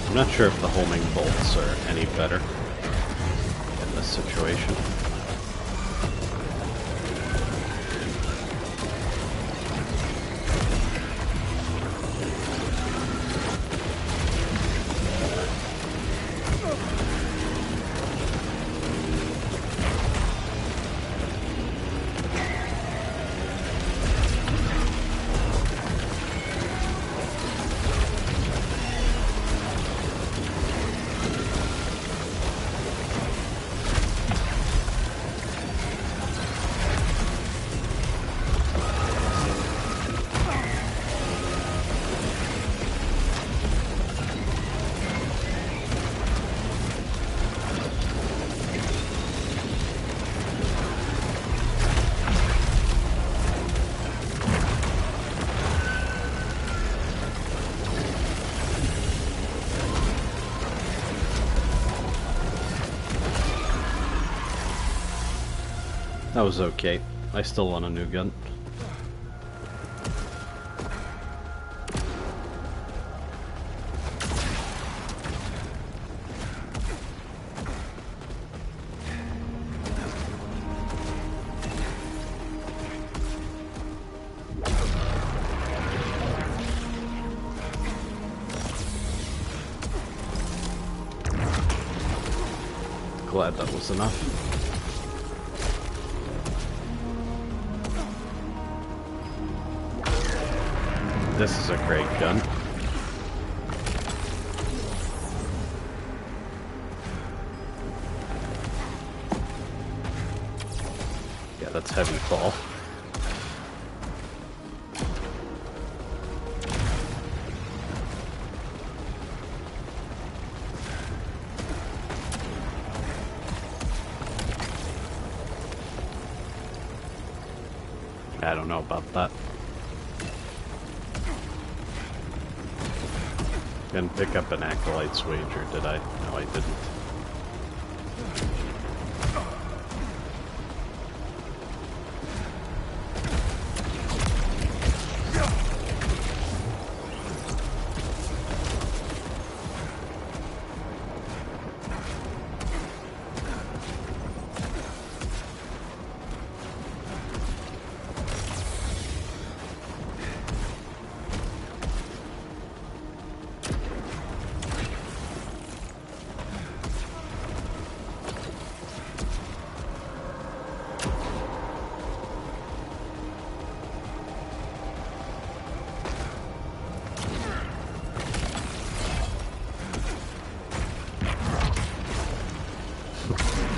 I'm not sure if the homing bolts are any better in this situation. That was okay. I still want a new gun. Glad that was enough. This is a great gun. Yeah, that's heavy fall. I don't know about that. Didn't pick up an Acolyte's wager, did I? No, I didn't.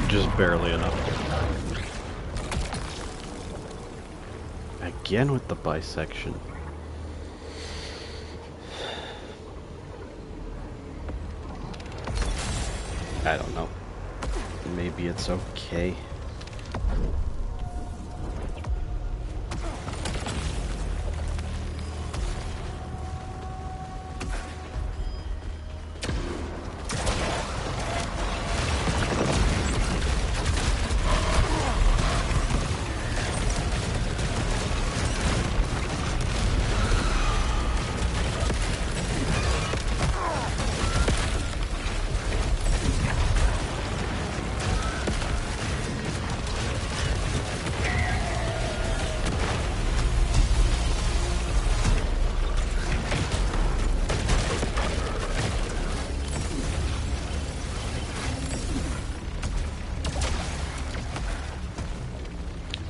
Just barely enough. Again with the bisection. I don't know. Maybe it's okay.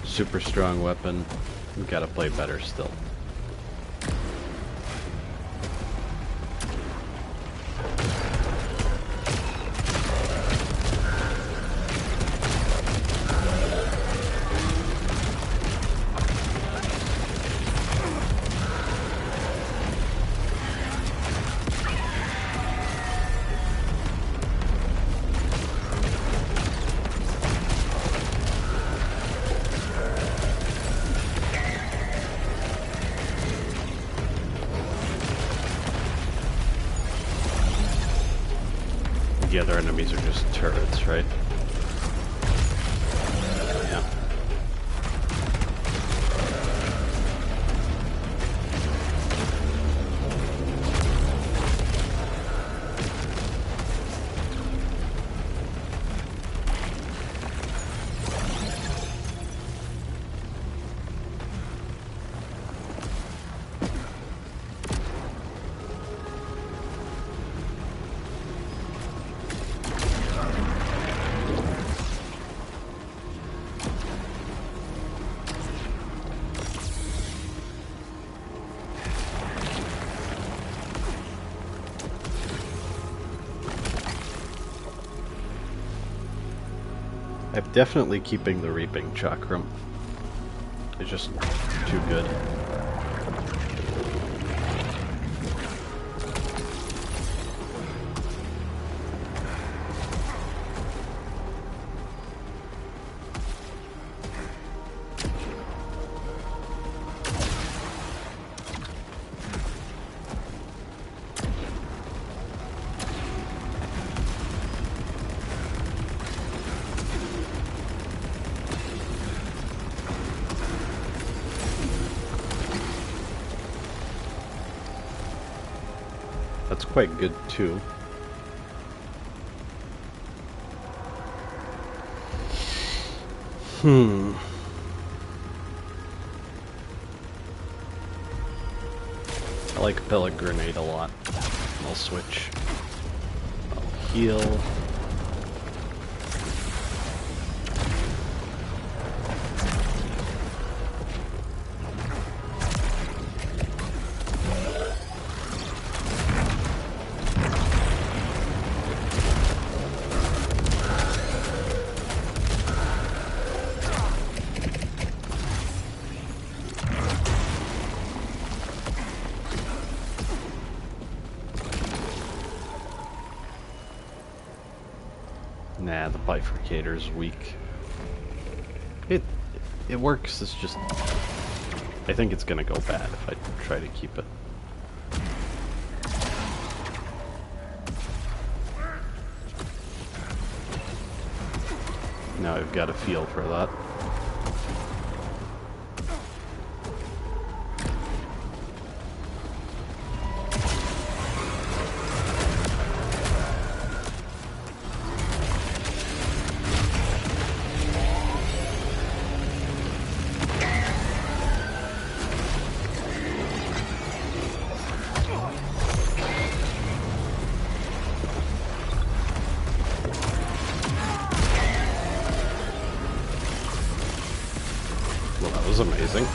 Super strong weapon. We gotta play better still. The other enemies are just turrets, right? Yeah. I'm definitely keeping the Reaping Chakram. It's just too good. That's quite good too. I like Pellet Grenade a lot. I'll switch. I'll heal. Nah, the bifurcator's weak. It works, it's just... I think it's gonna go bad if I try to keep it. Now I've got a feel for that. Well, that was amazing.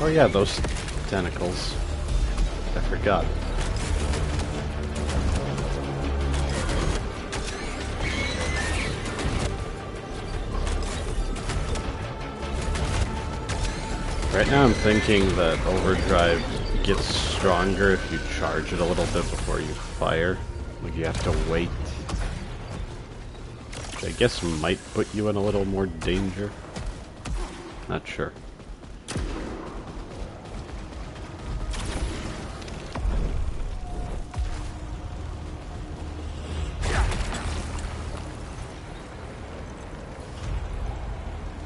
Oh yeah, those tentacles. I forgot. Right now I'm thinking that overdrive gets stronger if you charge it a little bit before you fire. Like you have to wait. Which I guess might put you in a little more danger. Not sure.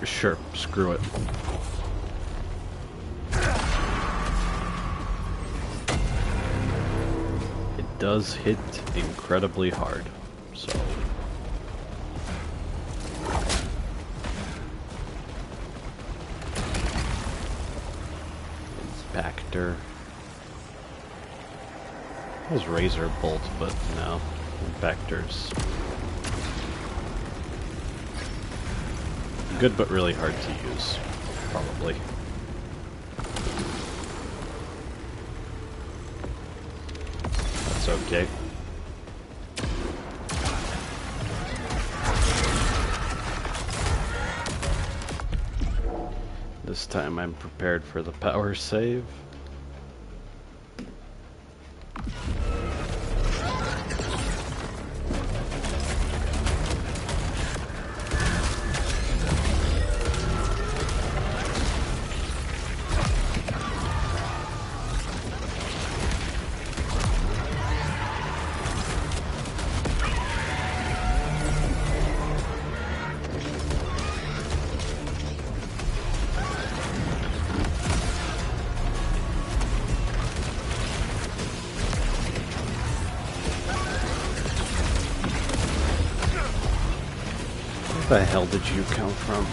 Sure, screw it. It does hit incredibly hard, so... Inspector. It was Razor Bolt, but no. Inspectors. Good, but really hard to use, probably. That's okay. This time I'm prepared for the power save. Where the hell did you come from?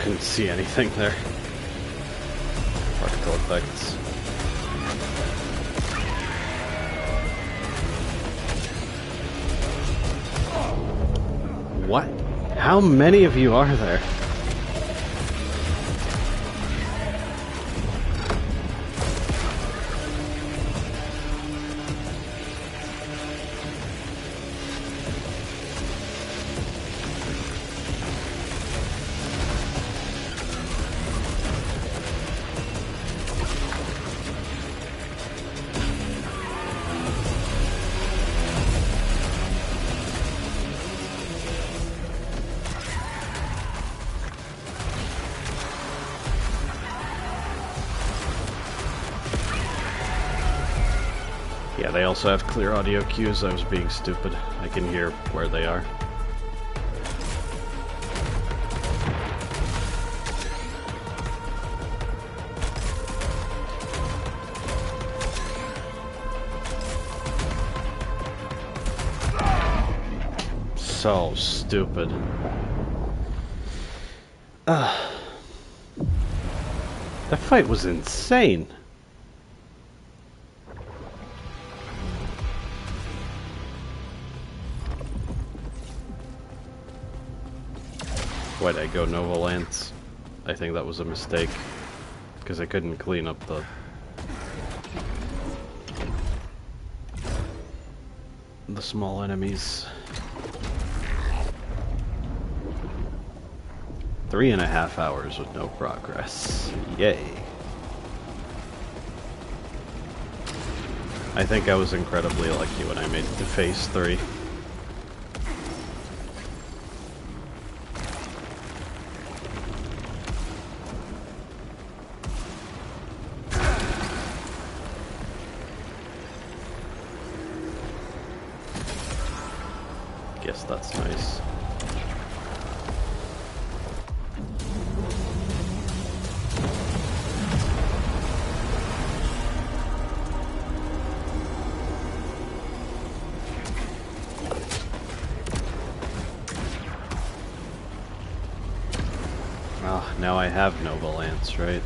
Couldn't see anything there. Particle effects. What? How many of you are there? Yeah, they also have clear audio cues. I was being stupid. I can hear where they are. So stupid. That fight was insane. why'd I go Nova Lance? I think that was a mistake. Because I couldn't clean up the small enemies. 3.5 hours with no progress. Yay. I think I was incredibly lucky when I made it to phase 3. Guess that's nice. Oh, now I have Nova Lance, right?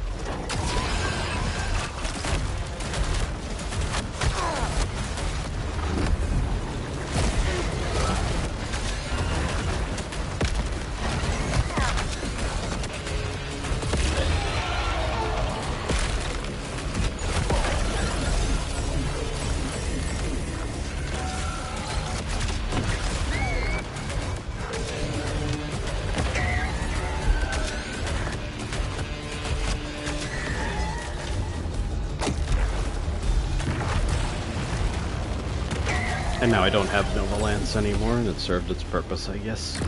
And now I don't have Nova Lance anymore, and it served its purpose, I guess.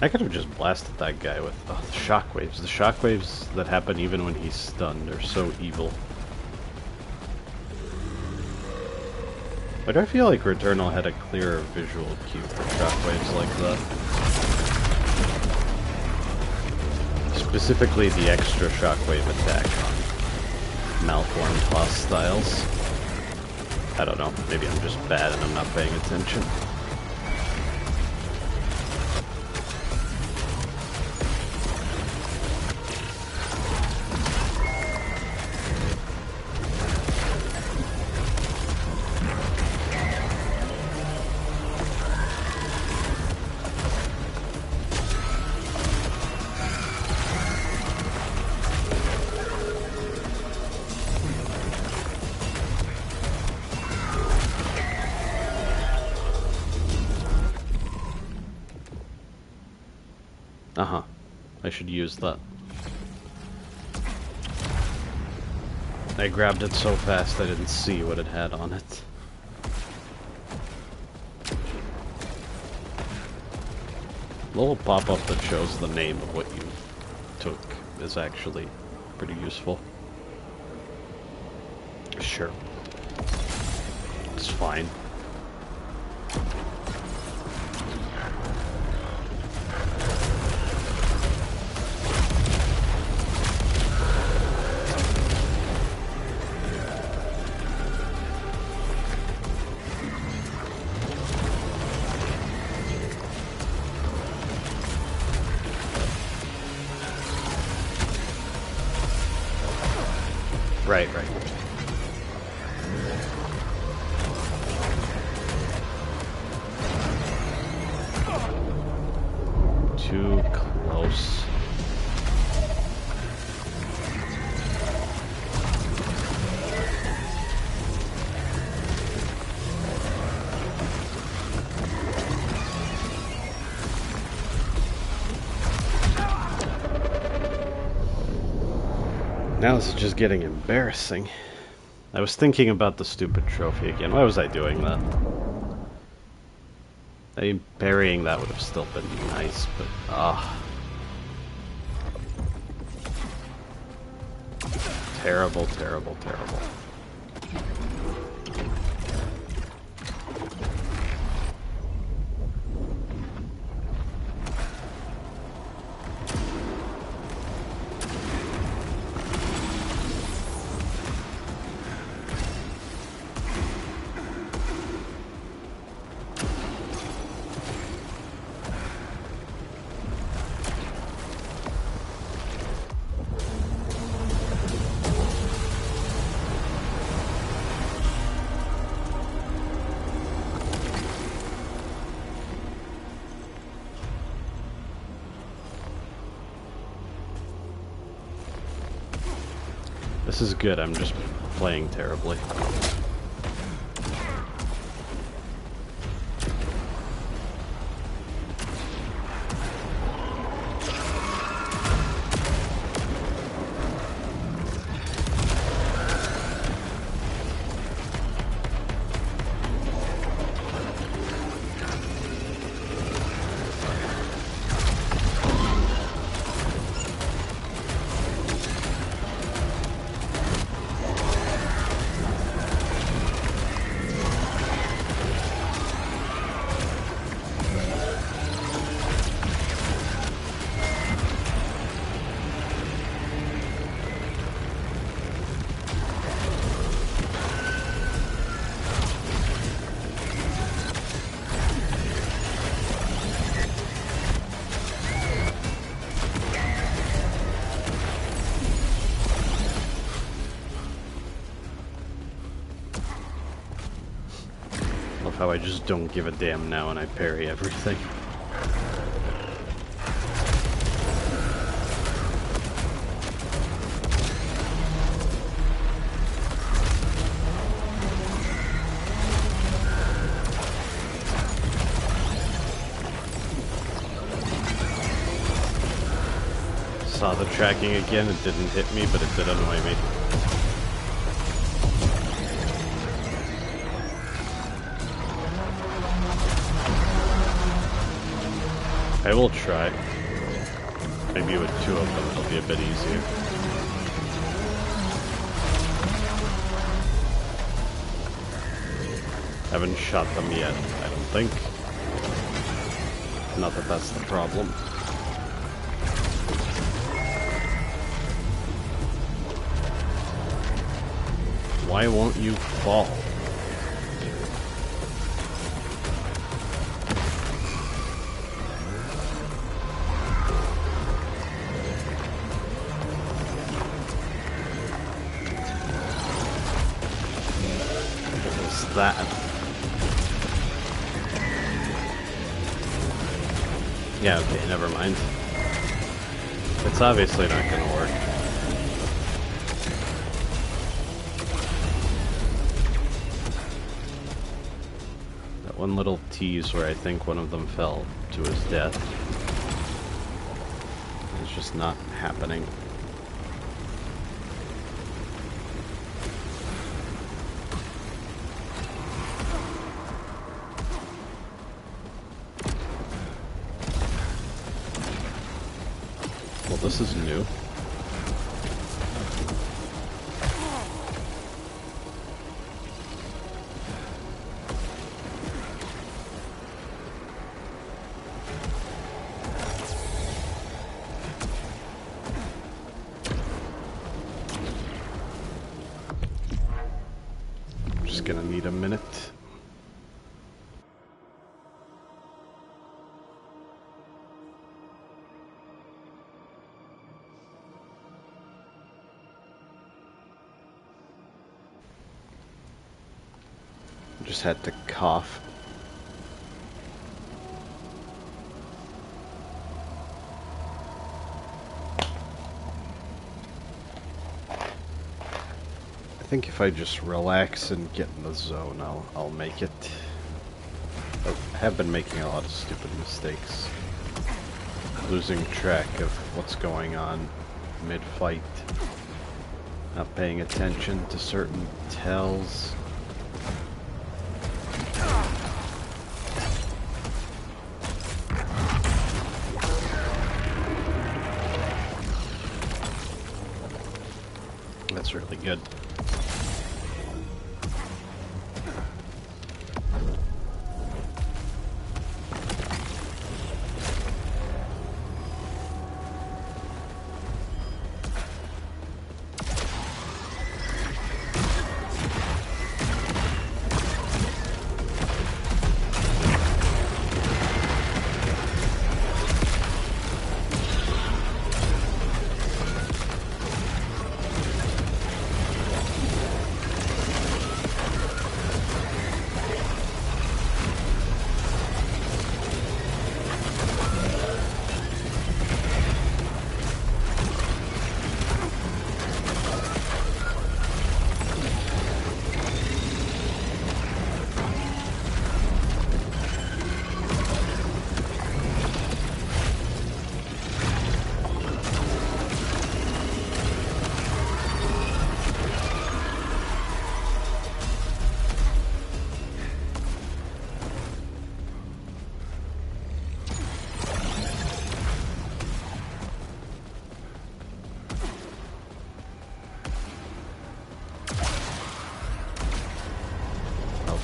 I could have just blasted that guy with the shockwaves. The shockwaves that happen even when he's stunned are so evil. But I feel like Returnal had a clearer visual cue for shockwaves like that. Specifically the extra shockwave attack on malformed hostiles. I don't know, maybe I'm just bad and I'm not paying attention. Uh-huh. I should use that. I grabbed it so fast I didn't see what it had on it. The little pop-up that shows the name of what you took is actually pretty useful. Sure. It's fine. Right. Too close. Now this is just getting embarrassing. I was thinking about the stupid trophy again. Why was I doing that? I mean, burying that would have still been nice, but terrible. This is good, I'm just playing terribly. How I just don't give a damn now and I parry everything. Saw the tracking again, it didn't hit me, but it did annoy me. I will try. Maybe with two of them it'll be a bit easier. Haven't shot them yet, I don't think. Not that that's the problem. Why won't you fall? That. Yeah, okay, never mind. It's obviously not gonna work. That one little tease where I think one of them fell to his death is just not happening. This is new. I'm just gonna need a minute. Just had to cough. I think if I just relax and get in the zone, I'll make it. I have been making a lot of stupid mistakes. Losing track of what's going on mid-fight. Not paying attention to certain tells. That's really good.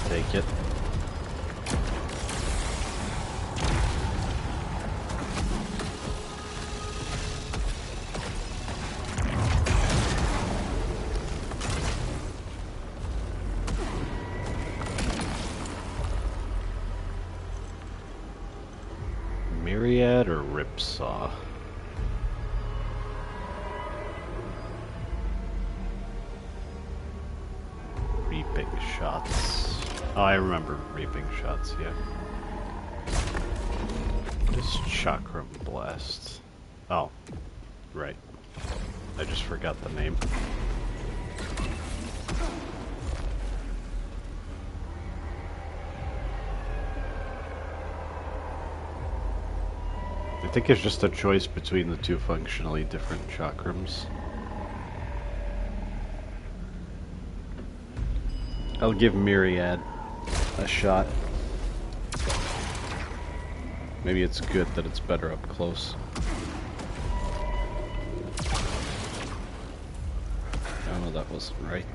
take it. Myriad or Ripsaw? Reaping shots. Oh, I remember reaping shots, yeah. What is Chakram Blast? Oh, right. I just forgot the name. I think it's just a choice between the two functionally different chakrams. I'll give Myriad a shot. Maybe it's good that it's better up close. Oh, that wasn't right.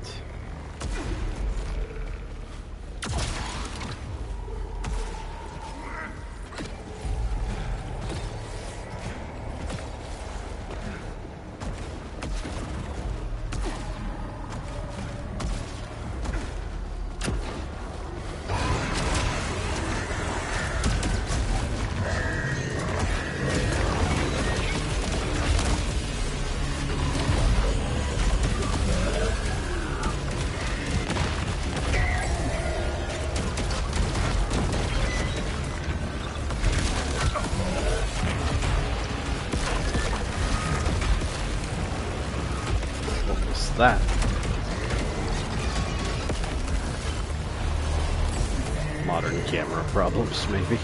That modern camera problems, maybe.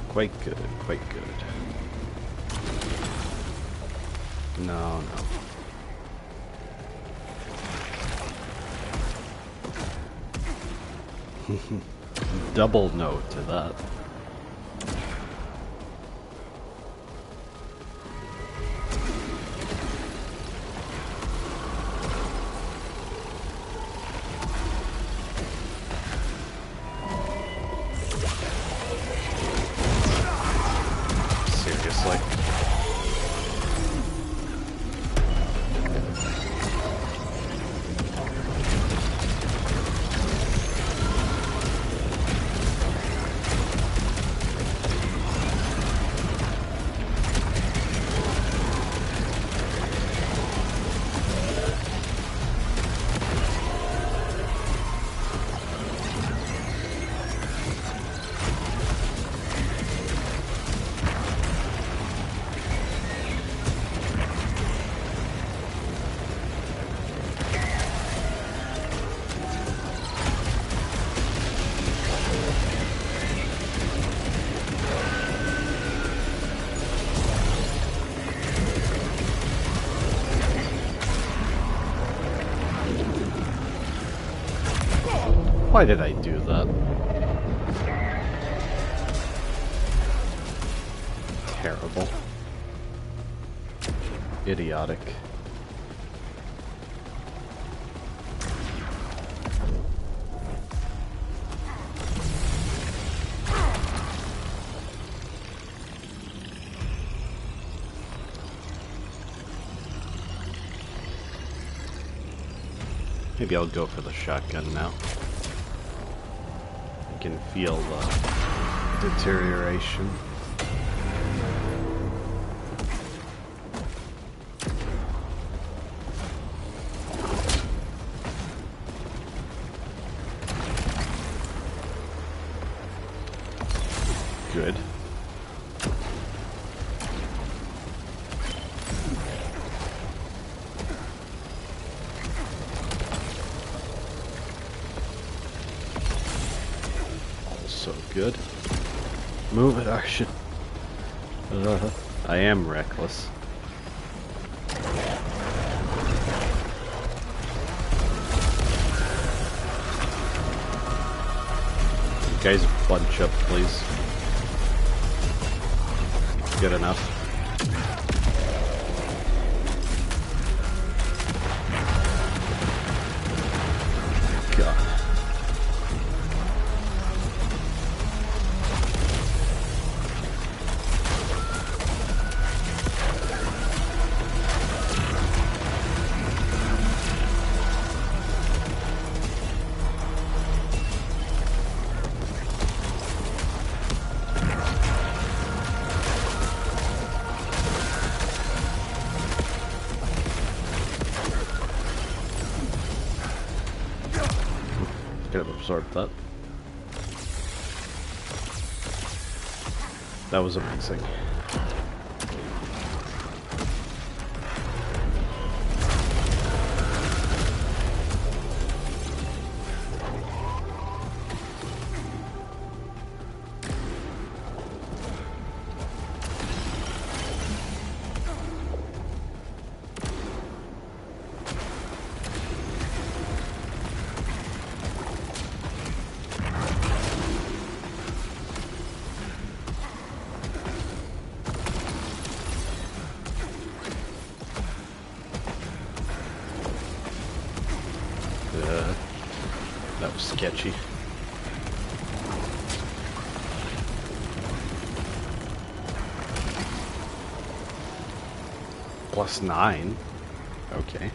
Quite good, quite good. No, no. Double no to that. Why did I do that? Terrible. Idiotic. Maybe I'll go for the shotgun now. I can feel the deterioration. Good. good. Move it, I should... I am reckless. You guys bunch up, please. Good enough. Could have absorbed that. That was amazing. That was sketchy. +9. Okay.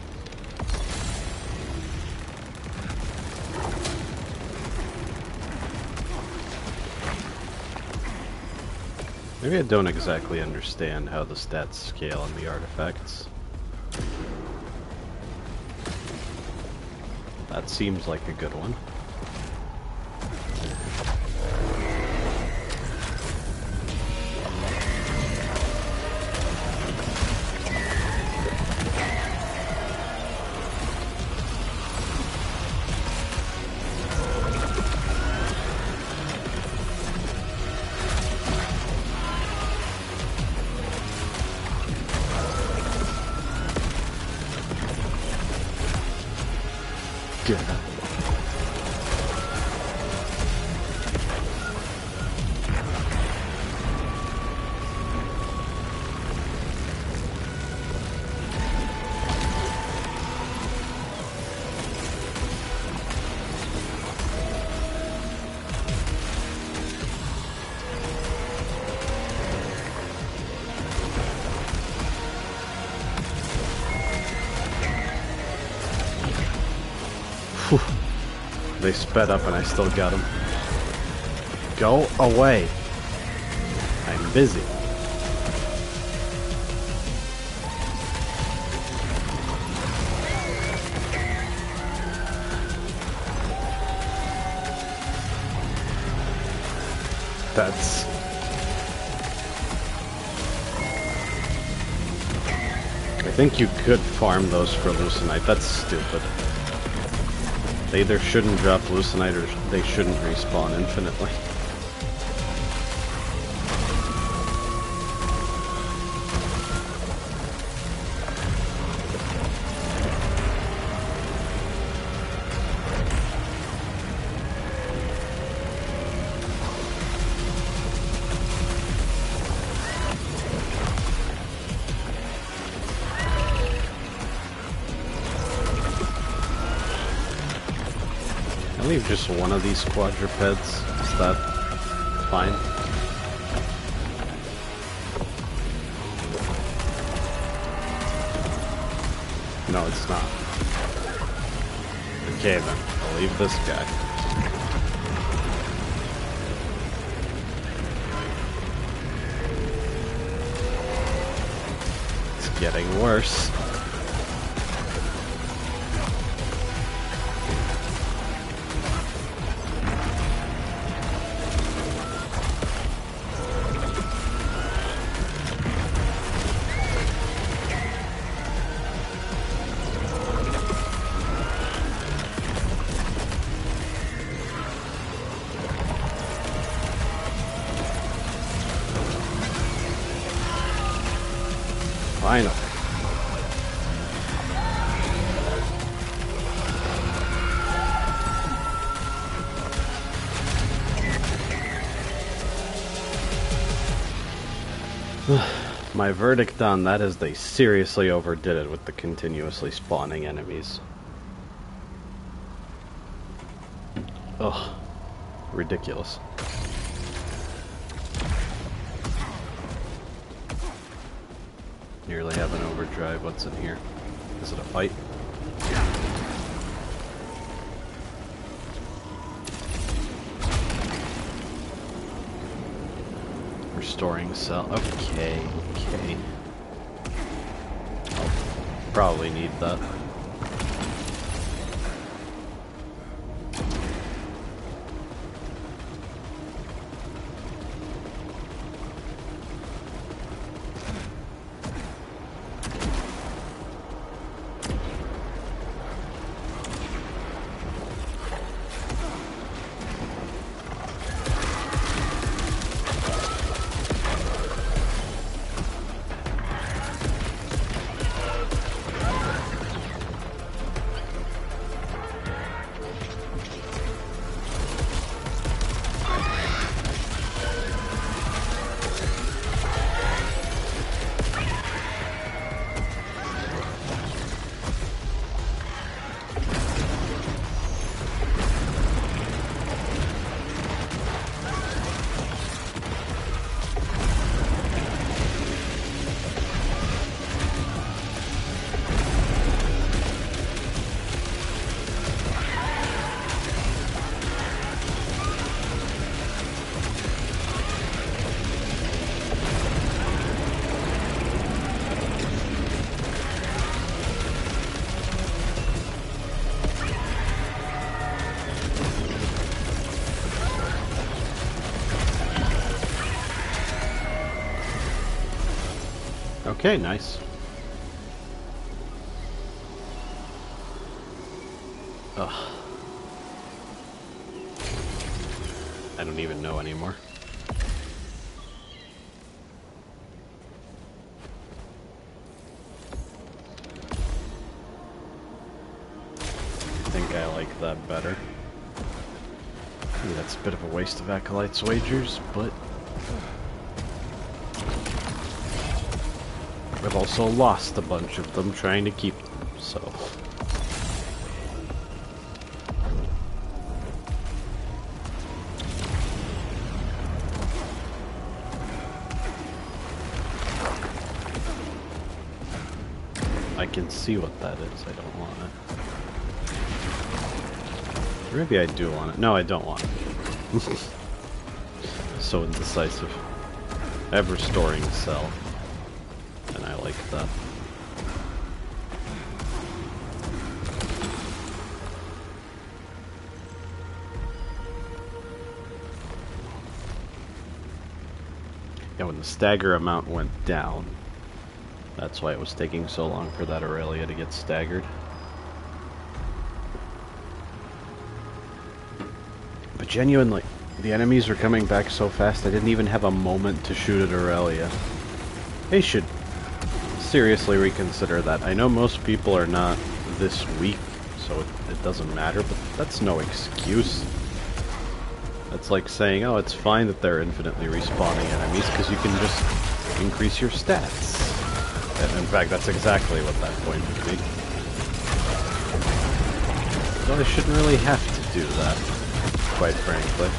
Maybe I don't exactly understand how the stats scale on the artifacts. That seems like a good one. Good. They sped up and I still got them. Go away. I'm busy. That's... I think you could farm those for Lucenite. That's stupid. They either shouldn't drop Lucenite or they shouldn't respawn infinitely. I'll leave just one of these quadrupeds. Is that fine? No, it's not. Okay then, I'll leave this guy. It's getting worse. Finally. My verdict on that is they seriously overdid it with the continuously spawning enemies. Ugh. Ridiculous. Nearly have an overdrive. What's in here? Is it a fight? Restoring cell. Okay, okay. I'll probably need that. Okay, nice. Ugh. I don't even know anymore. I think I like that better. Maybe that's a bit of a waste of Acolyte's wagers, but I've also lost a bunch of them trying to keep them, so... I can see what that is, I don't want it. Or maybe I do want it. No, I don't want it. So indecisive. I have restoring cell. And I like that. Yeah, when the stagger amount went down, that's why it was taking so long for that Aurelia to get staggered. But genuinely, the enemies were coming back so fast I didn't even have a moment to shoot at Aurelia. They should seriously reconsider that. I know most people are not this weak, so it doesn't matter, but that's no excuse. That's like saying, oh, it's fine that they're infinitely respawning enemies, because you can just increase your stats. And in fact, that's exactly what that point would be. So I shouldn't really have to do that, quite frankly.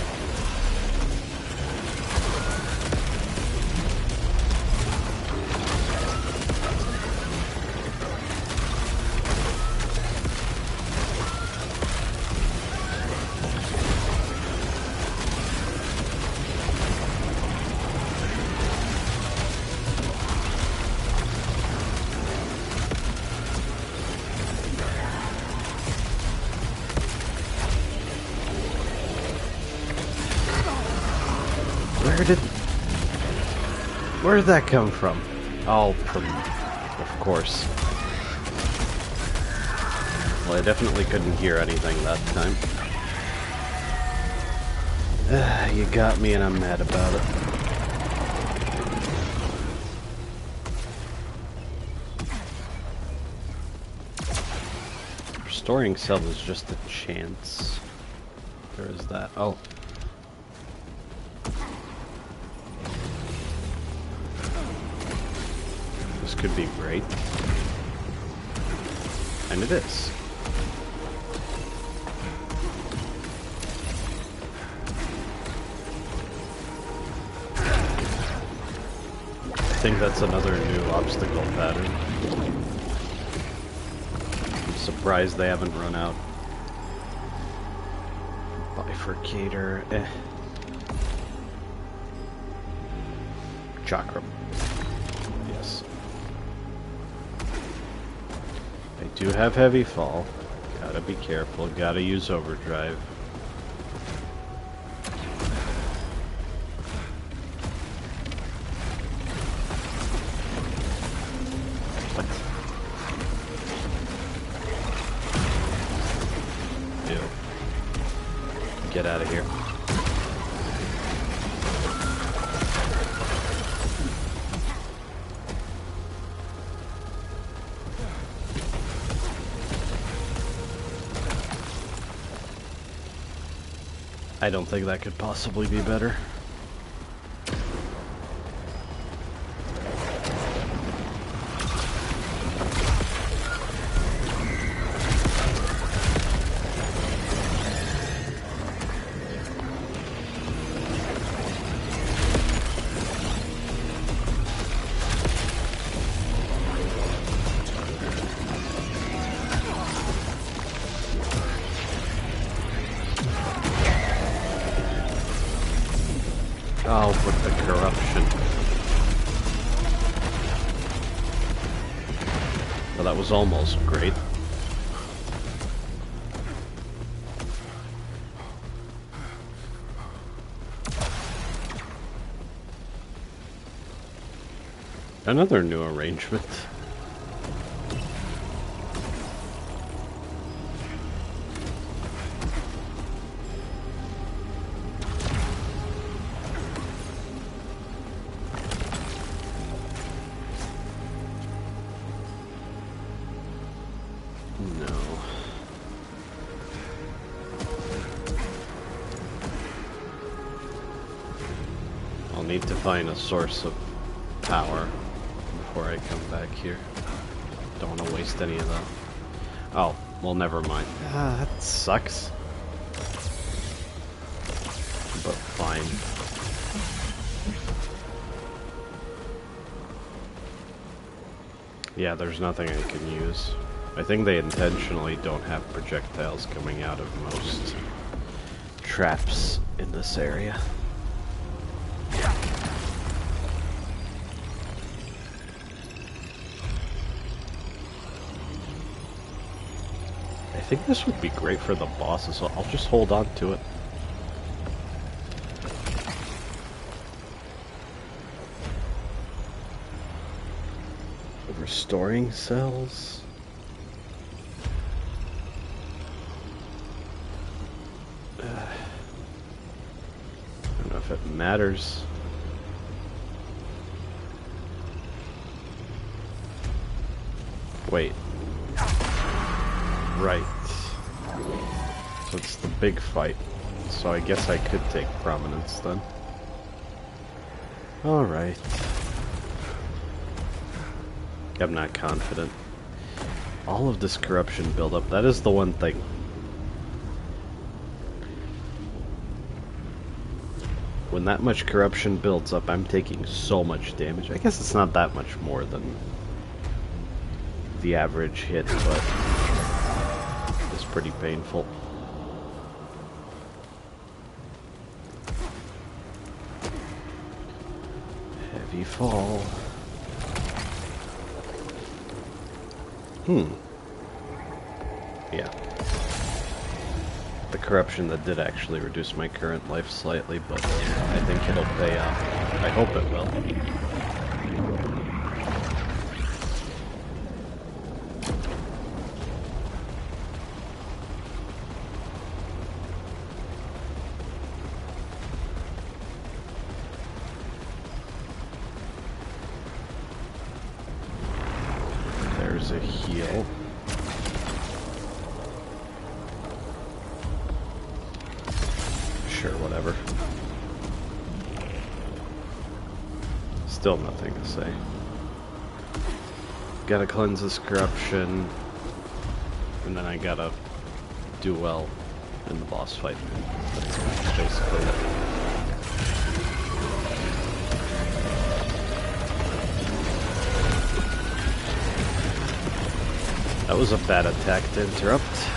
Where did that come from? Oh, of course. Well, I definitely couldn't hear anything that time. You got me and I'm mad about it. restoring cell is just a chance. There is that. Oh. This could be great. And it is. I think that's another new obstacle pattern. I'm surprised they haven't run out. Bifurcator, Chakram. Yes. I do have heavy fall. Gotta be careful, gotta use overdrive. Get out of here. I don't think that could possibly be better. Oh, with the corruption. Well, that was almost great. Another new arrangement. Need to find a source of power before I come back here. Don't want to waste any of that. Oh, well, never mind. Ah, that sucks. But fine. Yeah, there's nothing I can use. I think they intentionally don't have projectiles coming out of most traps in this area. I think this would be great for the bosses, so I'll just hold on to it. Restoring cells. I don't know if it matters. Wait. Right. So it's the big fight. So I guess I could take prominence then. Alright. I'm not confident. All of this corruption buildup, that is the one thing. When that much corruption builds up, I'm taking so much damage. I guess it's not that much more than the average hit, but it's pretty painful. Heavy fall. Yeah. The corruption that did actually reduce my current life slightly, but I think it'll pay off. I hope it will. There's a heal. Still nothing to say. Gotta cleanse this corruption, and then I gotta do well in the boss fight. That's basically it. That was a bad attack to interrupt.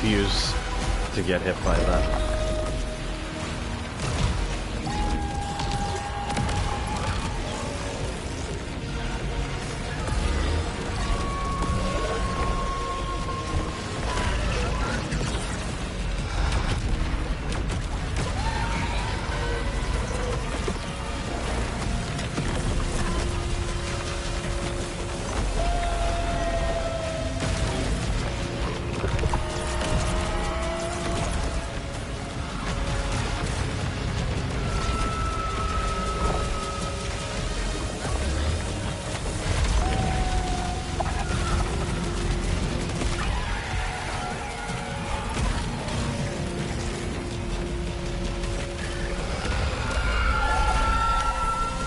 Refuse to get hit by that.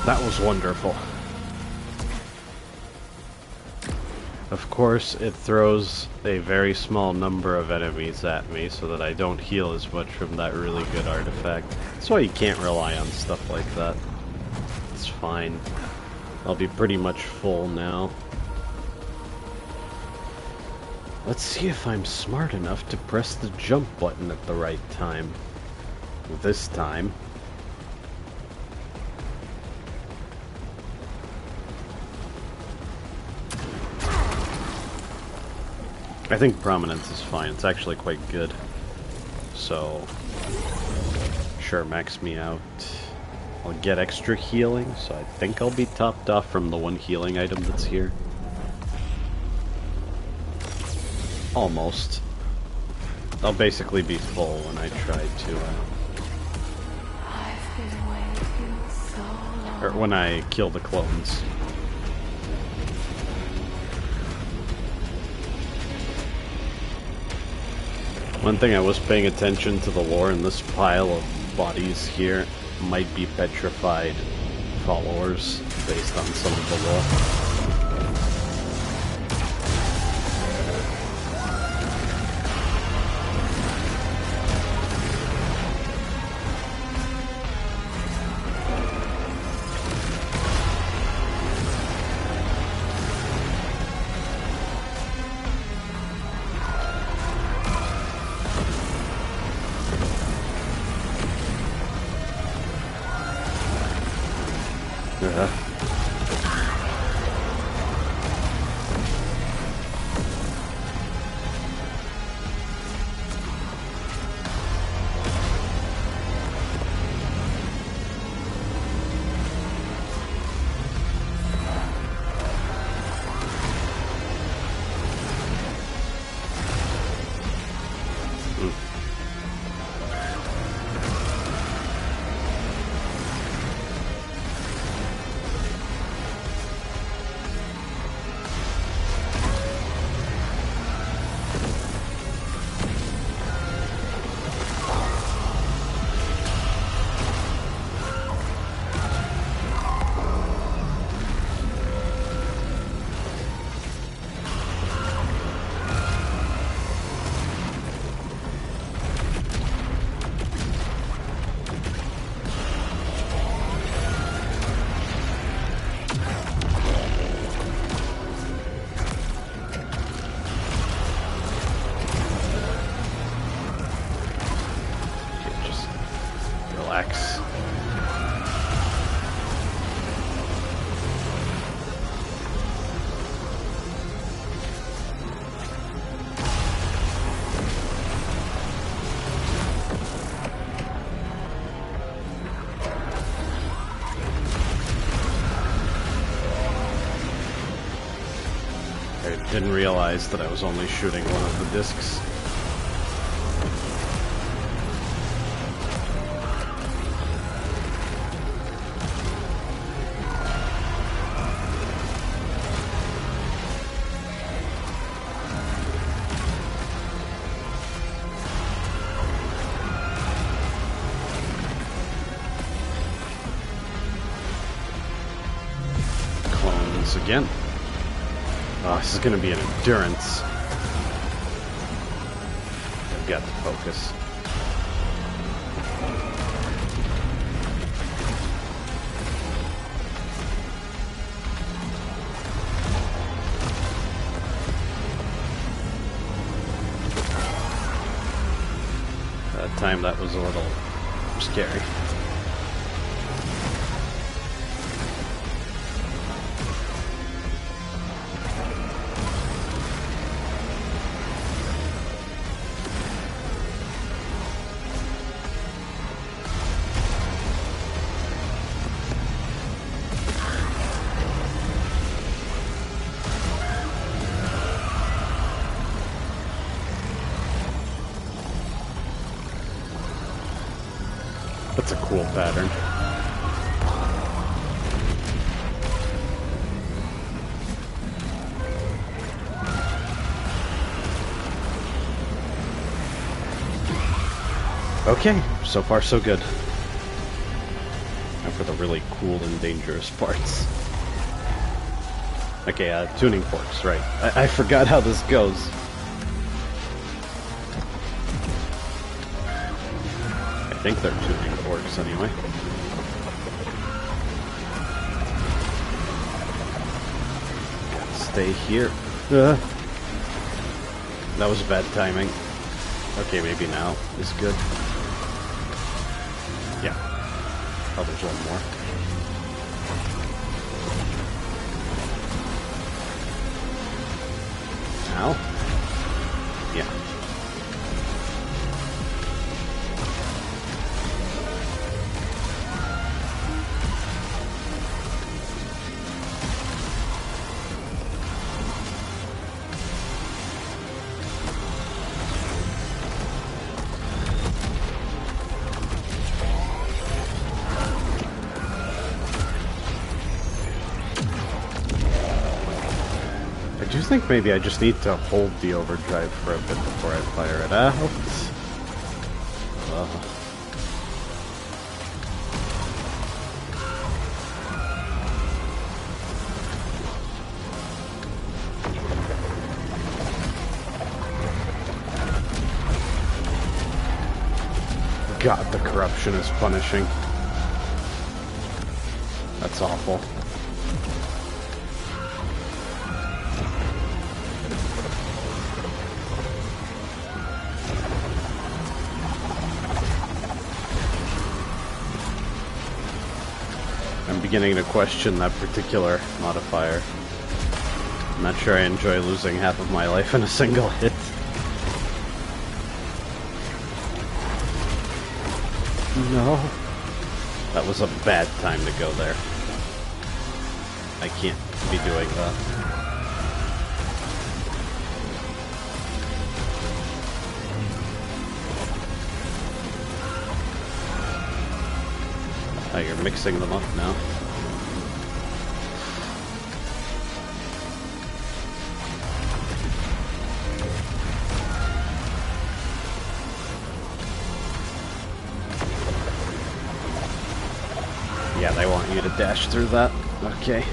That was wonderful. Of course, it throws a very small number of enemies at me so that I don't heal as much from that really good artifact. That's why you can't rely on stuff like that. It's fine. I'll be pretty much full now. Let's see if I'm smart enough to press the jump button at the right time. This time. I think Prominence is fine. It's actually quite good. So, sure, max me out. I'll get extra healing, so I think I'll be topped off from the one healing item that's here. Almost. I'll basically be full when I try to, I've been waiting so long. or when I kill the clones. One thing I was paying attention to the lore in this pile of bodies here might be petrified followers based on some of the lore. I didn't realize that I was only shooting one of the discs. Again. Oh, this is going to be an endurance. I've got to focus. That time that was a little scary. That's a cool pattern. Okay, so far so good. Now for the really cool and dangerous parts. Okay, tuning forks, right. I forgot how this goes. I think they're tuning forks anyway. Stay here. That was bad timing. Okay, maybe now is good. Yeah. Oh, there's one more. Now? Yeah. I do think maybe I just need to hold the overdrive for a bit before I fire it out. God, the corruption is punishing. That's awful. I'm beginning to question that particular modifier. I'm not sure I enjoy losing half of my life in a single hit. No. That was a bad time to go there. I can't be doing that. Oh, you're mixing them up now. Yeah, they want you to dash through that. Okay.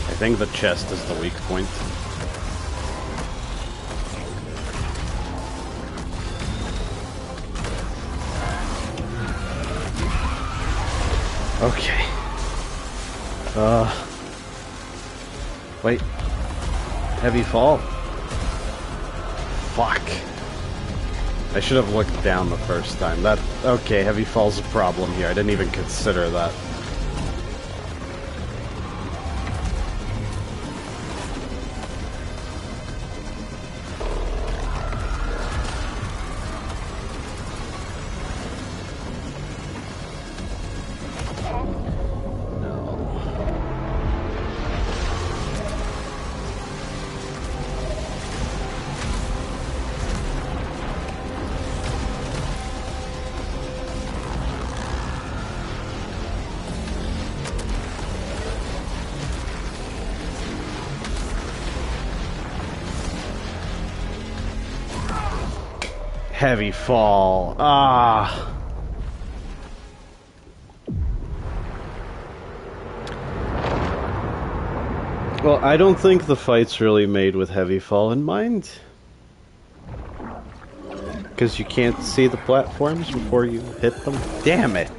I think the chest is the weak point. Okay. Wait. Heavy fall? Fuck. I should have looked down the first time. Okay, heavy fall's a problem here. I didn't even consider that. Heavy fall. Ah. Well, I don't think the fight's really made with heavy fall in mind. Because you can't see the platforms before you hit them. Damn it!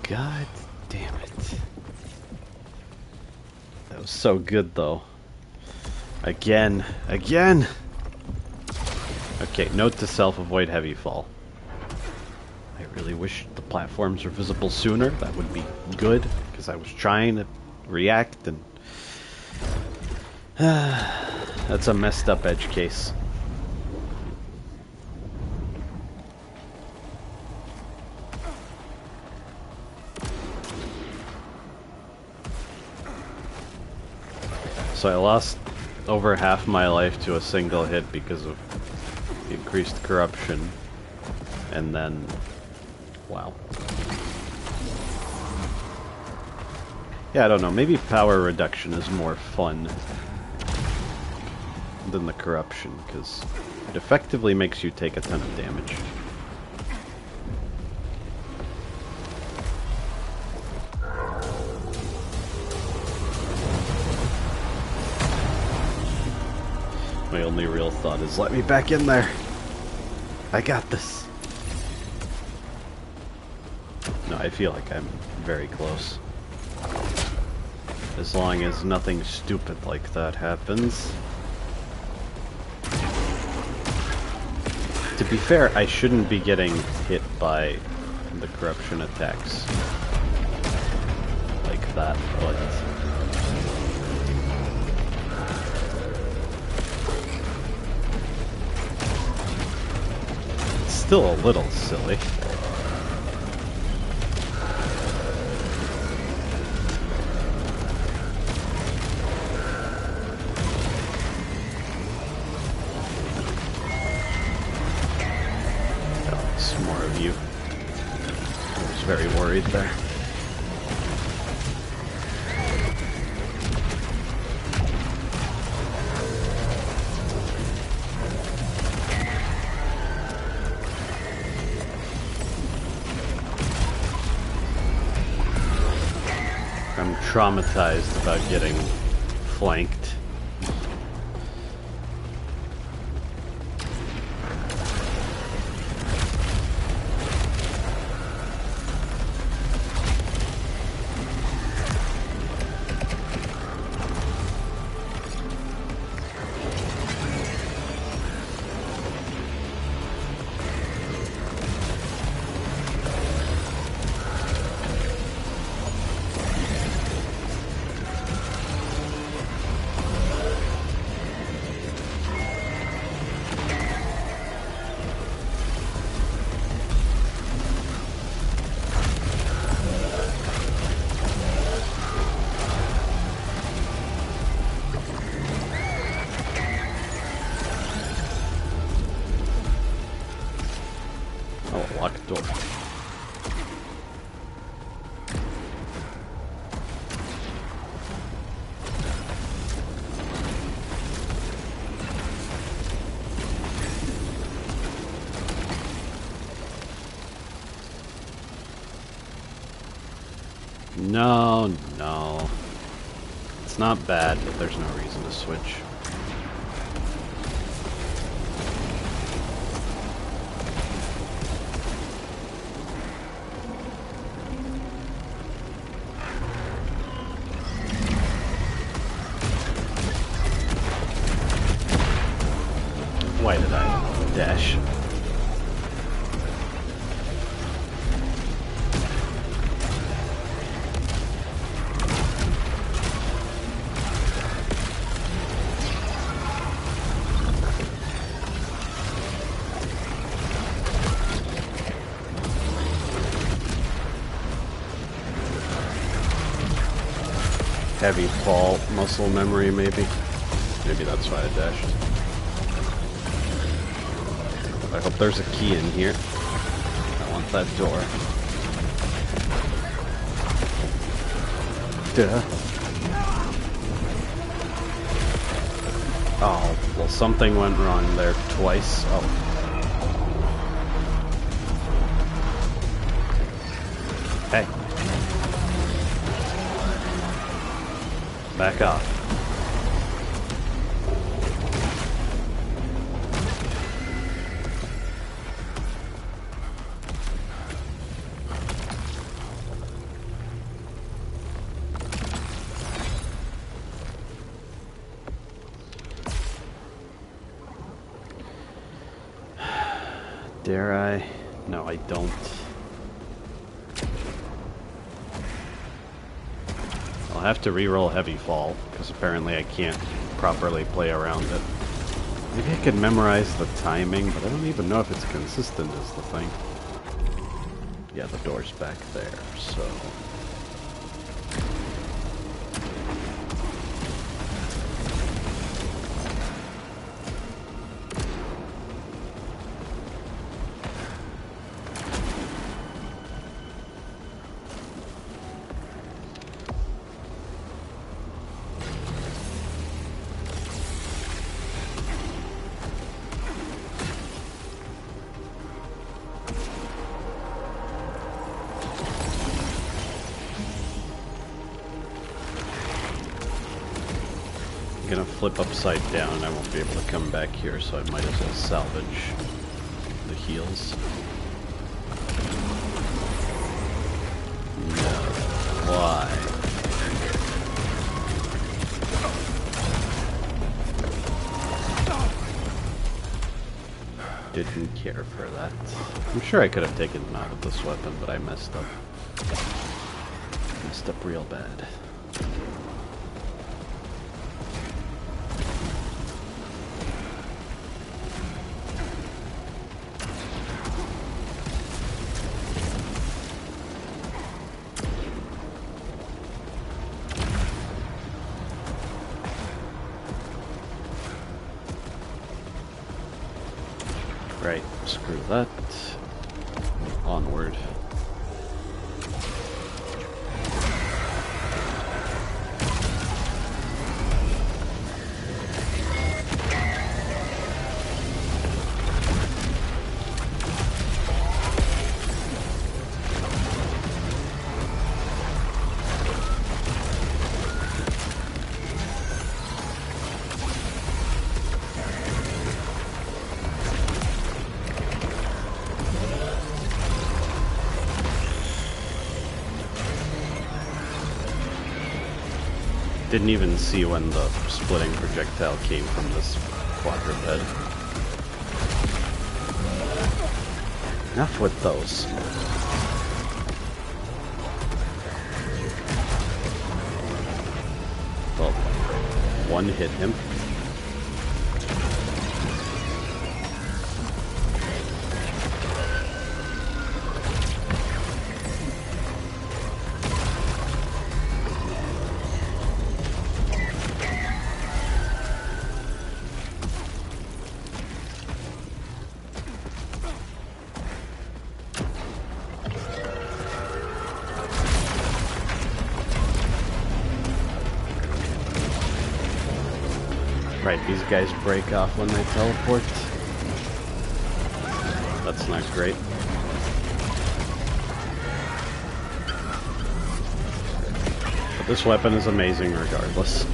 God damn it. That was so good, though. Again. Okay, note to self, avoid heavy fall. I really wish the platforms were visible sooner. That would be good, because I was trying to react, and... that's a messed up edge case. So I lost over half my life to a single hit because of the increased corruption. And then... wow. Yeah, I don't know. Maybe power reduction is more fun than the corruption, because it effectively makes you take a ton of damage. My only real thought is, let me back in there. I got this. No, I feel like I'm very close. As long as nothing stupid like that happens. To be fair, I shouldn't be getting hit by the corruption attacks like that, but... it's still a little silly. Very worried there. I'm traumatized about getting flanked. Locked door. No. It's not bad, but there's no reason to switch. Why did I dash? Heavy fall, muscle memory, maybe. Maybe that's why I dashed. I hope there's a key in here. I want that door. Duh. Oh, Well, something went wrong there twice. Oh. Hey. Back off. Dare I? No, I don't. I'll have to reroll Heavy Fall, because apparently I can't properly play around it. Maybe I can memorize the timing, but I don't even know if it's consistent is the thing. Yeah, the door's back there, so... I'm gonna flip upside down. I won't be able to come back here, so I might as well salvage the heals. No. Why? Didn't care for that. I'm sure I could have taken him out of this weapon, but I messed up. Messed up real bad. Right, screw that. Onward. Didn't even see when the splitting projectile came from this quadruped. Enough with those. Well, one hit him. Right, these guys break off when they teleport. That's not great. But this weapon is amazing regardless.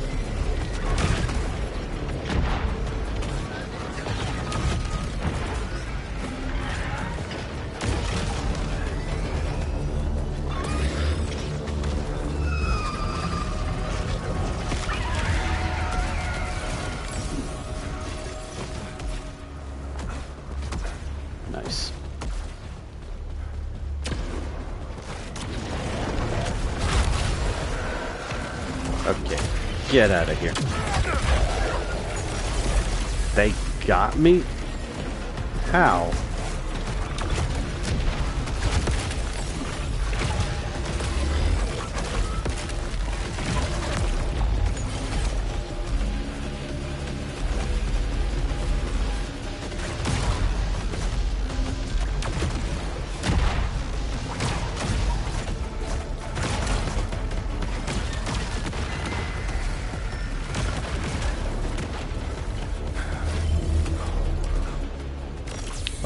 Nice. Okay, get out of here. They got me? How?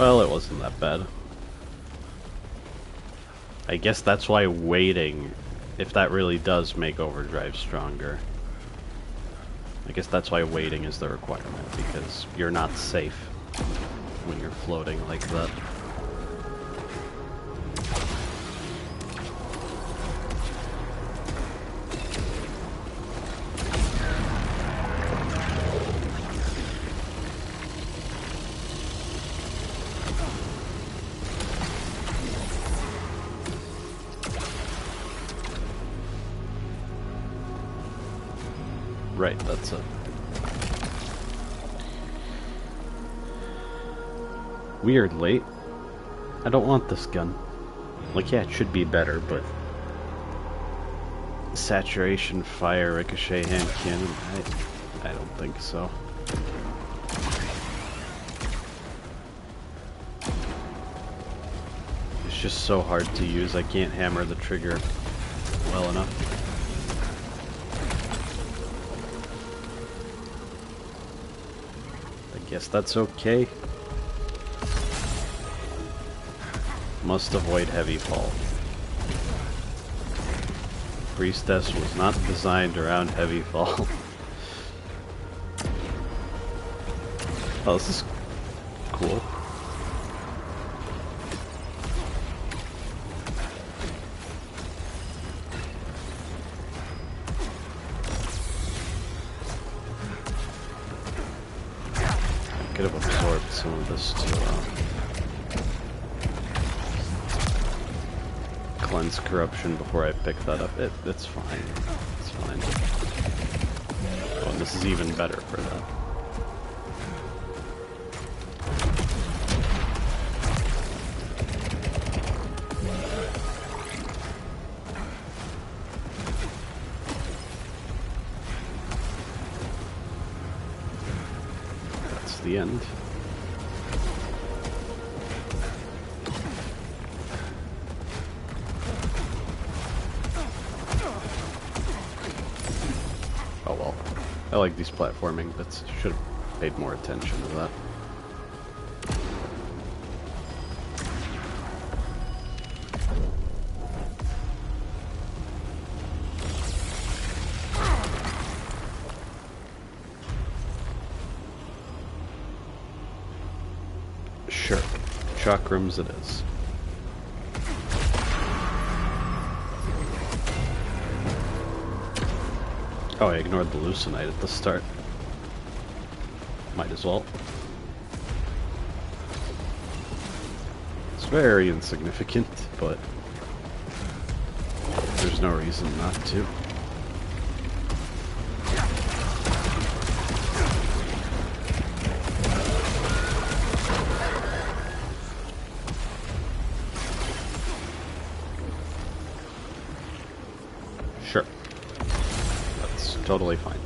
Well, it wasn't that bad. I guess that's why waiting, if that really does make overdrive stronger, I guess that's why waiting is the requirement, because you're not safe when you're floating like that. Right, that's it. Weirdly, I don't want this gun. Like, yeah, it should be better, but saturation, fire, ricochet, hand cannon, I don't think so. It's just so hard to use, I can't hammer the trigger well enough. Guess that's okay. Must avoid heavy fall. Priestess was not designed around heavy fall. Oh, this is cool. Could have absorbed some of this to cleanse corruption before I pick that up. It's fine. It's fine. Oh, and this is even better for that. The end. Oh well. I like these platforming bits. Should have paid more attention to that. Sure. Chakrams it is. Oh, I ignored the Lucenite at the start. Might as well. It's very insignificant, but there's no reason not to. Sure. That's totally fine.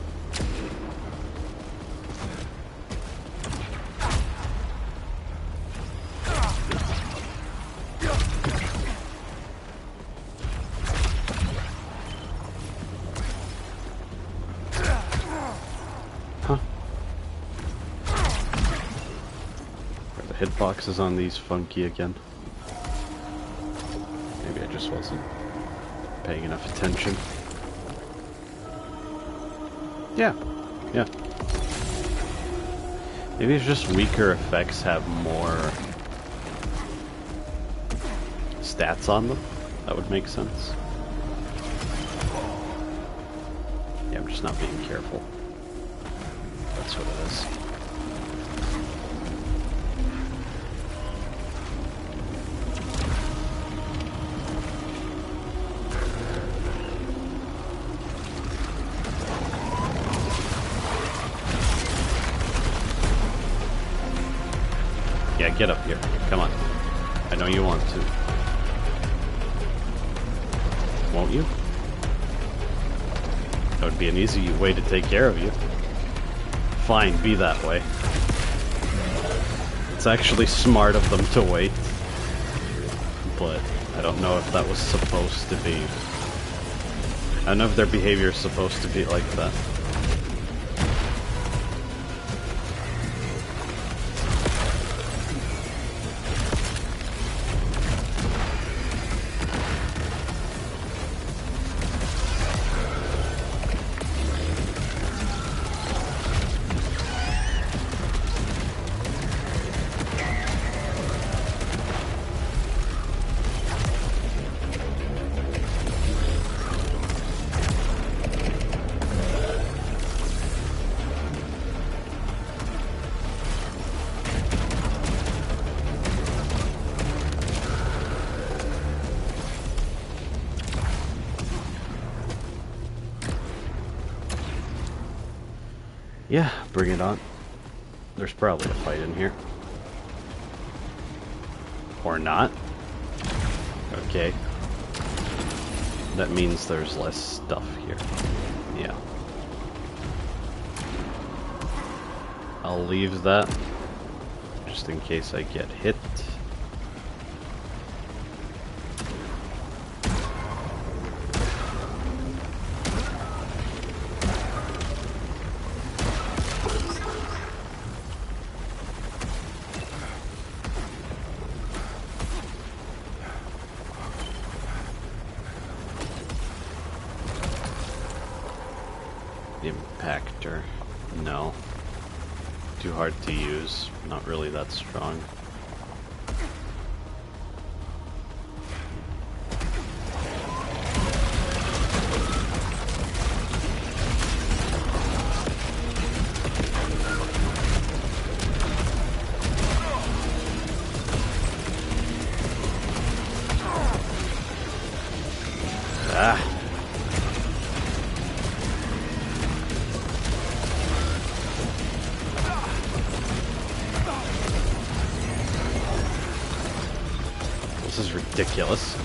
Huh. Are the hitboxes on these funky again? Maybe I just wasn't paying enough attention. Yeah, yeah. Maybe it's just weaker effects have more stats on them. That would make sense. Yeah, I'm just not being careful. That's what it is. Yeah, get up here. Come on. I know you want to. Won't you? That would be an easy way to take care of you. Fine, be that way. It's actually smart of them to wait. But I don't know if that was supposed to be. I don't know if their behavior is supposed to be like that. Yeah, bring it on. There's probably a fight in here. Or not. Okay. That means there's less stuff here. Yeah. I'll leave that just in case I get hit. Impactor. No. Too hard to use. Not really that strong. Ah! This is ridiculous.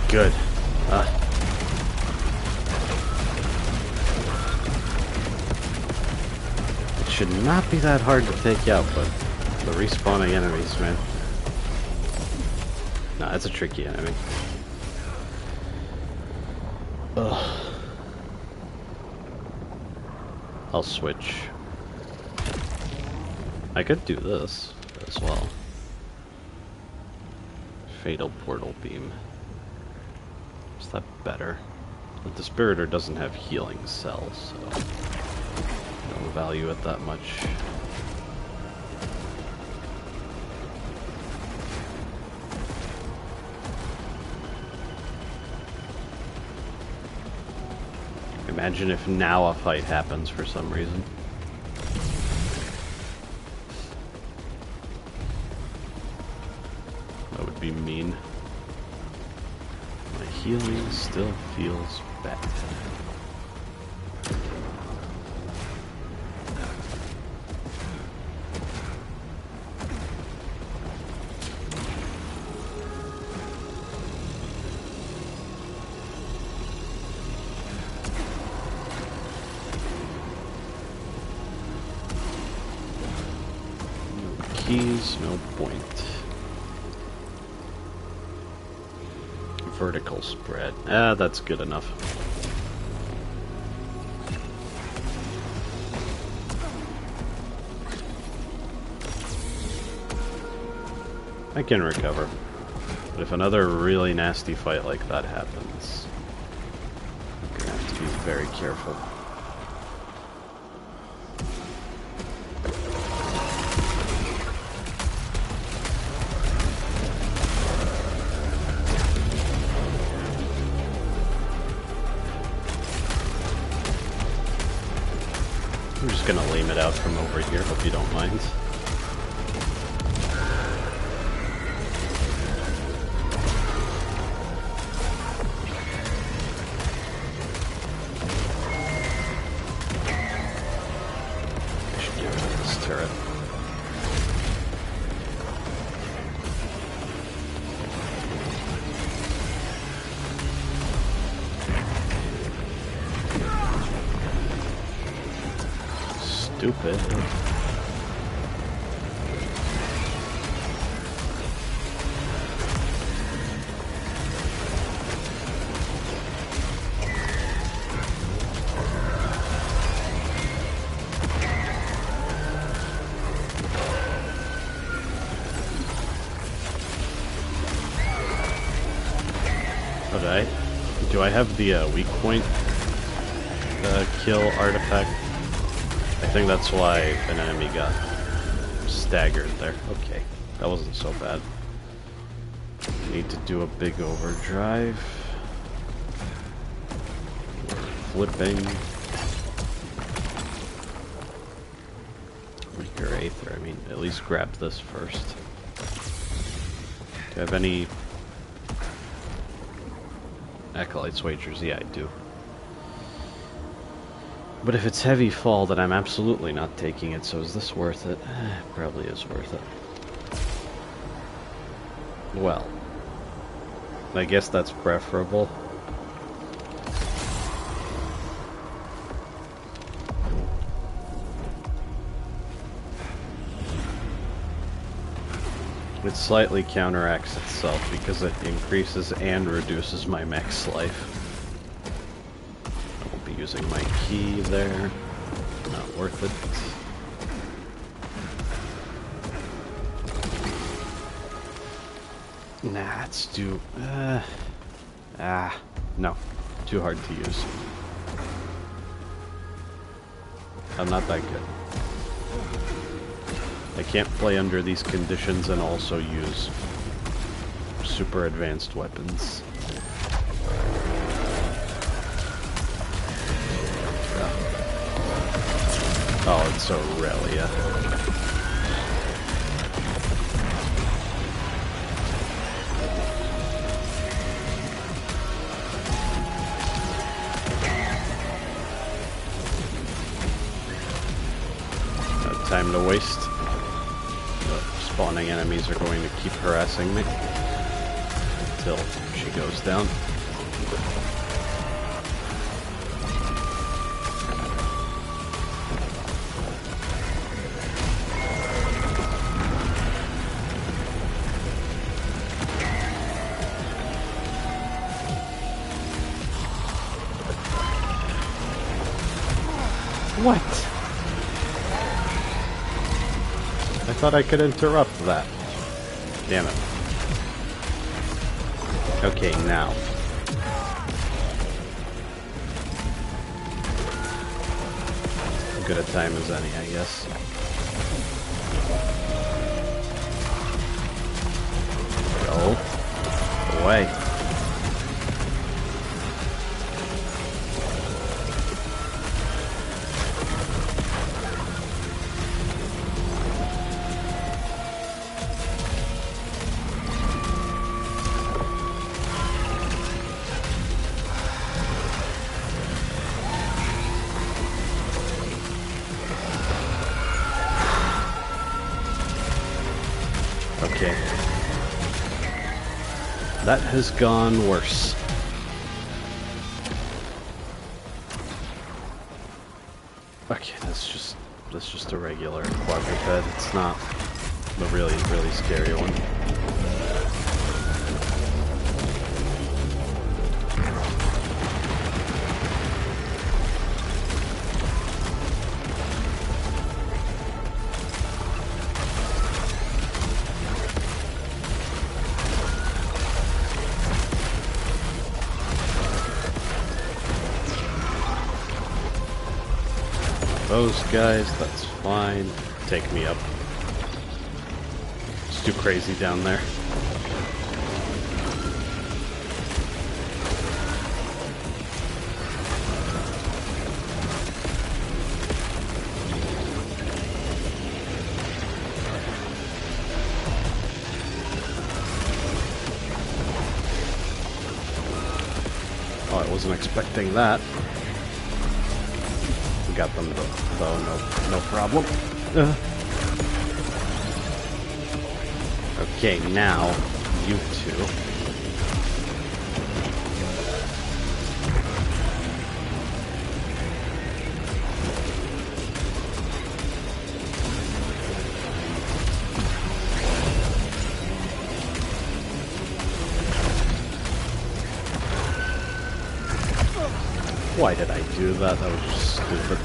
Good. It should not be that hard to take out, but the respawning enemies, man. Nah, it's a tricky enemy. Ugh. I'll switch. I could do this as well. Fatal Portal Beam. Is that better? The Dispiritor doesn't have healing cells, so I don't value it that much. Imagine if now a fight happens for some reason. That would be mean. My healing still feels bad. Keys, no point. Vertical spread. Ah, that's good enough. I can recover. But if another really nasty fight like that happens, I'm gonna have to be very careful. I'm just gonna lame it out from over here, hope you don't mind. I should get rid of this turret. Stupid. Okay. Do I have the weak point? kill artifact. I think that's why an enemy got staggered there. Okay, that wasn't so bad. Need to do a big overdrive. Flipping. Weaker Aether, I mean, at least grab this first. Do I have any Acolyte's Wagers? Yeah, I do. But if it's heavy fall, then I'm absolutely not taking it, so is this worth it? Probably is worth it. Well, I guess that's preferable. It slightly counteracts itself because it increases and reduces my max life. I won't be using my key there. Not worth it. Nah, let's do... no. Too hard to use. I'm not that good. I can't play under these conditions and also use super advanced weapons. Oh, it's Aurelia. No time to waste. Spawning enemies are going to keep harassing me until she goes down. What? I thought I could interrupt that. Damn it. Okay, now. Good a time as any, I guess. Go away. Okay. That has gone worse. Okay, that's just a regular quadruped. It's not the really scary one. Those guys, that's fine. Take me up. It's too crazy down there. Oh, I wasn't expecting that. Got them though, no problem. Okay, now you two. Why did I do that? That was just stupid.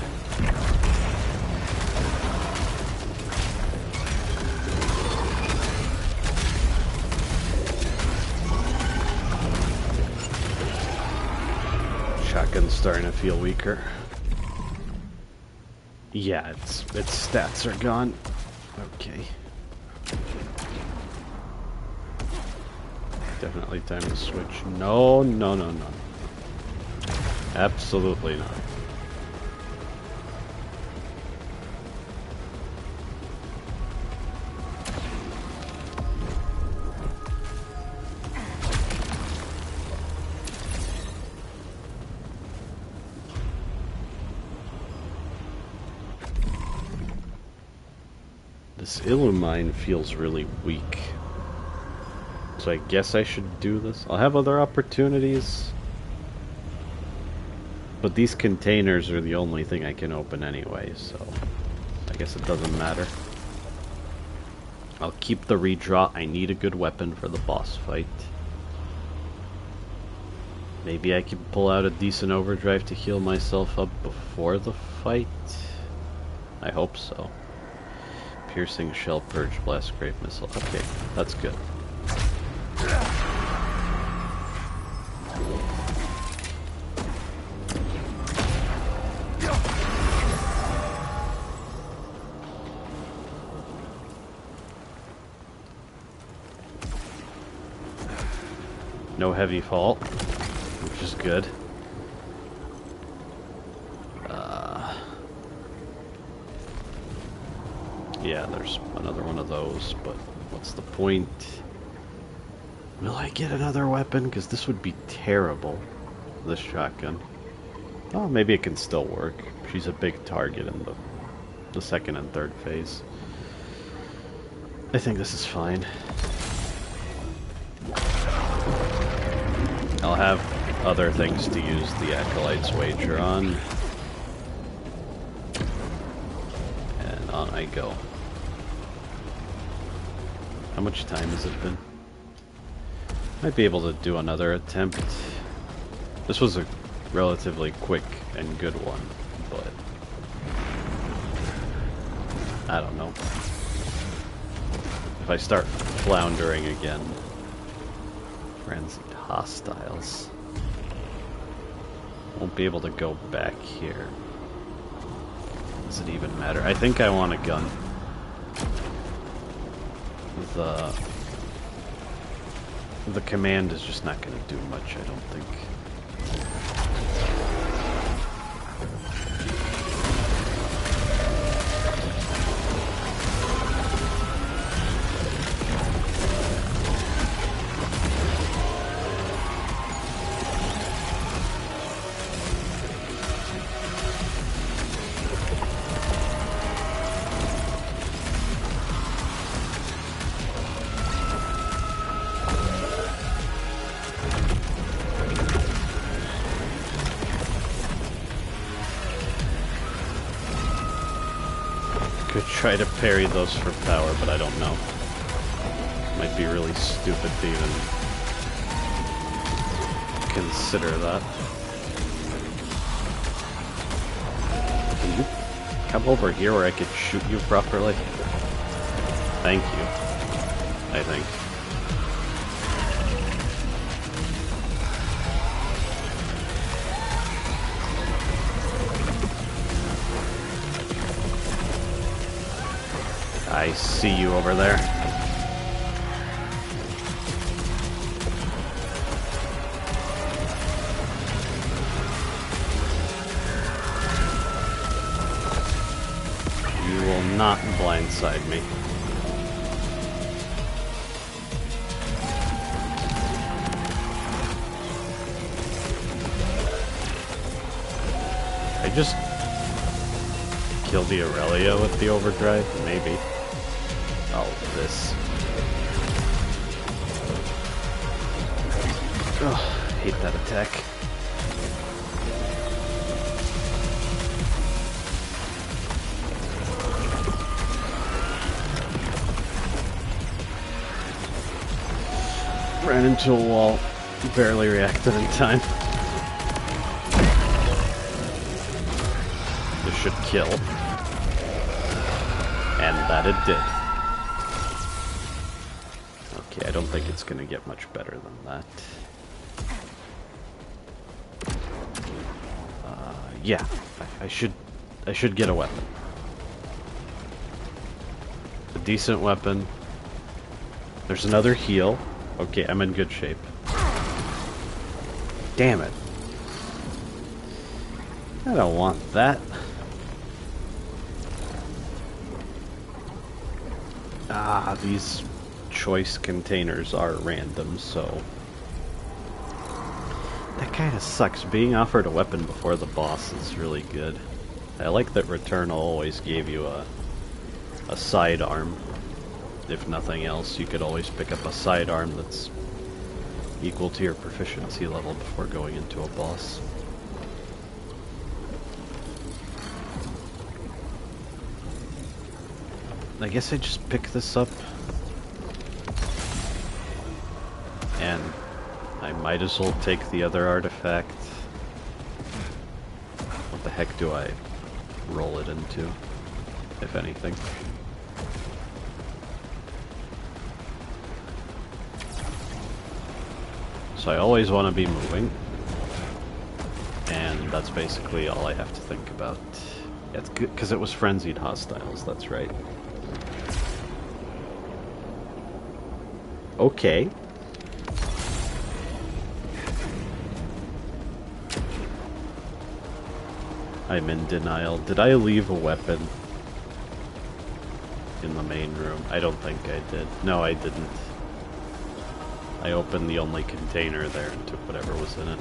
Shotgun's starting to feel weaker. Yeah, its stats are gone. Okay. Definitely time to switch. No, no, no, no. Absolutely not. This Illumine feels really weak. So I guess I should do this. I'll have other opportunities. But these containers are the only thing I can open anyway, so I guess it doesn't matter. I'll keep the redraw. I need a good weapon for the boss fight. Maybe I can pull out a decent overdrive to heal myself up before the fight. I hope so. Piercing shell, purge, blast, grape missile. Okay, that's good. No heavy fall, which is good. Yeah, there's another one of those, but what's the point? Will I get another weapon? Because this would be terrible, this shotgun. Oh, maybe it can still work. She's a big target in the second and third phase. I think this is fine. I'll have other things to use the Acolyte's Wager on. And on I go. How much time has it been? Might be able to do another attempt. This was a relatively quick and good one, but I don't know. If I start floundering again, frenzied hostiles, won't be able to go back here. Does it even matter? I think I want a gun. The command is just not going to do much, I don't think. Could try to parry those for power, but I don't know. Might be really stupid to even consider that. Can you come over here where I could shoot you properly? Thank you, I think. I see you over there. You will not blindside me. I just kill the Aurelia with the overdrive? Maybe. Oh, this. Oh, hate that attack. Ran into a wall, barely reacted in time. This should kill. And that it did. Okay, I don't think it's gonna get much better than that. Yeah, I should get a weapon. decent weapon. There's another heal. Okay, I'm in good shape. Damn it. I don't want that. Ah, these choice containers are random, so... That kind of sucks. Being offered a weapon before the boss is really good. I like that Returnal always gave you a sidearm. If nothing else, you could always pick up a sidearm that's equal to your proficiency level before going into a boss. I guess I just pick this up. And I might as well take the other artifact. What the heck do I roll it into, if anything? So I always want to be moving. And that's basically all I have to think about. It's good, because it was Frenzied Hostiles, that's right. Okay. I'm in denial. Did I leave a weapon in the main room? I don't think I did. No, I didn't. I opened the only container there and took whatever was in it.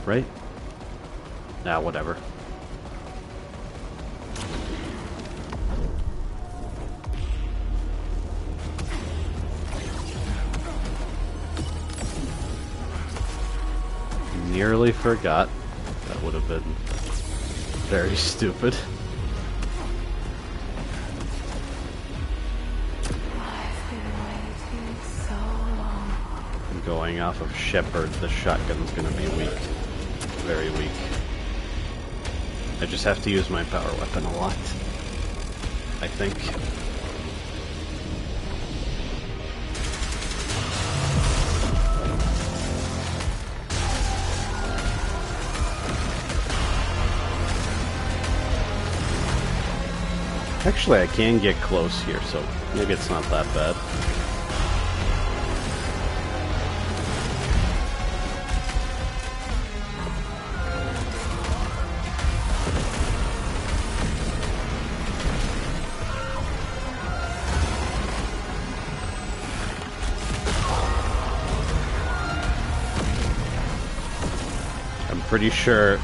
Right? Nah, whatever. Nearly forgot. That would have been very stupid. I've been waiting so long. Going off of Shepherd, the shotgun's gonna be weak. Very weak. I just have to use my power weapon a lot, I think. Actually, I can get close here, so maybe it's not that bad. I'm pretty sure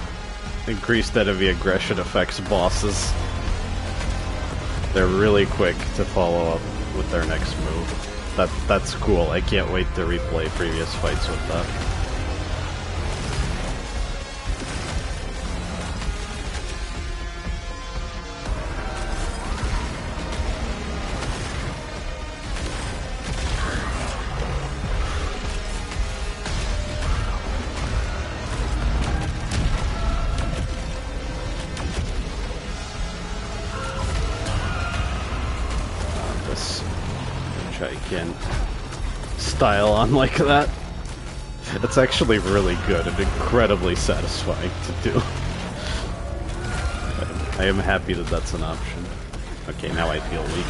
increased enemy aggression affects bosses. They're really quick to follow up with their next move. That's cool. I can't wait to replay previous fights with that. I can style on like that. It's actually really good and incredibly satisfying to do. I am happy that that's an option. Okay, now I feel weak.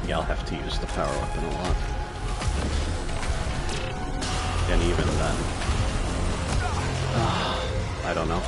Yeah, I'll have to use the power weapon a lot. And even then, I don't know.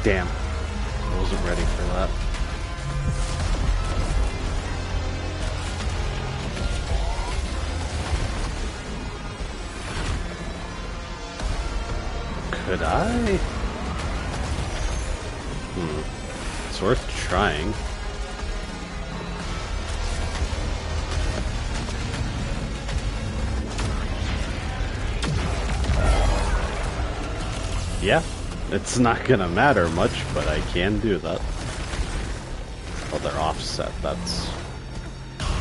Damn. I wasn't ready for that. Could I? It's worth trying. Yeah, it's not gonna matter much, but I can do that. Oh, they're offset, that's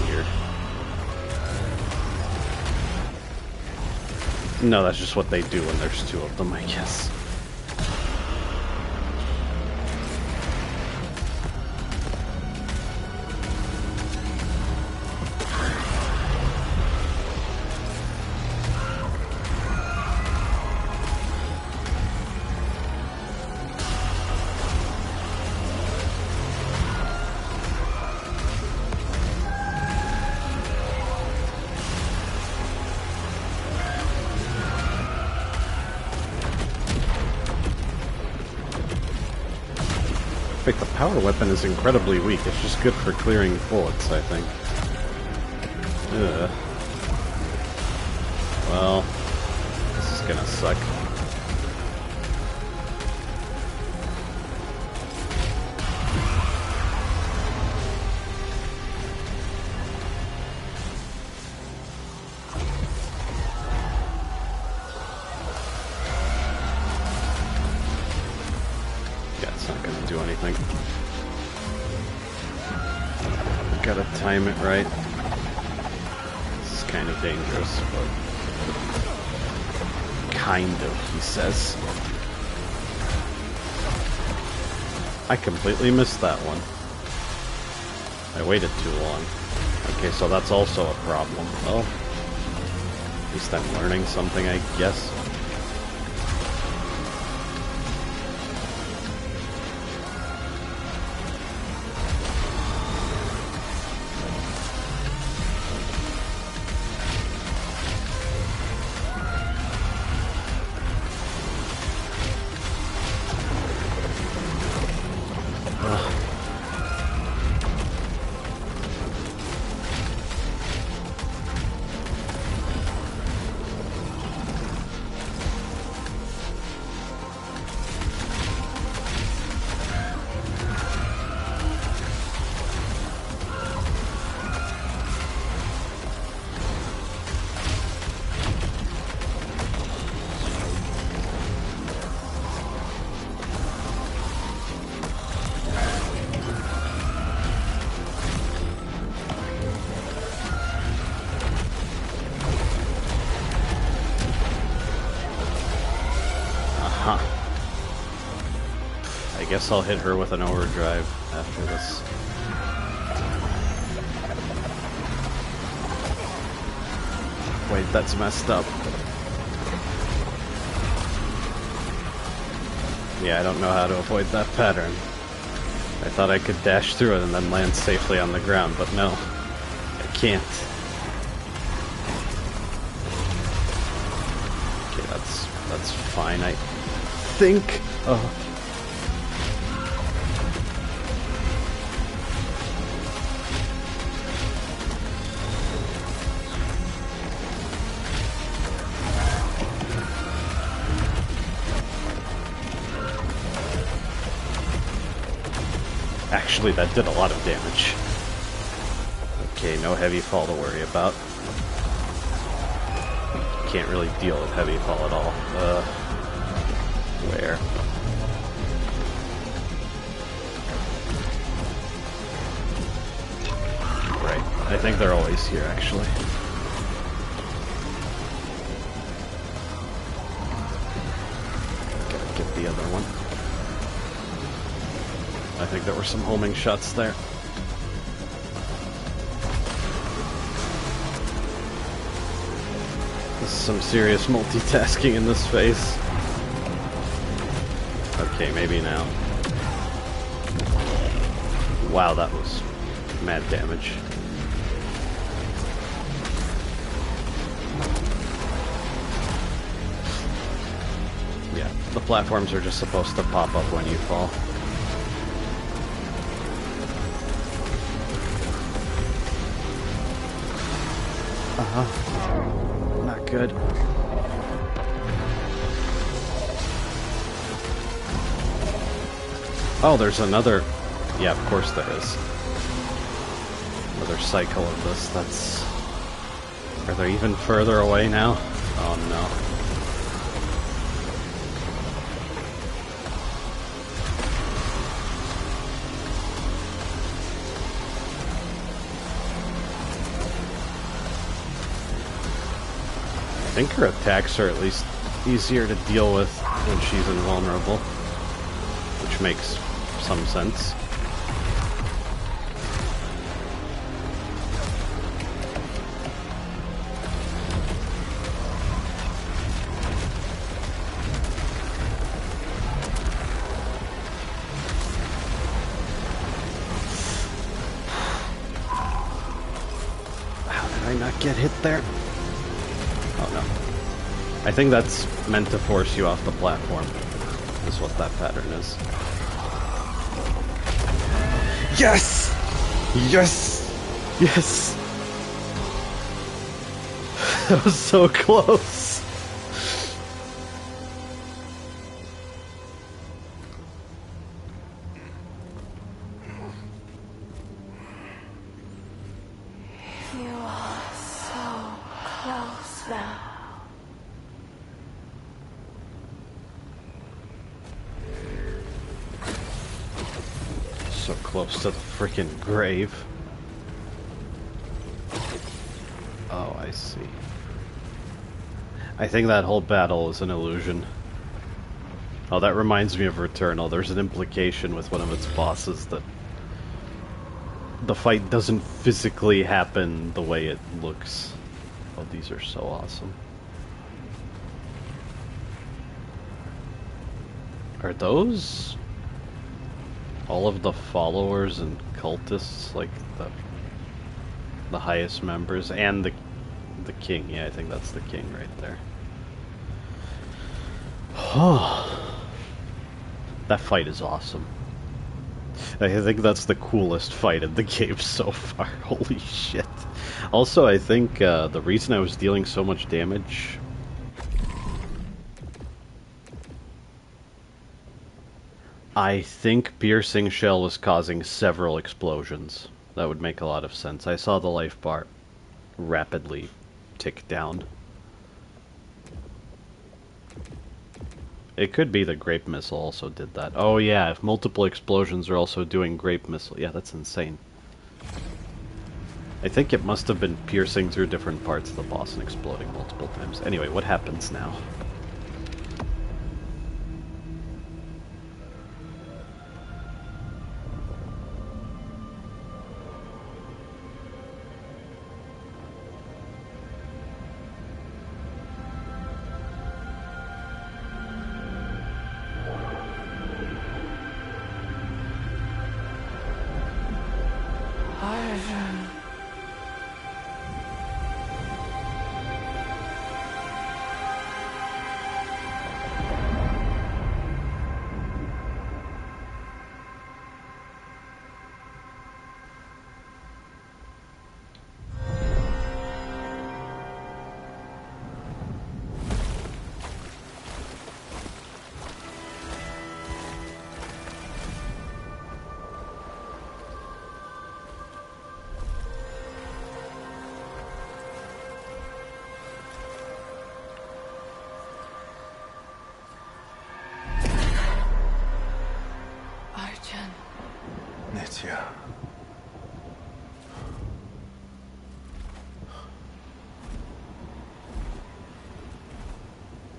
weird. No, that's just what they do when there's two of them, I guess. I think the power weapon is incredibly weak. It's just good for clearing bullets, I think. Ugh. Well, this is gonna suck. Gotta time it right. This is kind of dangerous, but... kind of, he says. I completely missed that one. I waited too long. Okay, so that's also a problem. Well, at least I'm learning something, I guess. I guess I'll hit her with an overdrive after this. Wait, that's messed up. Yeah, I don't know how to avoid that pattern. I thought I could dash through it and then land safely on the ground, but no, I can't. Okay, that's fine, I think. Oh. Actually, that did a lot of damage. Okay, no heavy fall to worry about. Can't really deal with heavy fall at all. Where? Right. I think they're always here, actually. Gotta get the other one. I think there were some homing shots there. This is some serious multitasking in this phase. Okay, maybe now. Wow, that was mad damage. Yeah, the platforms are just supposed to pop up when you fall. Not good. Oh, there's another... Yeah, of course there is. Another cycle of this. That's... Are they even further away now? Oh no. I think her attacks are at least easier to deal with when she's invulnerable, which makes some sense. How did I not get hit there? Oh no. I think that's meant to force you off the platform, is what that pattern is. Yes! Yes! Yes! That was so close! You are so close now. So close to the freaking grave. Oh, I see. I think that whole battle is an illusion. Oh, that reminds me of Returnal. There's an implication with one of its bosses that the fight doesn't physically happen the way it looks. Oh, these are so awesome. Are those all of the followers and cultists, like the highest members, and the king? Yeah, I think that's the king right there. Oh, that fight is awesome. I think that's the coolest fight in the game so far. Holy shit. Also, I think the reason I was dealing so much damage... I think Piercing Shell was causing several explosions. That would make a lot of sense. I saw the life bar rapidly tick down. It could be the Grape Missile also did that. Oh yeah, if multiple explosions are also doing Grape Missile. Yeah, that's insane. I think it must have been piercing through different parts of the boss and exploding multiple times. Anyway, what happens now?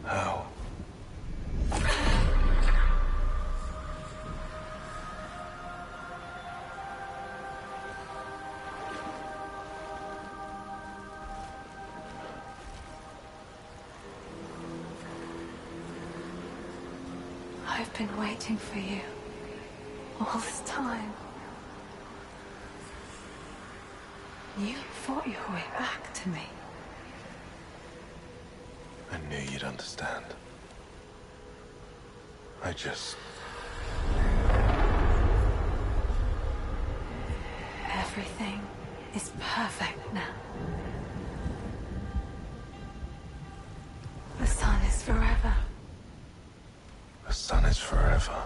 How? I've been waiting for you all this time. You fought your way back to me. I knew you'd understand. I just... Everything is perfect now. The sun is forever. The sun is forever.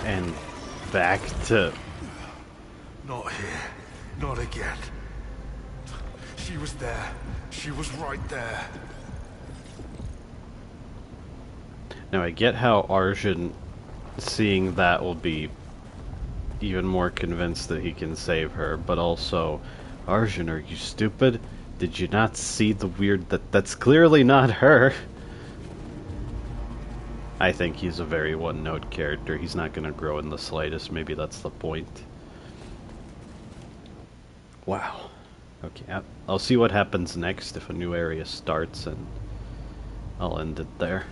And back to... Not here. Not again. She was there. She was right there. Now I get how Arjun, seeing that, will be even more convinced that he can save her, but also, Arjun, are you stupid? Did you not see the weird... That's clearly not her. I think he's a very one-note character. He's not going to grow in the slightest. Maybe that's the point. Wow. Okay, I'll see what happens next if a new area starts, and I'll end it there.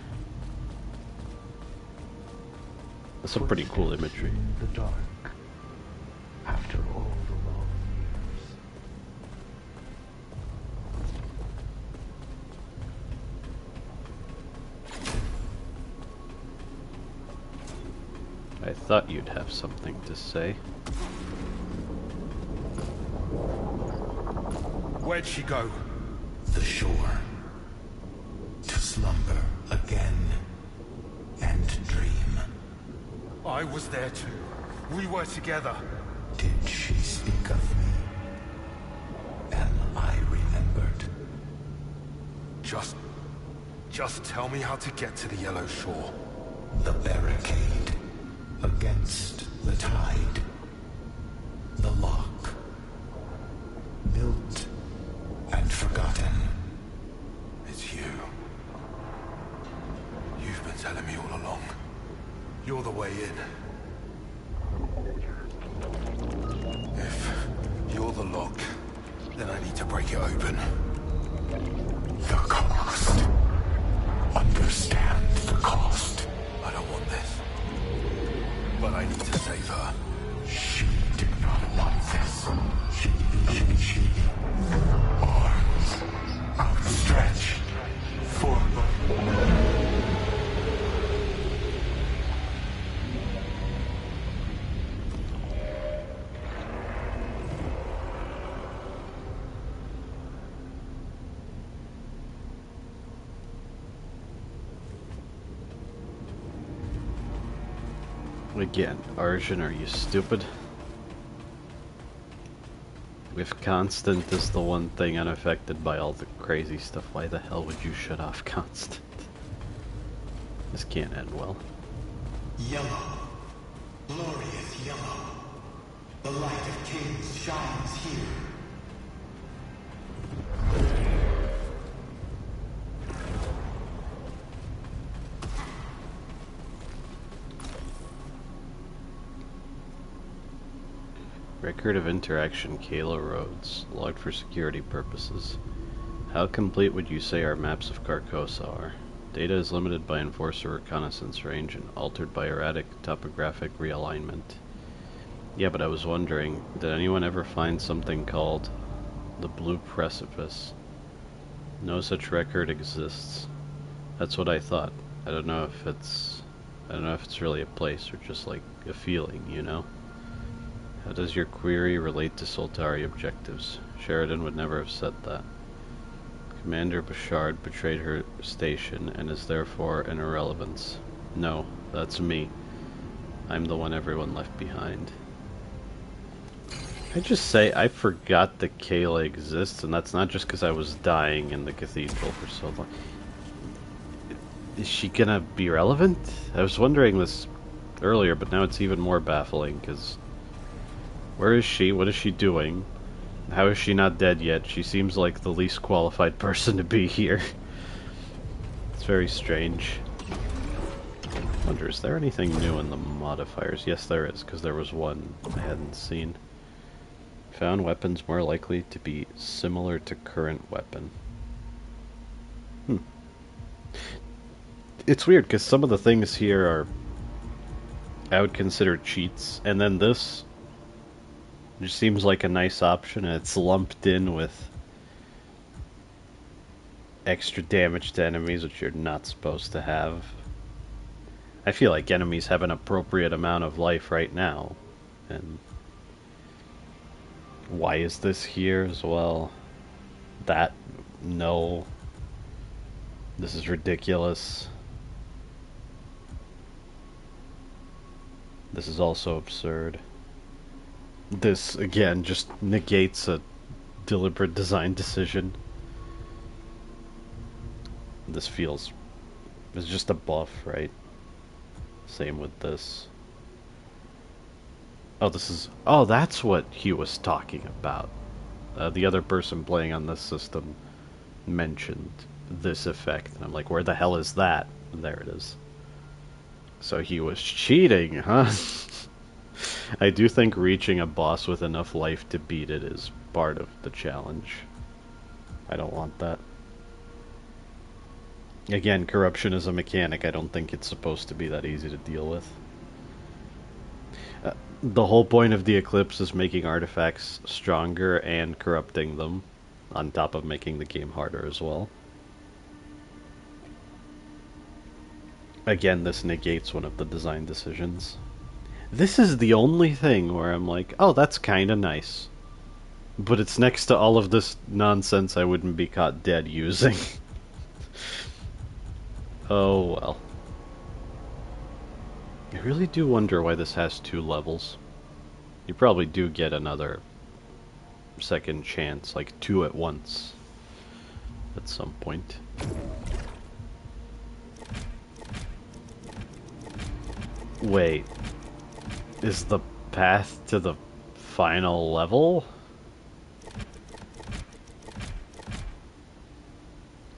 That's some pretty cool imagery. In the dark, after all the long years. I thought you'd have something to say. Where'd she go? The shore. To slumber again. And dream. I was there too. We were together. Did she speak of me? Am I remembered? Just tell me how to get to the Yellow Shore. The barricade. Against the tide. The lock. Built and forgotten. It's you. You've been telling me all along. You're the way in. If you're the lock, then I need to break it open. The cost. Understand the cost. I don't want this. But I need to save her. She did not want this. She. Arms outstretched for Again, Arjun, are you stupid? If Constant is the one thing unaffected by all the crazy stuff, why the hell would you shut off Constant? This can't end well. yellow. Glorious yellow. The light of kings shines here. Record of interaction, Kayla Roads, logged for security purposes. How complete would you say our maps of Carcosa are? Data is limited by Enforcer reconnaissance range and altered by erratic topographic realignment. Yeah, but I was wondering, did anyone ever find something called the Blue Precipice? No such record exists. That's what I thought. I don't know if it's really a place or just like a feeling, you know? How does your query relate to Soltari objectives? Sheridan would never have said that. Commander Bouchard betrayed her station and is therefore an irrelevance. No, that's me. I'm the one everyone left behind. I just say I forgot that Kayla exists, and that's not just because I was dying in the cathedral for so long. Is she gonna be relevant? I was wondering this earlier, but now it's even more baffling, because where is she? What is she doing? How is she not dead yet? She seems like the least qualified person to be here. It's very strange. I wonder, is there anything new in the modifiers? Yes, there is, because there was one I hadn't seen. Found weapons more likely to be similar to current weapon. It's weird, because some of the things here are I would consider cheats, and then this just seems like a nice option, and it's lumped in with extra damage to enemies, which you're not supposed to have. I feel like enemies have an appropriate amount of life right now, and why is this here as well? That, no. This is ridiculous. This is also absurd. This, again, just negates a deliberate design decision. This feels... it's just a buff, right? Same with this. Oh, this is... oh, that's what he was talking about. The other person playing on this system mentioned this effect. And I'm like, where the hell is that? And there it is. So he was cheating, huh? I do think reaching a boss with enough life to beat it is part of the challenge. I don't want that. Again, corruption is a mechanic. I don't think it's supposed to be that easy to deal with. The whole point of the Eclipse is making artifacts stronger and corrupting them, on top of making the game harder as well. Again, this negates one of the design decisions. This is the only thing where I'm like, oh, that's kinda nice. But it's next to all of this nonsense I wouldn't be caught dead using. Oh well. I really do wonder why this has 2 levels. You probably do get another second chance, like 2 at once, at some point. Wait, is the path to the final level?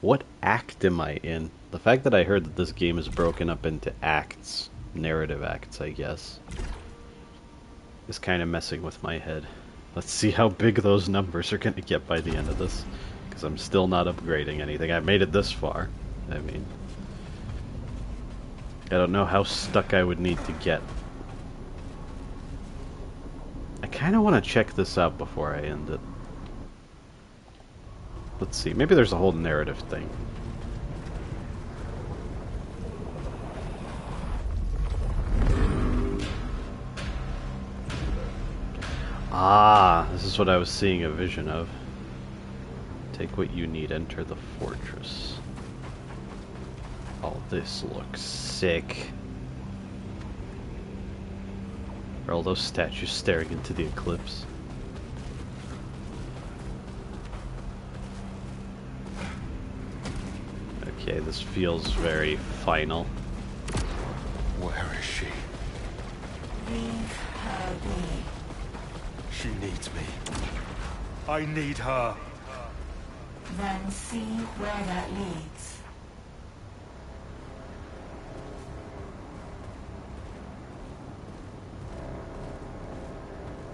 What act am I in? The fact that I heard that this game is broken up into acts, narrative acts, I guess, is kind of messing with my head. Let's see how big those numbers are going to get by the end of this, because I'm still not upgrading anything. I made it this far. I mean, I don't know how stuck I would need to get. I kind of want to check this out before I end it. Let's see, maybe there's a whole narrative thing. Ah, this is what I was seeing a vision of. Take what you need, enter the fortress. Oh, this looks sick. Are all those statues staring into the eclipse? Okay, this feels very final. Where is she? Leave her be. She needs me. I need her. Then see where that leads.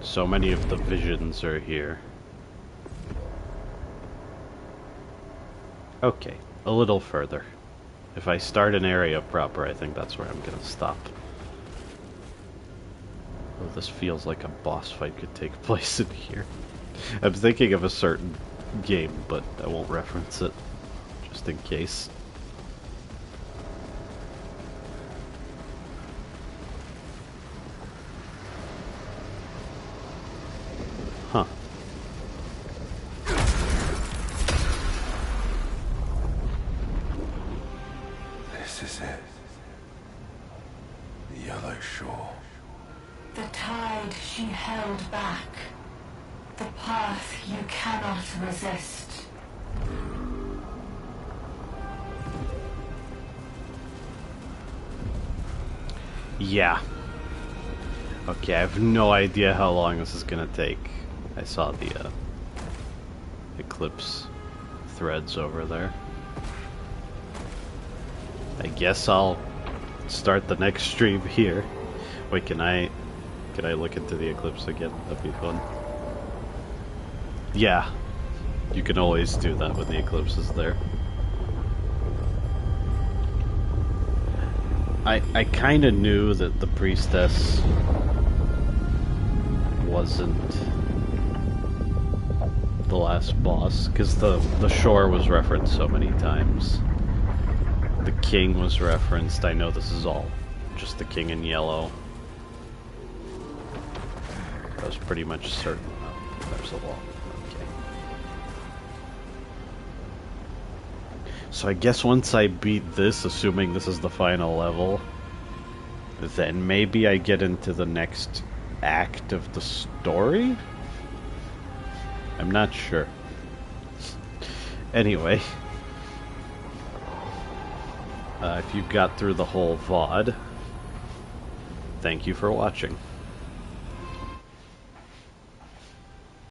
So many of the visions are here. Okay, a little further. If I start an area proper, I think that's where I'm gonna stop. Oh, this feels like a boss fight could take place in here. I'm thinking of a certain game, but I won't reference it, just in case. Huh. This is it. The yellow shore. The tide she held back. The path you cannot resist. Yeah. Okay, I have no idea how long this is gonna take. I saw the eclipse threads over there. I guess I'll start the next stream here. Wait, can I look into the eclipse again? That'd be fun. Yeah, you can always do that when the eclipse is there. I kind of knew that the Priestess wasn't the last boss, because the shore was referenced so many times. The king was referenced. I know this is all just the king in yellow. I was pretty much certain. Oh, there's a wall. Okay. So I guess once I beat this, assuming this is the final level, then maybe I get into the next act of the story? I'm not sure. Anyway. If you got through the whole VOD, thank you for watching.